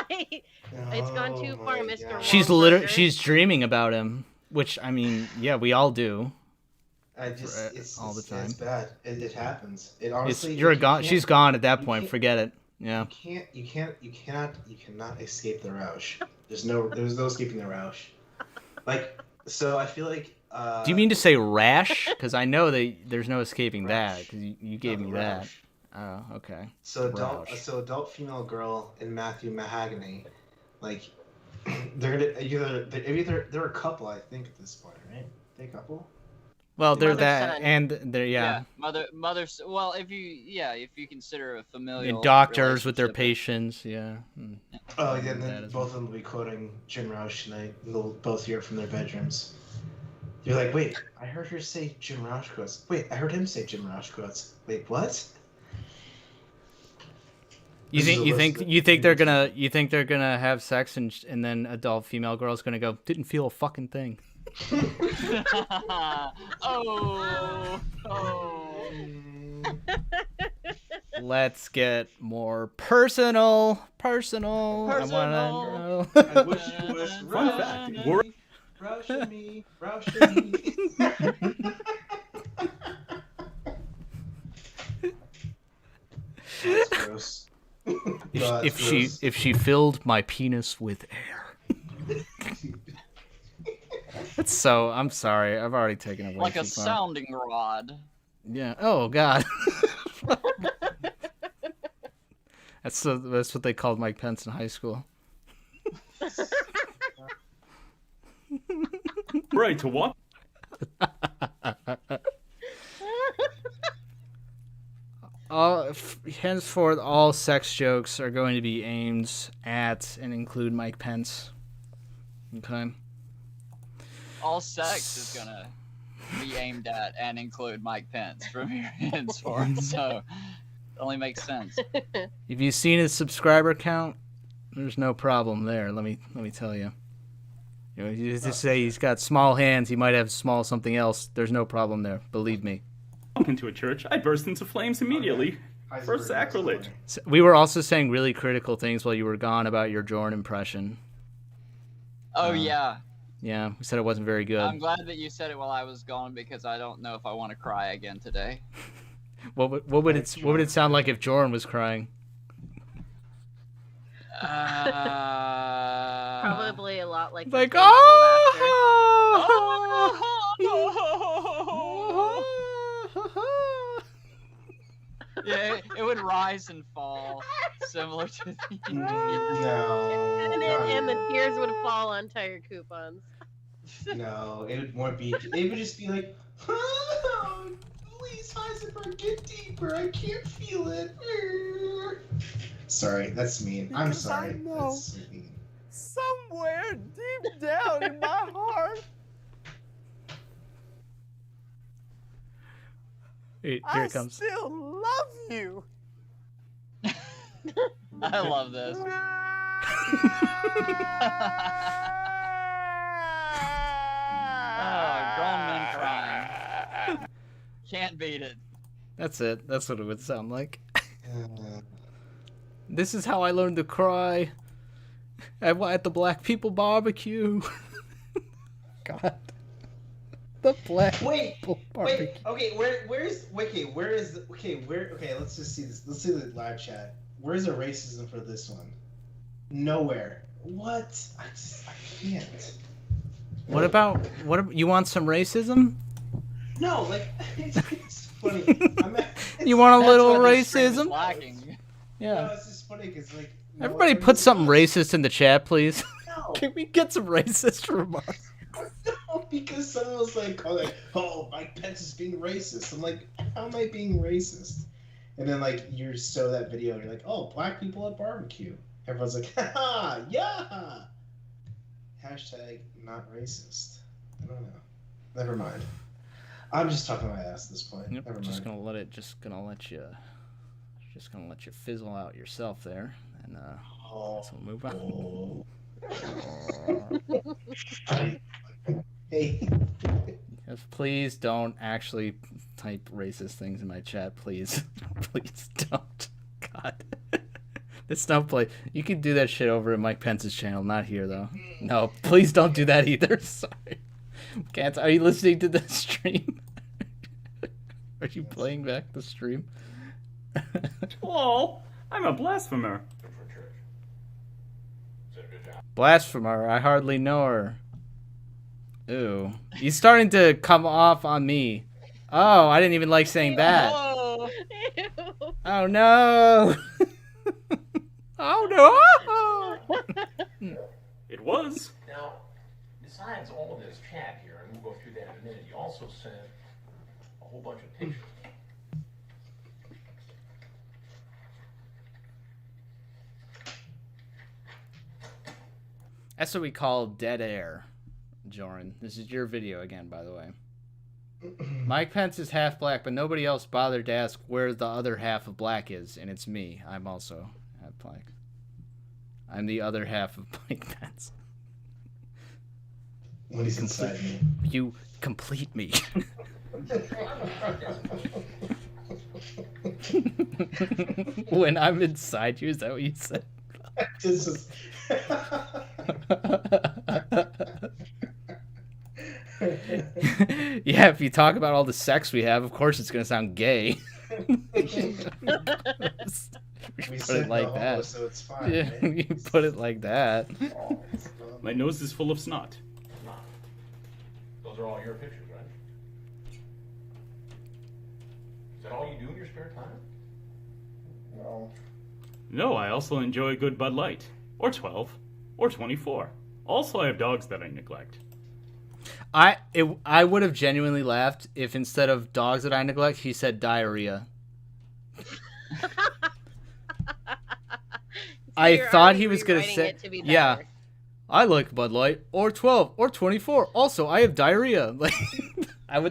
Speaker 2: It's gone too
Speaker 5: Oh
Speaker 2: far,
Speaker 5: my
Speaker 2: Mr.
Speaker 5: God.
Speaker 1: She's dreaming about him, which I mean, yeah, we all do.
Speaker 5: It's
Speaker 1: all the time.
Speaker 5: It's bad. It happens. It honestly.
Speaker 1: She's gone at that
Speaker 5: you
Speaker 1: point.
Speaker 5: can't-
Speaker 1: Forget it. Yeah.
Speaker 5: You cannot escape the Roush. There's no escaping the Roush. Like, so I feel like.
Speaker 1: Do you mean to say rash? Because I know there's no escaping that.
Speaker 5: Rash.
Speaker 1: Because you gave
Speaker 5: No,
Speaker 1: me
Speaker 5: the
Speaker 1: that.
Speaker 5: Roush.
Speaker 1: Oh, okay.
Speaker 5: So
Speaker 1: Roush.
Speaker 5: adult female girl and Matthew Mahogany, like, they're a couple, I think, at this point, right? They a couple.
Speaker 1: Well, they're
Speaker 2: Mother,
Speaker 1: that,
Speaker 2: son.
Speaker 1: and they're yeah,
Speaker 3: Mother. Well, if you consider a familial.
Speaker 1: and doctors with their
Speaker 3: relationship.
Speaker 1: patients. Yeah.
Speaker 5: Oh yeah, and
Speaker 1: That
Speaker 5: then
Speaker 1: as
Speaker 5: both of them will be quoting Jim Roush tonight. They'll both hear it from their bedrooms. You're like, wait, I heard her say Jim Roush quotes. Wait, I heard him say Jim Roush quotes. Wait, what?
Speaker 1: You
Speaker 5: This is
Speaker 1: think
Speaker 5: a
Speaker 1: you
Speaker 5: list
Speaker 1: think
Speaker 5: that-
Speaker 1: they're gonna have sex and then adult female girl's gonna go, didn't feel a fucking thing.
Speaker 3: Oh.
Speaker 1: let's get more personal. Personal. I wanna know.
Speaker 5: I wish you was
Speaker 6: Fun fact, Jorrun-
Speaker 5: Russian me, Russian me. That's gross.
Speaker 1: If she filled my penis with air. That's so. I'm sorry. I've already taken it way
Speaker 3: Like
Speaker 1: too
Speaker 3: a
Speaker 1: far.
Speaker 3: sounding rod.
Speaker 1: Yeah. Oh God. That's what they called Mike Pence in high school.
Speaker 6: Right, to what?
Speaker 1: Henceforth, all sex jokes are going to be aimed at and include Mike Pence. Okay.
Speaker 3: All sex is gonna be aimed at and include Mike Pence from here henceforth. So it only makes sense.
Speaker 1: If you've seen his subscriber count, there's no problem there. Let me tell you. You know, you just say he's got small hands, he might have small something else. There's no problem there. Believe me.
Speaker 6: Walk into a church, I burst into flames immediately. For sacrilege.
Speaker 1: So we were also saying really critical things while you were gone about your Jorrun impression.
Speaker 3: Oh yeah.
Speaker 1: Yeah, we said it wasn't very good.
Speaker 3: I'm glad that you said it while I was gone because I don't know if I want to cry again today.
Speaker 1: What would it sound like if Jorrun was crying?
Speaker 2: Probably a lot like
Speaker 1: Like
Speaker 2: the painful
Speaker 3: Yeah, it would rise and fall, similar to the.
Speaker 2: and the tears would fall on tire coupons.
Speaker 5: No, it would more be. It would just be like, oh, please, Heisenberg, get deeper. I can't feel it. Sorry, that's mean. I'm sorry.
Speaker 10: I know
Speaker 5: That's mean.
Speaker 10: somewhere deep down in my heart,
Speaker 1: Here
Speaker 10: I
Speaker 1: it comes.
Speaker 10: still love you.
Speaker 3: I love this. Oh, grown men crying. Can't beat it.
Speaker 1: That's it. That's what it would sound like. This is how I learned to cry at the black people barbecue. God. The black people barbecue.
Speaker 5: Okay, let's just see this. Let's see the live chat. Where's the racism for this one? Nowhere. What? I can't.
Speaker 1: What you want some racism?
Speaker 5: No, like it's funny.
Speaker 1: You want a little
Speaker 3: That's what this stream is
Speaker 1: racism?
Speaker 3: lacking.
Speaker 1: Yeah.
Speaker 5: No, it's just funny because like.
Speaker 1: Everybody put something racist in the chat, please.
Speaker 5: No.
Speaker 1: Can we get some racist remarks?
Speaker 5: No, because someone was like, "Oh, Mike Pence is being racist." I'm like, "How am I being racist?" And then like you show that video, and you're like, "Oh, black people at barbecue." Everyone's like, "Ha, yeah." Hashtag not racist. I don't know. Never mind. I'm just talking my ass at this point.
Speaker 1: Yep,
Speaker 5: Never mind.
Speaker 1: just gonna let you fizzle out yourself there, and so we'll move on.
Speaker 5: Hey.
Speaker 1: Yes, please don't actually type racist things in my chat, please. Please don't. God. It's not play. You can do that shit over at Mike Pence's channel, not here though. No, please don't do that either. Sorry. Can't. Are you listening to the stream? Are you playing back the stream?
Speaker 6: Lol, I'm a blasphemer.
Speaker 1: Blasphemer, I hardly know her. Ooh. He's starting to come off on me. Oh, I didn't even like saying that.
Speaker 3: Oh,
Speaker 1: Oh no! Oh no!
Speaker 6: It was.
Speaker 8: Now, besides all of this chat here, and we'll go through that in a minute, you also sent a whole bunch of pictures.
Speaker 1: That's what we call dead air, Jorrun. This is your video again, by the way. Mike Pence is half black, but nobody else bothered to ask where the other half of black is, and it's me. I'm also half black. I'm the other half of Mike Pence.
Speaker 5: When he's inside me.
Speaker 1: You complete me. When I'm inside you, is that what you said?
Speaker 5: This is...
Speaker 1: Yeah, if you talk about all the sex we have, of course it's gonna sound gay.
Speaker 5: We
Speaker 1: Put
Speaker 5: said
Speaker 1: it like
Speaker 5: no,
Speaker 1: that.
Speaker 5: so it's fine.
Speaker 1: Yeah,
Speaker 5: Right?
Speaker 1: you put it like that.
Speaker 6: My nose is full of snot.
Speaker 8: Those are all your pictures, right? Is that all you do in your spare time?
Speaker 5: No.
Speaker 6: No, I also enjoy a good Bud Light. Or 12. Or 24. Also, I have dogs that I neglect.
Speaker 1: I would have genuinely laughed if instead of dogs that I neglect, he said diarrhea. I
Speaker 2: You're
Speaker 1: thought
Speaker 2: already
Speaker 1: he was gonna
Speaker 2: rewriting
Speaker 1: say,
Speaker 2: it to be
Speaker 1: yeah,
Speaker 2: better.
Speaker 1: I like Bud Light or 12 or 24. Also, I have diarrhea. Like,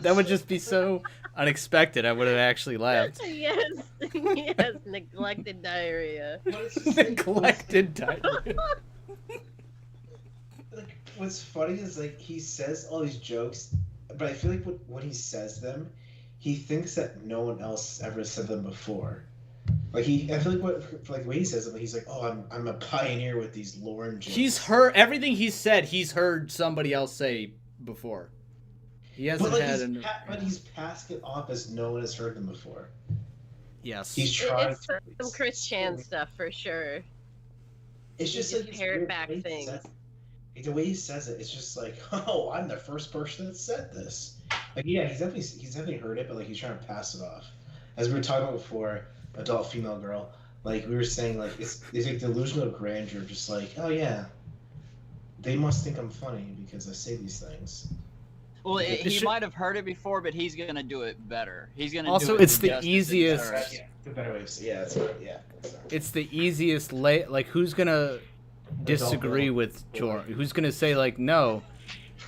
Speaker 1: that would just be so unexpected. I would have actually laughed.
Speaker 2: Yes, yes, neglected diarrhea.
Speaker 5: But it's just like,
Speaker 1: Neglected diarrhea.
Speaker 5: like, what's funny is like he says all these jokes, but I feel like when he says them, he thinks that no one else ever said them before. Like I feel like the way he says them, he's like, "Oh, I'm a pioneer with these Lauren jokes."
Speaker 1: He's heard everything he said. He's heard somebody else say before. He hasn't
Speaker 5: but
Speaker 1: had
Speaker 5: but he's passed it off as no one has heard them before.
Speaker 1: Yes.
Speaker 5: He's trying.
Speaker 2: It's some Chris Chan stuff for sure.
Speaker 5: It's just like
Speaker 2: parrot back
Speaker 5: the way he
Speaker 2: things.
Speaker 5: says it. The way he says it, it's just like, "Oh, I'm the first person that said this." Like, yeah, he's definitely heard it, but like he's trying to pass it off. As we were talking about before, adult female girl, like we were saying, like it's like delusional grandeur, just like, oh yeah, they must think I'm funny because I say these things.
Speaker 3: Well, he might have heard it before, but he's gonna do it better. He's gonna
Speaker 1: Also,
Speaker 3: do it
Speaker 1: it's
Speaker 3: with
Speaker 1: the
Speaker 3: justice and
Speaker 1: easiest-
Speaker 3: justice.
Speaker 5: Yeah, the better way of saying, yeah, that's right, yeah.
Speaker 1: It's the easiest like who's gonna disagree
Speaker 5: girl.
Speaker 1: with Jorrun? Who's gonna say like no?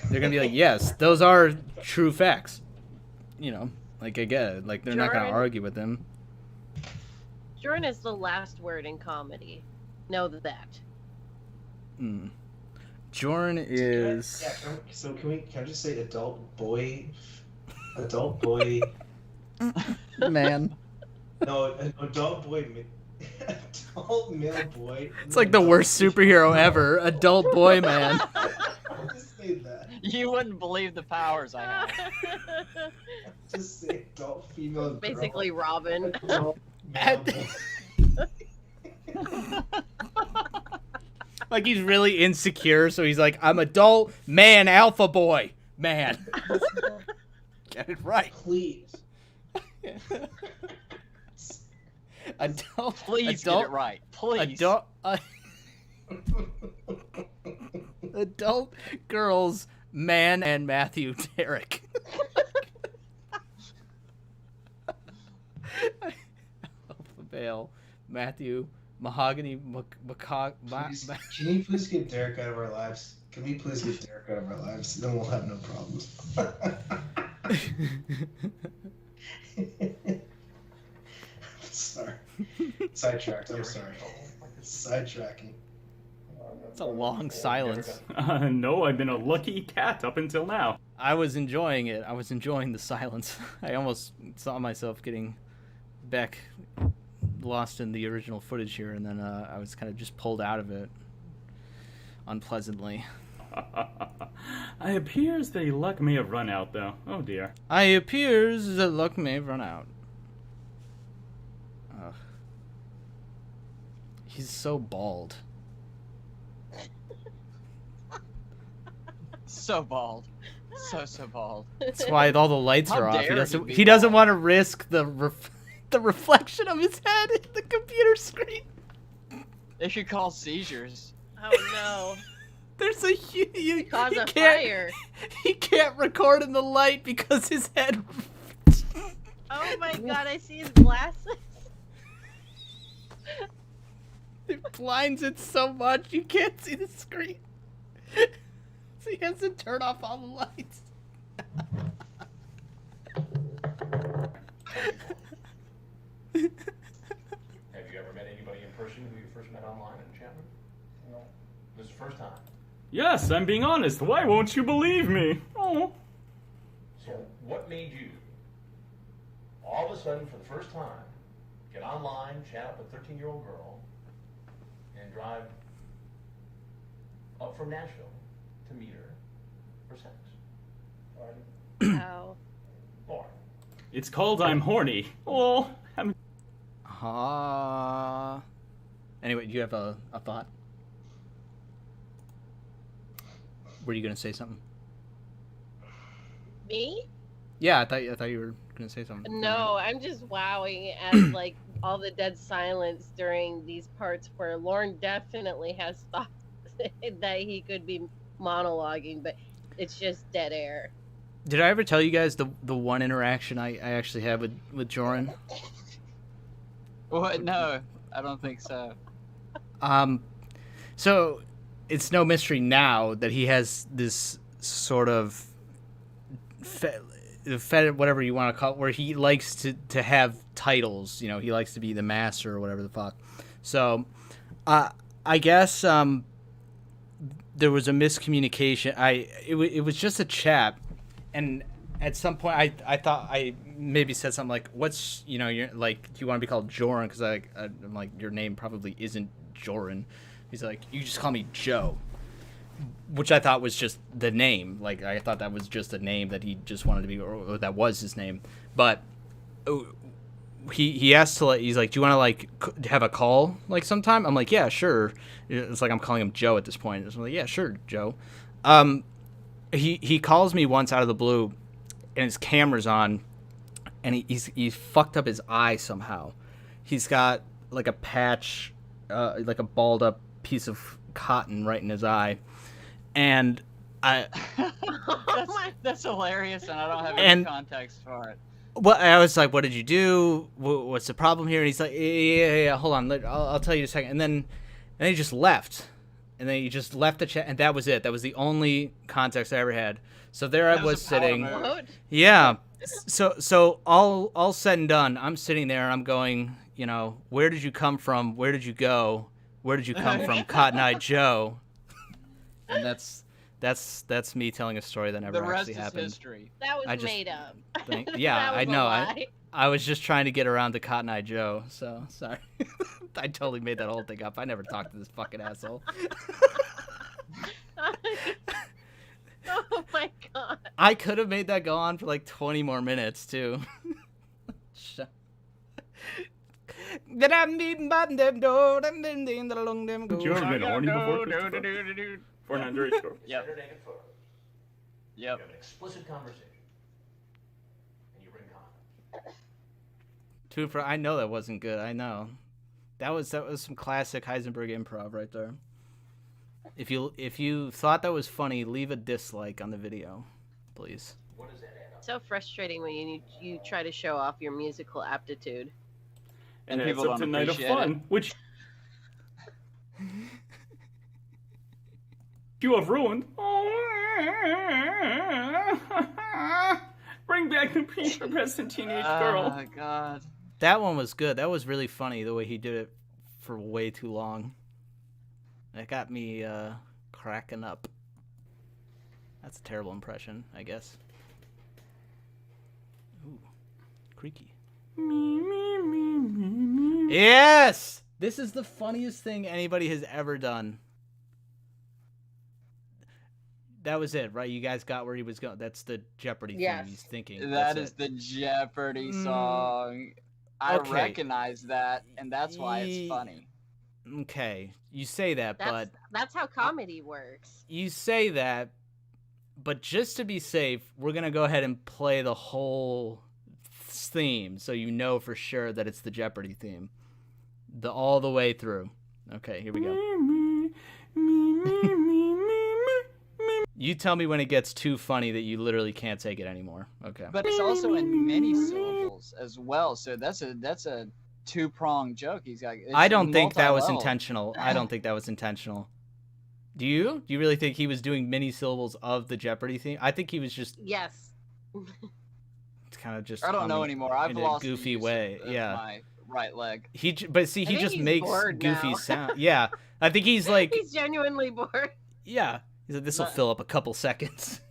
Speaker 1: They're gonna be like, yes, those are true facts. You know, like I get it. Like they're not gonna
Speaker 2: Jorrun-
Speaker 1: argue with him.
Speaker 2: Jorrun is the last word in comedy. Know that.
Speaker 1: Mm. Jorrun is.
Speaker 5: Yeah, can I just say adult boy,
Speaker 1: Man.
Speaker 5: no, adult boy, adult male boy.
Speaker 1: It's like the worst superhero ever. Adult boy man.
Speaker 5: Just say that.
Speaker 3: You wouldn't believe the powers I have.
Speaker 5: Just say adult female. Girl.
Speaker 2: Basically, Robin.
Speaker 5: Adult male boy.
Speaker 1: Like he's really insecure, so he's like, I'm adult man, alpha boy, man. Get it right.
Speaker 5: Please.
Speaker 1: Adult.
Speaker 3: Please
Speaker 1: adult,
Speaker 3: get it right. Please.
Speaker 1: Adult. Adult girls, man, and Matthew Derrick. Alpha Bale, Matthew, Mahogany,
Speaker 5: Can you please get Derrick out of our lives? Can we please get Derrick out of our lives? Then we'll have no problems. Sorry. Sidetracked. I'm sorry. Sidetracking.
Speaker 1: It's a long silence.
Speaker 6: No, I've been a lucky cat up until now.
Speaker 1: I was enjoying it. I was enjoying the silence. I almost saw myself getting back lost in the original footage here, and then I was kind of just pulled out of it unpleasantly.
Speaker 6: I appears the luck may have run out, though. Oh dear.
Speaker 1: I appears the luck may have run out. Ugh. He's so bald.
Speaker 3: So bald. So bald.
Speaker 1: That's why all the lights
Speaker 3: How
Speaker 1: are off.
Speaker 3: dare he be
Speaker 1: He doesn't
Speaker 3: bald.
Speaker 1: want to risk the the reflection of his head in the computer screen.
Speaker 3: They should call seizures.
Speaker 2: Oh no.
Speaker 1: There's a he
Speaker 2: Cause a
Speaker 1: can't
Speaker 2: fire.
Speaker 1: he can't record in the light because his head.
Speaker 2: Oh my god, I see his glasses.
Speaker 1: It blinds it so much you can't see the screen. So he has to turn off all the lights.
Speaker 8: Have you ever met anybody in person who you first met online in chat room? No. This is the first time.
Speaker 6: Yes, I'm being honest. Why won't you believe me? Oh.
Speaker 8: So, what made you all of a sudden, for the first time, get online, chat up a 13-year-old girl, and drive up from Nashville to meet her for sex.
Speaker 2: Wow.
Speaker 8: Boring.
Speaker 6: It's called I'm horny. Oh, I'm...
Speaker 1: Anyway, do you have a thought? Were you gonna say something?
Speaker 2: Me?
Speaker 1: Yeah, I thought you were gonna say something.
Speaker 2: No, I'm just wowing at like all the dead silence during these parts where Lauren definitely has thought that he could be monologuing, but it's just dead air.
Speaker 1: Did I ever tell you guys the one interaction I actually had with Jorrun?
Speaker 3: What? No, I don't think so.
Speaker 1: So it's no mystery now that he has this sort of whatever you want to call it, where he likes to have titles. You know, he likes to be the master or whatever the fuck. So, I guess there was a miscommunication. It was just a chat, and at some point I thought I maybe said something like, "What's you're like, do you want to be called Jorrun?" Because I'm like, your name probably isn't Jorrun. He's like, you just call me Joe, which I thought was just the name. Like, I thought that was just a name that he just wanted to be, or that was his name. But he asked to, like, he's like, do you want to, like, have a call, like, sometime? I'm like, yeah, sure. It's like I'm calling him Joe at this point. I'm like, yeah, sure, Joe. He calls me once out of the blue, and his camera's on, and he's fucked up his eye somehow. He's got, like, a patch, like a balled up piece of cotton right in his eye, and
Speaker 3: that's hilarious, and I don't have any context for it.
Speaker 1: Well, I was like, what did you do? What's the problem here? And he's like, yeah, hold on, I'll tell you in a second. And then he just left, and then he just left the chat, and that was it. That was the only context I ever had. So there I was sitting. Yeah. So all said and done, I'm sitting there and I'm going, where did you come from? Where did you go? Where did you come from, Cotton Eye Joe? And that's me telling a story that never actually happened.
Speaker 3: The rest is history.
Speaker 2: That was made up.
Speaker 1: Yeah,
Speaker 2: I
Speaker 1: know. I was just trying to get around to Cotton Eye Joe, so sorry. I totally made that whole thing up. I never talked to this fucking asshole.
Speaker 2: Oh my god.
Speaker 1: I could have made that go on for like 20 more minutes too.
Speaker 6: Have you ever been horny before, Christopher? For an underage girl?
Speaker 3: Yep.
Speaker 8: Yep. You have an explicit conversation, and you bring condoms.
Speaker 1: I know that wasn't good. I know. That was some classic Heisenberg improv right there. If you thought that was funny, leave a dislike on the video, please.
Speaker 8: What does that add up?
Speaker 2: So frustrating when you try to show off your musical aptitude.
Speaker 6: And
Speaker 3: people
Speaker 6: it's up
Speaker 3: don't
Speaker 6: to Night of
Speaker 3: appreciate
Speaker 6: Fun,
Speaker 3: it.
Speaker 6: which you have ruined. Bring back the prepubescent teenage girl.
Speaker 3: Oh my god.
Speaker 1: That one was good. That was really funny the way he did it for way too long. That got me cracking up. That's a terrible impression, I guess. Ooh, creaky. Yes! This is the funniest thing anybody has ever done. That was it, right? You guys got where he was going. That's the Jeopardy thing he's thinking.
Speaker 3: That is the Jeopardy song. I recognize that, and that's why it's funny.
Speaker 1: Okay, you say that, but
Speaker 2: that's how comedy works.
Speaker 1: You say that, but just to be safe, we're gonna go ahead and play the whole theme, so you know for sure that it's the Jeopardy theme, all the way through. Okay, here we go. You tell me when it gets too funny that you literally can't take it anymore. Okay.
Speaker 3: But it's also in many syllables as well, so that's a two-pronged joke.
Speaker 1: I don't think that was intentional. I don't think that was intentional. Do you? Do you really think he was doing many syllables of the Jeopardy theme? I think he was just kind of just.
Speaker 3: I don't know anymore. I've lost
Speaker 1: a goofy way. Yeah.
Speaker 3: My right leg.
Speaker 1: He just makes goofy sound. Yeah, I think he's like
Speaker 2: he's genuinely bored.
Speaker 1: Yeah, he's like, this will fill up a couple seconds.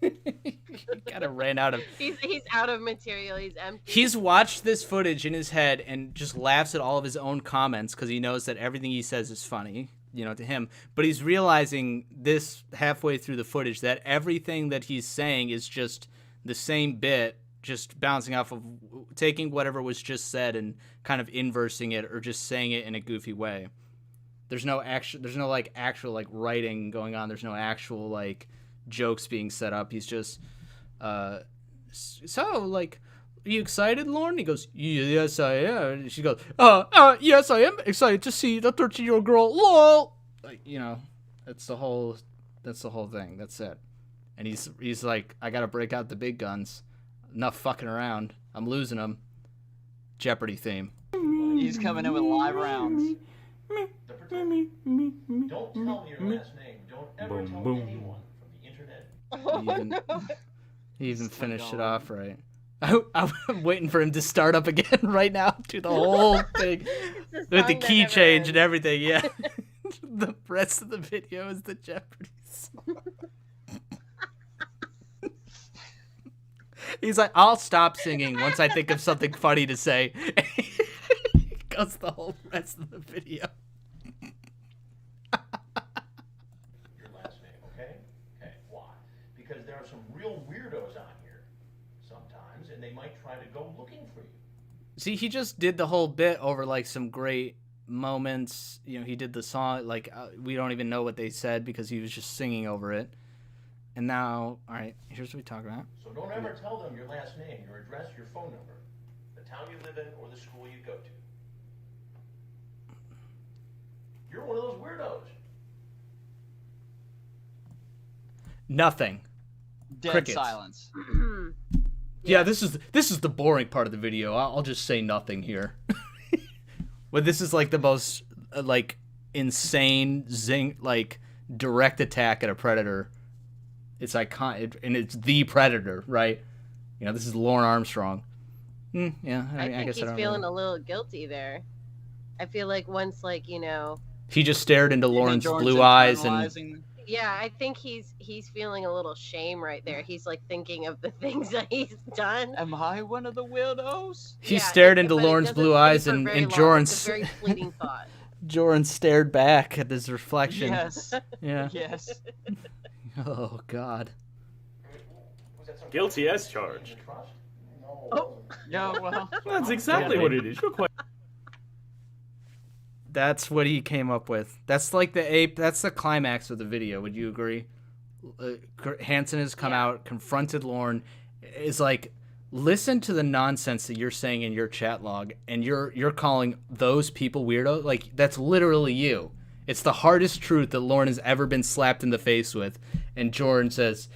Speaker 1: He kind of ran out of.
Speaker 2: He's out of material. He's empty.
Speaker 1: He's watched this footage in his head and just laughs at all of his own comments because he knows that everything he says is funny, to him. But he's realizing this halfway through the footage that everything that he's saying is just the same bit, just bouncing off of taking whatever was just said and kind of inversing it or just saying it in a goofy way. There's no actual writing going on. There's no actual jokes being set up. He's just are you excited, Lauren? He goes, yes, I am. And she goes, yes, I am excited to see the 13-year-old girl. Lol. That's the whole thing. That's it. And he's like, I gotta break out the big guns. Enough fucking around. I'm losing them. Jeopardy theme.
Speaker 3: He's coming in with live rounds.
Speaker 8: Don't tell me your last name. Don't ever tell anyone from the internet.
Speaker 1: He even finished it off right. I'm waiting for him to start up again right now. Do the whole thing with the key change and everything. Yeah. The rest of the video is the Jeopardy song. He's like, I'll stop singing once I think of something funny to say. He goes the whole rest of the video.
Speaker 8: Your last name, okay? Okay, why? Because there are some real weirdos on here sometimes, and they might try to go looking for you.
Speaker 1: See, he just did the whole bit over some great moments. He did the song, we don't even know what they said because he was just singing over it. And now, all right, here's what we talk about.
Speaker 8: So don't ever tell them your last name, your address, your phone number, the town you live in, or the school you go to. You're one of those weirdos.
Speaker 1: Nothing.
Speaker 3: Dead
Speaker 1: Crickets.
Speaker 3: silence.
Speaker 1: Yeah, this is the boring part of the video. I'll just say nothing here. But this is the most insane direct attack at a predator. It's iconic, and it's the Predator, right? This is Lauren Armstrong. Yeah,
Speaker 2: I
Speaker 1: guess
Speaker 2: think he's
Speaker 1: I don't
Speaker 2: feeling
Speaker 1: know.
Speaker 2: a little guilty there. I feel like once,
Speaker 1: He just stared into Lauren's
Speaker 3: Jorrun's
Speaker 1: blue eyes and
Speaker 3: internalizing-
Speaker 2: yeah, I think he's feeling a little shame right there. He's thinking of the things that he's done.
Speaker 3: Am I one of the weirdos?
Speaker 1: he stared into
Speaker 2: but it
Speaker 1: Lauren's
Speaker 2: doesn't
Speaker 1: blue
Speaker 2: stay
Speaker 1: eyes,
Speaker 2: for
Speaker 1: and
Speaker 2: very long.
Speaker 1: Jorrun
Speaker 2: It's a very fleeting thought.
Speaker 1: Jorrun stared back at his reflection.
Speaker 3: Yes.
Speaker 1: Yeah.
Speaker 3: Yes.
Speaker 1: Oh God.
Speaker 8: Was that some
Speaker 6: Guilty as charged.
Speaker 8: trust? No.
Speaker 2: Oh.
Speaker 3: Yeah, well.
Speaker 6: That's exactly what it is. You're quite.
Speaker 1: That's what he came up with. That's that's the climax of the video. Would you agree? Hansen has come out, confronted Lauren, is listen to the nonsense that you're saying in your chat log, and you're calling those people weirdo. That's literally you. It's the hardest truth that Lauren has ever been slapped in the face with. And Jorrun says,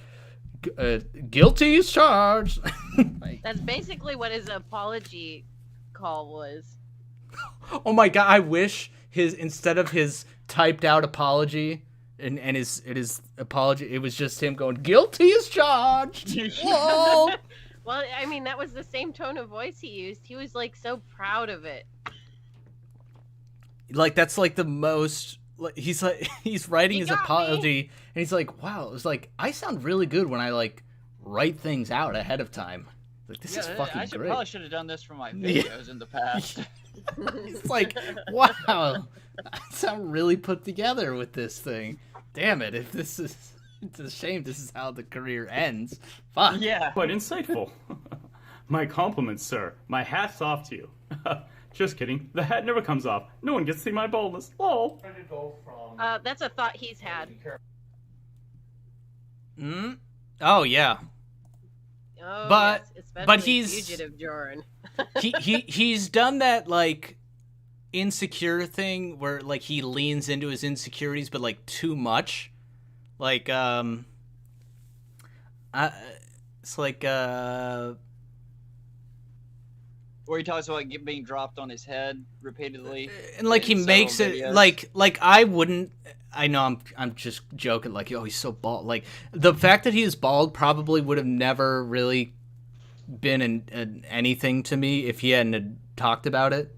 Speaker 1: guilty as charged.
Speaker 2: That's basically what his apology call was.
Speaker 1: Oh my God, I wish instead of his typed out apology and his apology, it was just him going, guilty as charged. Whoa.
Speaker 2: Well, I mean, that was the same tone of voice he used. He was so proud of it.
Speaker 1: That's the most he's writing his
Speaker 2: got
Speaker 1: apology and he's like, wow, it was I sound really good when I write things out ahead of time. This is fucking
Speaker 3: I
Speaker 1: great.
Speaker 3: probably should have done this for my videos in the past.
Speaker 1: It's wow, I sound really put together with this thing. Damn it, it's a shame this is how the career ends. Fuck.
Speaker 3: Yeah.
Speaker 6: Quite insightful. My compliments, sir. My hat's off to you. Just kidding. The hat never comes off. No one gets to see my baldness. Lol.
Speaker 8: Trying to go from
Speaker 2: That's a thought he's had.
Speaker 1: Oh yeah.
Speaker 2: Oh,
Speaker 1: But-
Speaker 2: yes, especially
Speaker 1: but he's-
Speaker 2: fugitive Jorrun.
Speaker 1: he's done that insecure thing where he leans into his insecurities but too much. It's
Speaker 3: Where he talks about being dropped on his head repeatedly.
Speaker 1: and he
Speaker 3: in
Speaker 1: makes
Speaker 3: several
Speaker 1: it
Speaker 3: videos.
Speaker 1: I wouldn't. I know I'm just joking. Oh, he's so bald. The fact that he is bald probably would have never really been in anything to me if he hadn't talked about it.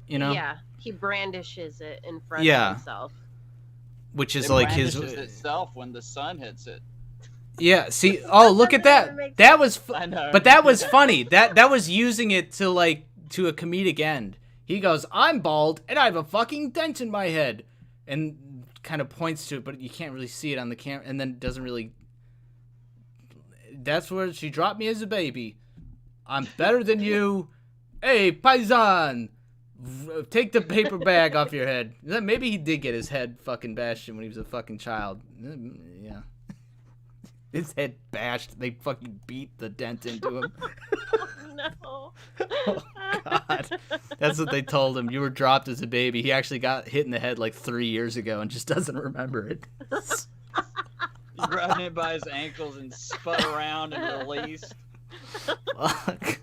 Speaker 2: Yeah, he brandishes it in front
Speaker 1: Yeah.
Speaker 2: of himself.
Speaker 1: Which is
Speaker 3: It
Speaker 1: his.
Speaker 3: brandishes itself when the sun hits it.
Speaker 1: Yeah, see, oh, look at that. That was,
Speaker 3: I know.
Speaker 1: but that was funny. That was using it to to a comedic end. He goes, "I'm bald and I have a fucking dent in my head," and kind of points to it, but you can't really see it on the camera, and then it doesn't really. That's where she dropped me as a baby. I'm better than you. Hey, paisan, take the paper bag off your head. Maybe he did get his head fucking bashed in when he was a fucking child. Yeah. His head bashed. They fucking beat the dent into him.
Speaker 2: No.
Speaker 1: Oh, God. That's what they told him. You were dropped as a baby. He actually got hit in the head like 3 years ago and just doesn't remember it.
Speaker 3: He grabbed him by his ankles and spun around and released.
Speaker 1: Fuck.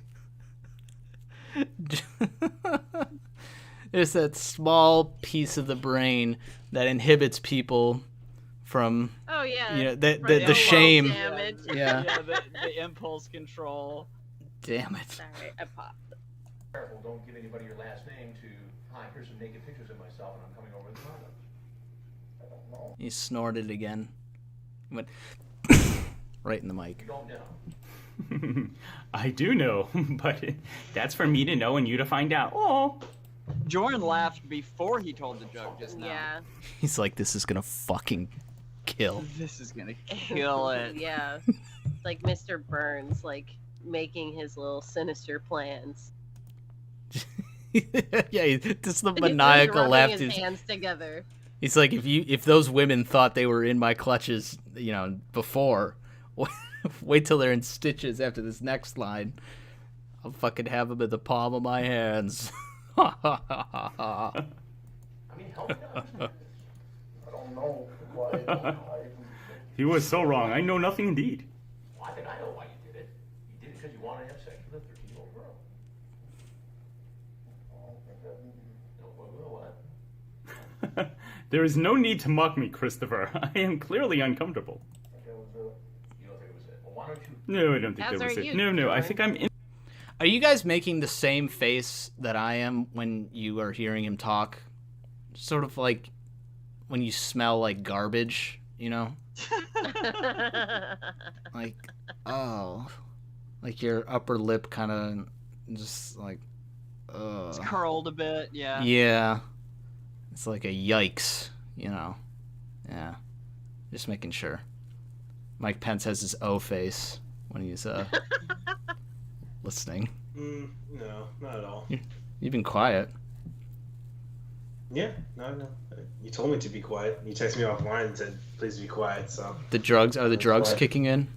Speaker 1: There's that small piece of the brain that inhibits people from,
Speaker 2: Oh yeah.
Speaker 1: you know,
Speaker 2: From
Speaker 1: the shame.
Speaker 2: damage.
Speaker 1: Yeah.
Speaker 3: Yeah, the impulse control.
Speaker 1: Damn it.
Speaker 2: Sorry, I popped.
Speaker 8: Careful, don't give anybody your last name to, hi, here's some naked pictures of myself and I'm coming over with condoms. I don't know.
Speaker 1: He snorted again. He went right in the mic.
Speaker 8: You don't know.
Speaker 6: I do know, but that's for me to know and you to find out. Oh.
Speaker 3: Jorrun laughed before he told the joke just now.
Speaker 2: Yeah.
Speaker 1: He's like, this is gonna fucking kill.
Speaker 3: This is gonna kill it.
Speaker 2: Yeah. It's like Mr. Burns, like making his little sinister plans.
Speaker 1: Yeah, just the
Speaker 2: He's
Speaker 1: maniacal
Speaker 2: rubbing
Speaker 1: laugh.
Speaker 2: his hands together.
Speaker 1: He's like, if those women thought they were in my clutches, you know, before, wait till they're in stitches after this next line. I'll fucking have them in the palm of my hands.
Speaker 8: I mean, help me out. I don't know why.
Speaker 6: He was so wrong. I know nothing indeed.
Speaker 8: Well, I think I know why you did it. You did it because you wanted to have sex with a 13-year-old girl. What?
Speaker 6: There is no need to mock me, Christopher. I am clearly uncomfortable.
Speaker 8: You don't think it was it? Well, why don't you?
Speaker 6: No, I don't think
Speaker 2: As
Speaker 6: that was
Speaker 2: are
Speaker 6: it.
Speaker 2: you,
Speaker 6: No, I
Speaker 2: Jorrun.
Speaker 6: think I'm in.
Speaker 1: Are you guys making the same face that I am when you are hearing him talk? Sort of like when you smell like garbage, you know? Like, oh. Like your upper lip kind of just like,
Speaker 3: It's curled a bit, yeah.
Speaker 1: Yeah. It's like a yikes, you know? Yeah. Just making sure. Mike Pence has his O face when he's listening.
Speaker 5: No, not at all.
Speaker 1: You've been quiet.
Speaker 5: Yeah, no. You told me to be quiet. You texted me offline and said, please be quiet, so...
Speaker 1: The drugs, are the drugs
Speaker 5: quiet.
Speaker 1: kicking in?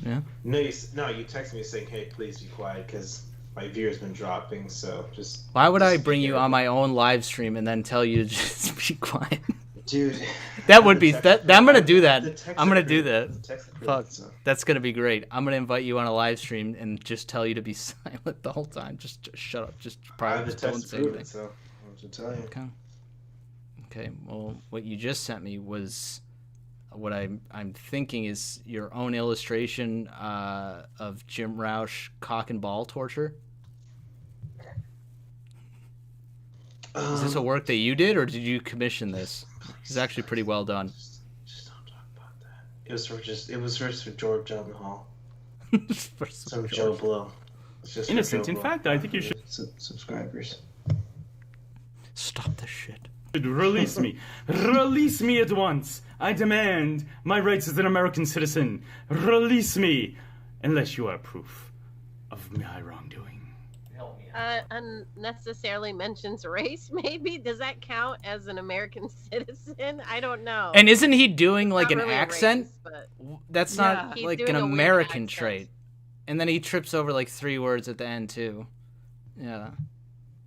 Speaker 1: Yeah.
Speaker 5: No, you texted me saying, hey, please be quiet, because my viewer's been dropping, so just...
Speaker 1: Why would I
Speaker 5: just
Speaker 1: bring
Speaker 5: be
Speaker 1: you
Speaker 5: careful.
Speaker 1: on my own live stream and then tell you to just be quiet?
Speaker 5: Dude.
Speaker 1: That would be...
Speaker 5: The
Speaker 1: that.
Speaker 5: text-
Speaker 1: I'm going to do that.
Speaker 5: the text
Speaker 1: I'm going to do
Speaker 5: agreement-
Speaker 1: that.
Speaker 5: the text agreement,
Speaker 1: Fuck.
Speaker 5: so-
Speaker 1: That's going to be great. I'm going to invite you on a live stream and just tell you to be silent the whole time. Just shut up. Just
Speaker 5: I
Speaker 1: probably
Speaker 5: have the
Speaker 1: just don't
Speaker 5: text
Speaker 1: say
Speaker 5: agreement,
Speaker 1: anything.
Speaker 5: so I'm to tell you.
Speaker 1: Okay, well, what you just sent me was what I'm thinking is your own illustration of Jim Roush cock and ball torture. Is this a work that you did, or did you commission this? It's actually pretty well done.
Speaker 5: Just don't talk about that. It was first for George John Hall.
Speaker 1: For
Speaker 5: Some Joe Blow. It's just for
Speaker 6: Innocent.
Speaker 5: Joe
Speaker 6: In
Speaker 5: Blow.
Speaker 6: fact, I think you should
Speaker 5: Subscribers.
Speaker 1: Stop this shit.
Speaker 6: release me. Release me at once. I demand my rights as an American citizen. Release me, unless you are proof of my wrongdoing.
Speaker 8: Help me out.
Speaker 2: Unnecessarily mentions race, maybe? Does that count as an American citizen? I don't know.
Speaker 1: And isn't he doing like
Speaker 2: Not
Speaker 1: an
Speaker 2: really a
Speaker 1: accent?
Speaker 2: racist, but
Speaker 1: That's
Speaker 3: Yeah.
Speaker 1: not
Speaker 2: He's
Speaker 1: like
Speaker 2: doing
Speaker 1: an
Speaker 2: a weird
Speaker 1: American
Speaker 2: accent.
Speaker 1: trait. And then he trips over like 3 words at the end too. Yeah.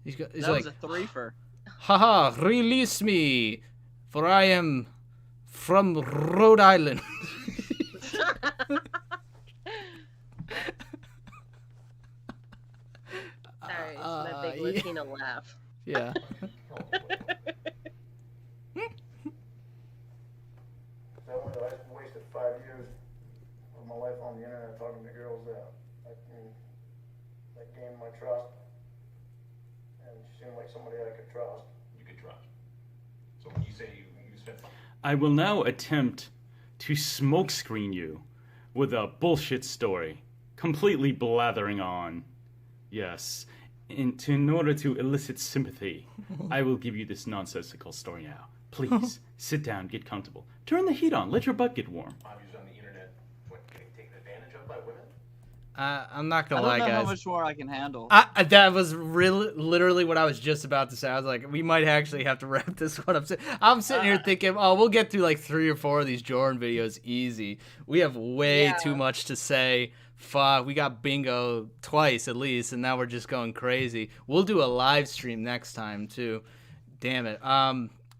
Speaker 1: He's
Speaker 3: That
Speaker 1: like,
Speaker 3: was a threefer.
Speaker 1: haha, release me, for I am from Rhode Island.
Speaker 2: Sorry, it's my big
Speaker 1: yeah.
Speaker 2: Latina laugh.
Speaker 1: Yeah.
Speaker 11: I wasted 5 years of my life on the internet talking to girls that gained my trust, and she seemed like somebody I could trust.
Speaker 8: You could trust. So when you say you spent...
Speaker 6: I will now attempt to smokescreen you with a bullshit story, completely blathering on. Yes, in order to elicit sympathy, I will give you this nonsensical story now. Please, sit down, get comfortable. Turn the heat on, let your butt get warm.
Speaker 8: Obviously on the internet, getting taken advantage of by women.
Speaker 1: I'm not
Speaker 3: I
Speaker 1: gonna
Speaker 3: don't
Speaker 1: lie,
Speaker 3: know how
Speaker 1: guys.
Speaker 3: much more I can handle.
Speaker 1: That was literally what I was just about to say. I was like, we might actually have to wrap this one up. I'm sitting here thinking, oh, we'll get through like 3 or 4 of these Jorrun videos easy. We have way too much to say. Fuck, we got bingo twice at least, and now we're just going crazy. We'll do a live stream next time too. Damn it.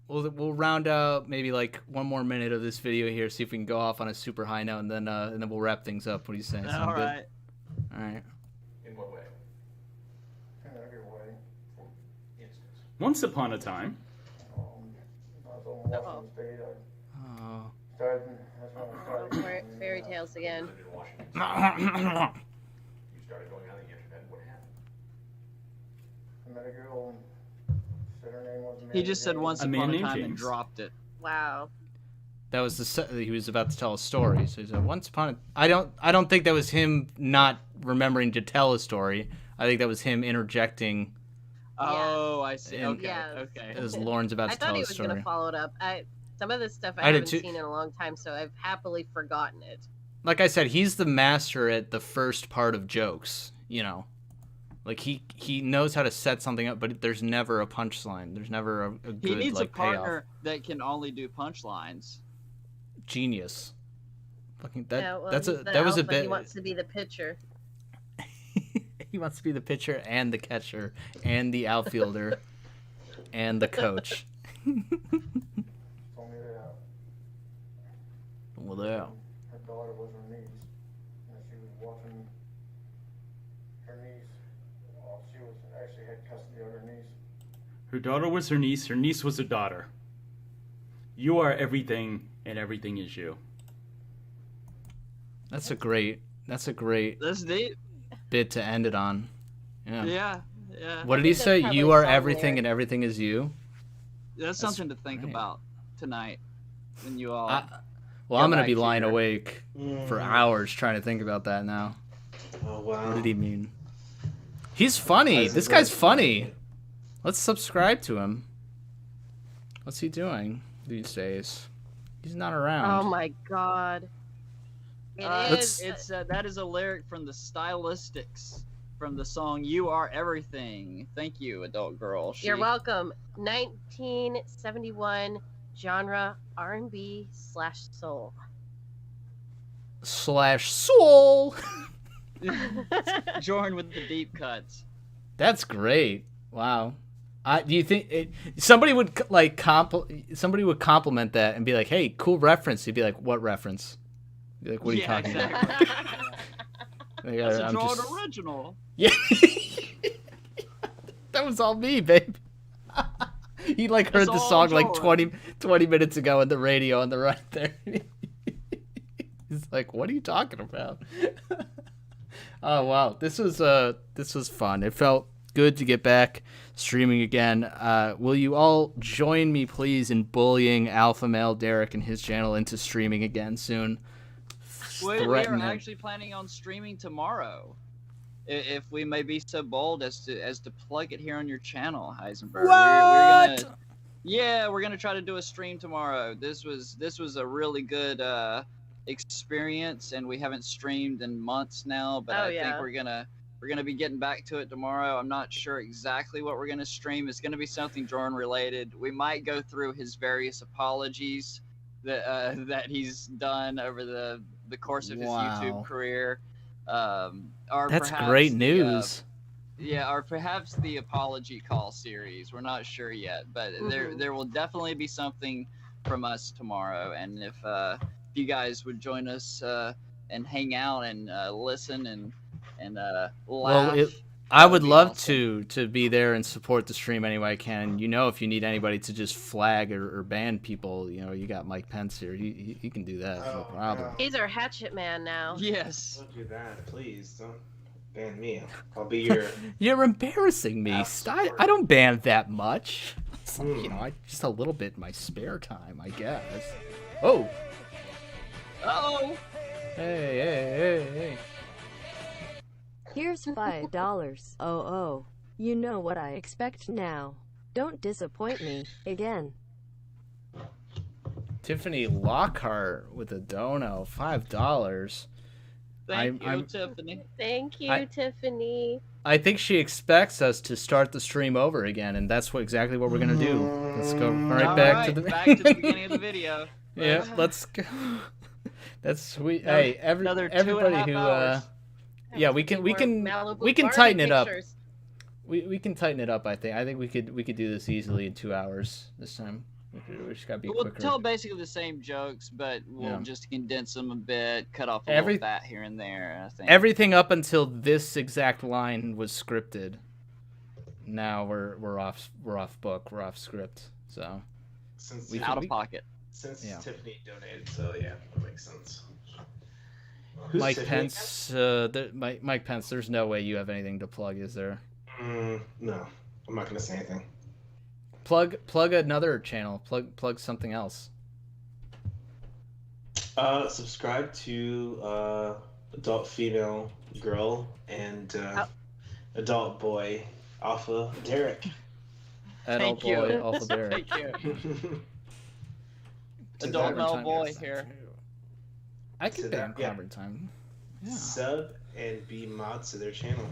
Speaker 1: We'll round out maybe like 1 more minute of this video here, see if we can go off on a super high note, and then we'll wrap things up. What do you say? Sound
Speaker 3: All right.
Speaker 1: All right.
Speaker 8: In what way?
Speaker 11: In every way.
Speaker 8: For instance.
Speaker 6: Once upon a time.
Speaker 11: I was on Washington State.
Speaker 1: Oh.
Speaker 11: That's when I started.
Speaker 2: Fairy tales again.
Speaker 8: Lived in Washington State. You started going on the internet. What happened?
Speaker 11: I met a girl and said her name was
Speaker 3: He just said once
Speaker 6: A man
Speaker 3: upon a
Speaker 6: named
Speaker 3: time and
Speaker 6: James.
Speaker 3: dropped it.
Speaker 2: Wow.
Speaker 1: That was he was about to tell a story. So he said, "Once upon a." I don't think that was him not remembering to tell a story. I think that was him interjecting.
Speaker 3: Oh, I see.
Speaker 1: And-
Speaker 3: Okay.
Speaker 2: Yes.
Speaker 3: Okay.
Speaker 1: As Lauren's about
Speaker 2: I
Speaker 1: to
Speaker 2: thought
Speaker 1: tell
Speaker 2: he
Speaker 1: a
Speaker 2: was
Speaker 1: story.
Speaker 2: gonna follow it up. Some of this stuff I
Speaker 1: I did
Speaker 2: haven't
Speaker 1: too.
Speaker 2: seen in a long time, so I've happily forgotten it.
Speaker 1: Like I said, he's the master at the first part of jokes. You know, like he knows how to set something up, but there's never a punchline. There's never a good
Speaker 3: He needs
Speaker 1: like
Speaker 3: a partner
Speaker 1: payoff.
Speaker 3: that can only do punchlines.
Speaker 1: Genius. Fucking that.
Speaker 2: Yeah, well,
Speaker 1: that
Speaker 2: he's the
Speaker 1: was a
Speaker 2: alpha.
Speaker 1: bit.
Speaker 2: He wants to be the pitcher.
Speaker 1: He wants to be the pitcher and the catcher and the outfielder and the coach.
Speaker 11: Told me that
Speaker 1: Well, there.
Speaker 11: her daughter was her niece, and she was watching her niece. Well, she was actually had custody of her niece.
Speaker 6: Her daughter was her niece was her daughter. You are everything, and everything is you.
Speaker 1: That's a great
Speaker 3: That's deep.
Speaker 1: bit to end it on. Yeah.
Speaker 3: Yeah.
Speaker 1: What did he
Speaker 2: think
Speaker 1: say?
Speaker 2: that's
Speaker 1: You
Speaker 2: probably
Speaker 1: are
Speaker 2: song
Speaker 1: everything
Speaker 2: lyric.
Speaker 1: and everything is you?
Speaker 3: That's something to think
Speaker 1: right.
Speaker 3: about tonight when you all.
Speaker 1: Well,
Speaker 3: Go
Speaker 1: I'm going to
Speaker 3: back
Speaker 1: be
Speaker 3: to
Speaker 1: lying
Speaker 3: your-
Speaker 1: awake for hours trying to think about that now.
Speaker 5: Oh wow.
Speaker 1: What did he mean? He's funny. This guy's funny. Let's subscribe to him. What's he doing these days? He's not around.
Speaker 2: Oh my god. It
Speaker 1: Let's-
Speaker 2: is.
Speaker 3: It's that is a lyric from the Stylistics from the song "You Are Everything." Thank you, adult girl.
Speaker 2: You're welcome. 1971 genre R&B / soul.
Speaker 1: /soul.
Speaker 3: Jorrun with the deep cuts.
Speaker 1: That's great. Wow. Do you think somebody would somebody would compliment that and be like, "Hey, cool reference." He'd be like, "What reference?" Be like, "What are you talking
Speaker 3: exactly.
Speaker 1: about?" Like,
Speaker 3: That's a
Speaker 1: I'm
Speaker 3: Jorrun
Speaker 1: just-
Speaker 3: original.
Speaker 1: Yeah. That was all me, babe. He like heard
Speaker 3: That's
Speaker 1: the
Speaker 3: all
Speaker 1: song like
Speaker 3: Jorrun.
Speaker 1: 20 minutes ago on the radio on the right there. He's like, "What are you talking about?" Oh wow, this was fun. It felt good to get back streaming again. Will you all join me, please, in bullying Alpha Male Derrick and his channel into streaming again soon?
Speaker 3: We are
Speaker 1: Threaten him.
Speaker 3: actually planning on streaming tomorrow. If we may be so bold as to plug it here on your channel, Heisenberg.
Speaker 1: What?
Speaker 3: We're gonna try to do a stream tomorrow. This was a really good experience, and we haven't streamed in months now. But I think we're gonna be getting back to it tomorrow. I'm not sure exactly what we're gonna stream. It's gonna be something Jorrun related. We might go through his various apologies that he's done over the course of his YouTube career. Or
Speaker 1: That's
Speaker 3: perhaps
Speaker 1: great news.
Speaker 3: or perhaps the apology call series. We're not sure yet, but there will definitely be something from us tomorrow. And if you guys would join us and hang out and listen and laugh.
Speaker 1: Well, I would love to be there and support the stream any way I can. You know, if you need anybody to just flag or ban people, you know, you got Mike Pence here. He can do that. No problem.
Speaker 2: He's our hatchet man now.
Speaker 3: Yes.
Speaker 5: Don't do that, please. Don't ban me. I'll be your.
Speaker 1: You're embarrassing me. I don't ban that much. It's like, you know, just a little bit in my spare time, I guess. Oh.
Speaker 3: Oh.
Speaker 1: Hey.
Speaker 4: Here's $5. Oh. You know what I expect now. Don't disappoint me again.
Speaker 1: Tiffany Lockhart with a dono, $5.
Speaker 3: Thank you, Tiffany.
Speaker 2: Thank you, Tiffany.
Speaker 1: I think she expects us to start the stream over again, and that's exactly what we're gonna do. Let's go back to the
Speaker 3: beginning of the video.
Speaker 1: Yeah, let's go. That's sweet.
Speaker 3: No,
Speaker 1: Hey,
Speaker 3: another
Speaker 1: everybody
Speaker 3: 2.5
Speaker 1: who
Speaker 3: hours.
Speaker 1: yeah, we can tighten it up. We can tighten it up. I think we could do this easily in 2 hours this time. We just gotta be quicker.
Speaker 3: We'll tell basically the same jokes, but we'll just condense them a bit, cut off a little fat here and there. I think
Speaker 1: everything up until this exact line was scripted. Now we're off book. We're off script. So
Speaker 5: Since
Speaker 3: out of pocket.
Speaker 5: Since Tiffany donated, so yeah, that makes sense. Who's
Speaker 1: Mike
Speaker 5: Tiffany?
Speaker 1: Pence. Mike Pence. There's no way you have anything to plug, is there?
Speaker 5: No, I'm not gonna say anything.
Speaker 1: Plug another channel. Plug something else.
Speaker 5: Subscribe to adult female girl and adult boy alpha Derrick.
Speaker 1: Adult boy alpha Derrick.
Speaker 3: Thank you. Adult male boy here.
Speaker 1: I could pay him Carbon Time. Yeah.
Speaker 5: Sub and be mods to their channel.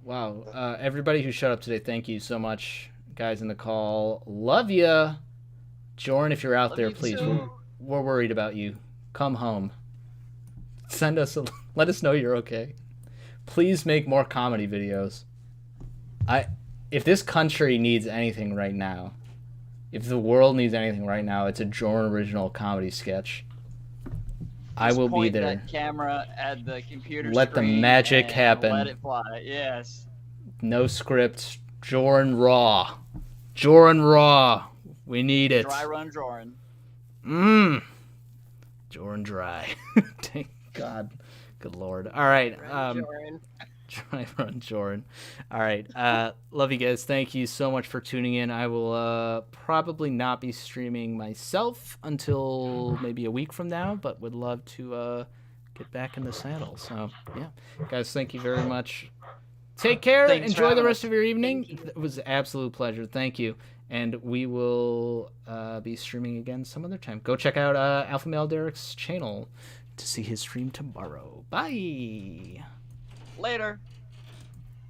Speaker 1: Wow. Everybody who showed up today, thank you so much. Guys in the call, love ya. Jorrun, if you're out there, please. We're worried about you. Come home. Let us know you're okay. Please make more comedy videos. If this country needs anything right now, if the world needs anything right now, it's a Jorrun original comedy sketch. I will be there.
Speaker 3: That camera at the computer.
Speaker 1: Let the magic happen.
Speaker 3: Let it fly. Yes.
Speaker 1: No script. Jorrun raw. Jorrun raw. We need it.
Speaker 3: Dry run Jorrun.
Speaker 1: Jorrun dry. Thank God. Good Lord. All right. Dry run Jorrun. All right. Love you guys. Thank you so much for tuning in. I will probably not be streaming myself until maybe a week from now, but would love to get back in the saddle. So, yeah. Guys, thank you very much. Take care. Enjoy the rest of your evening. It was an absolute pleasure. Thank you. And we will be streaming again some other time. Go check out Alpha Male Derrick's channel to see his stream tomorrow. Bye.
Speaker 3: Later.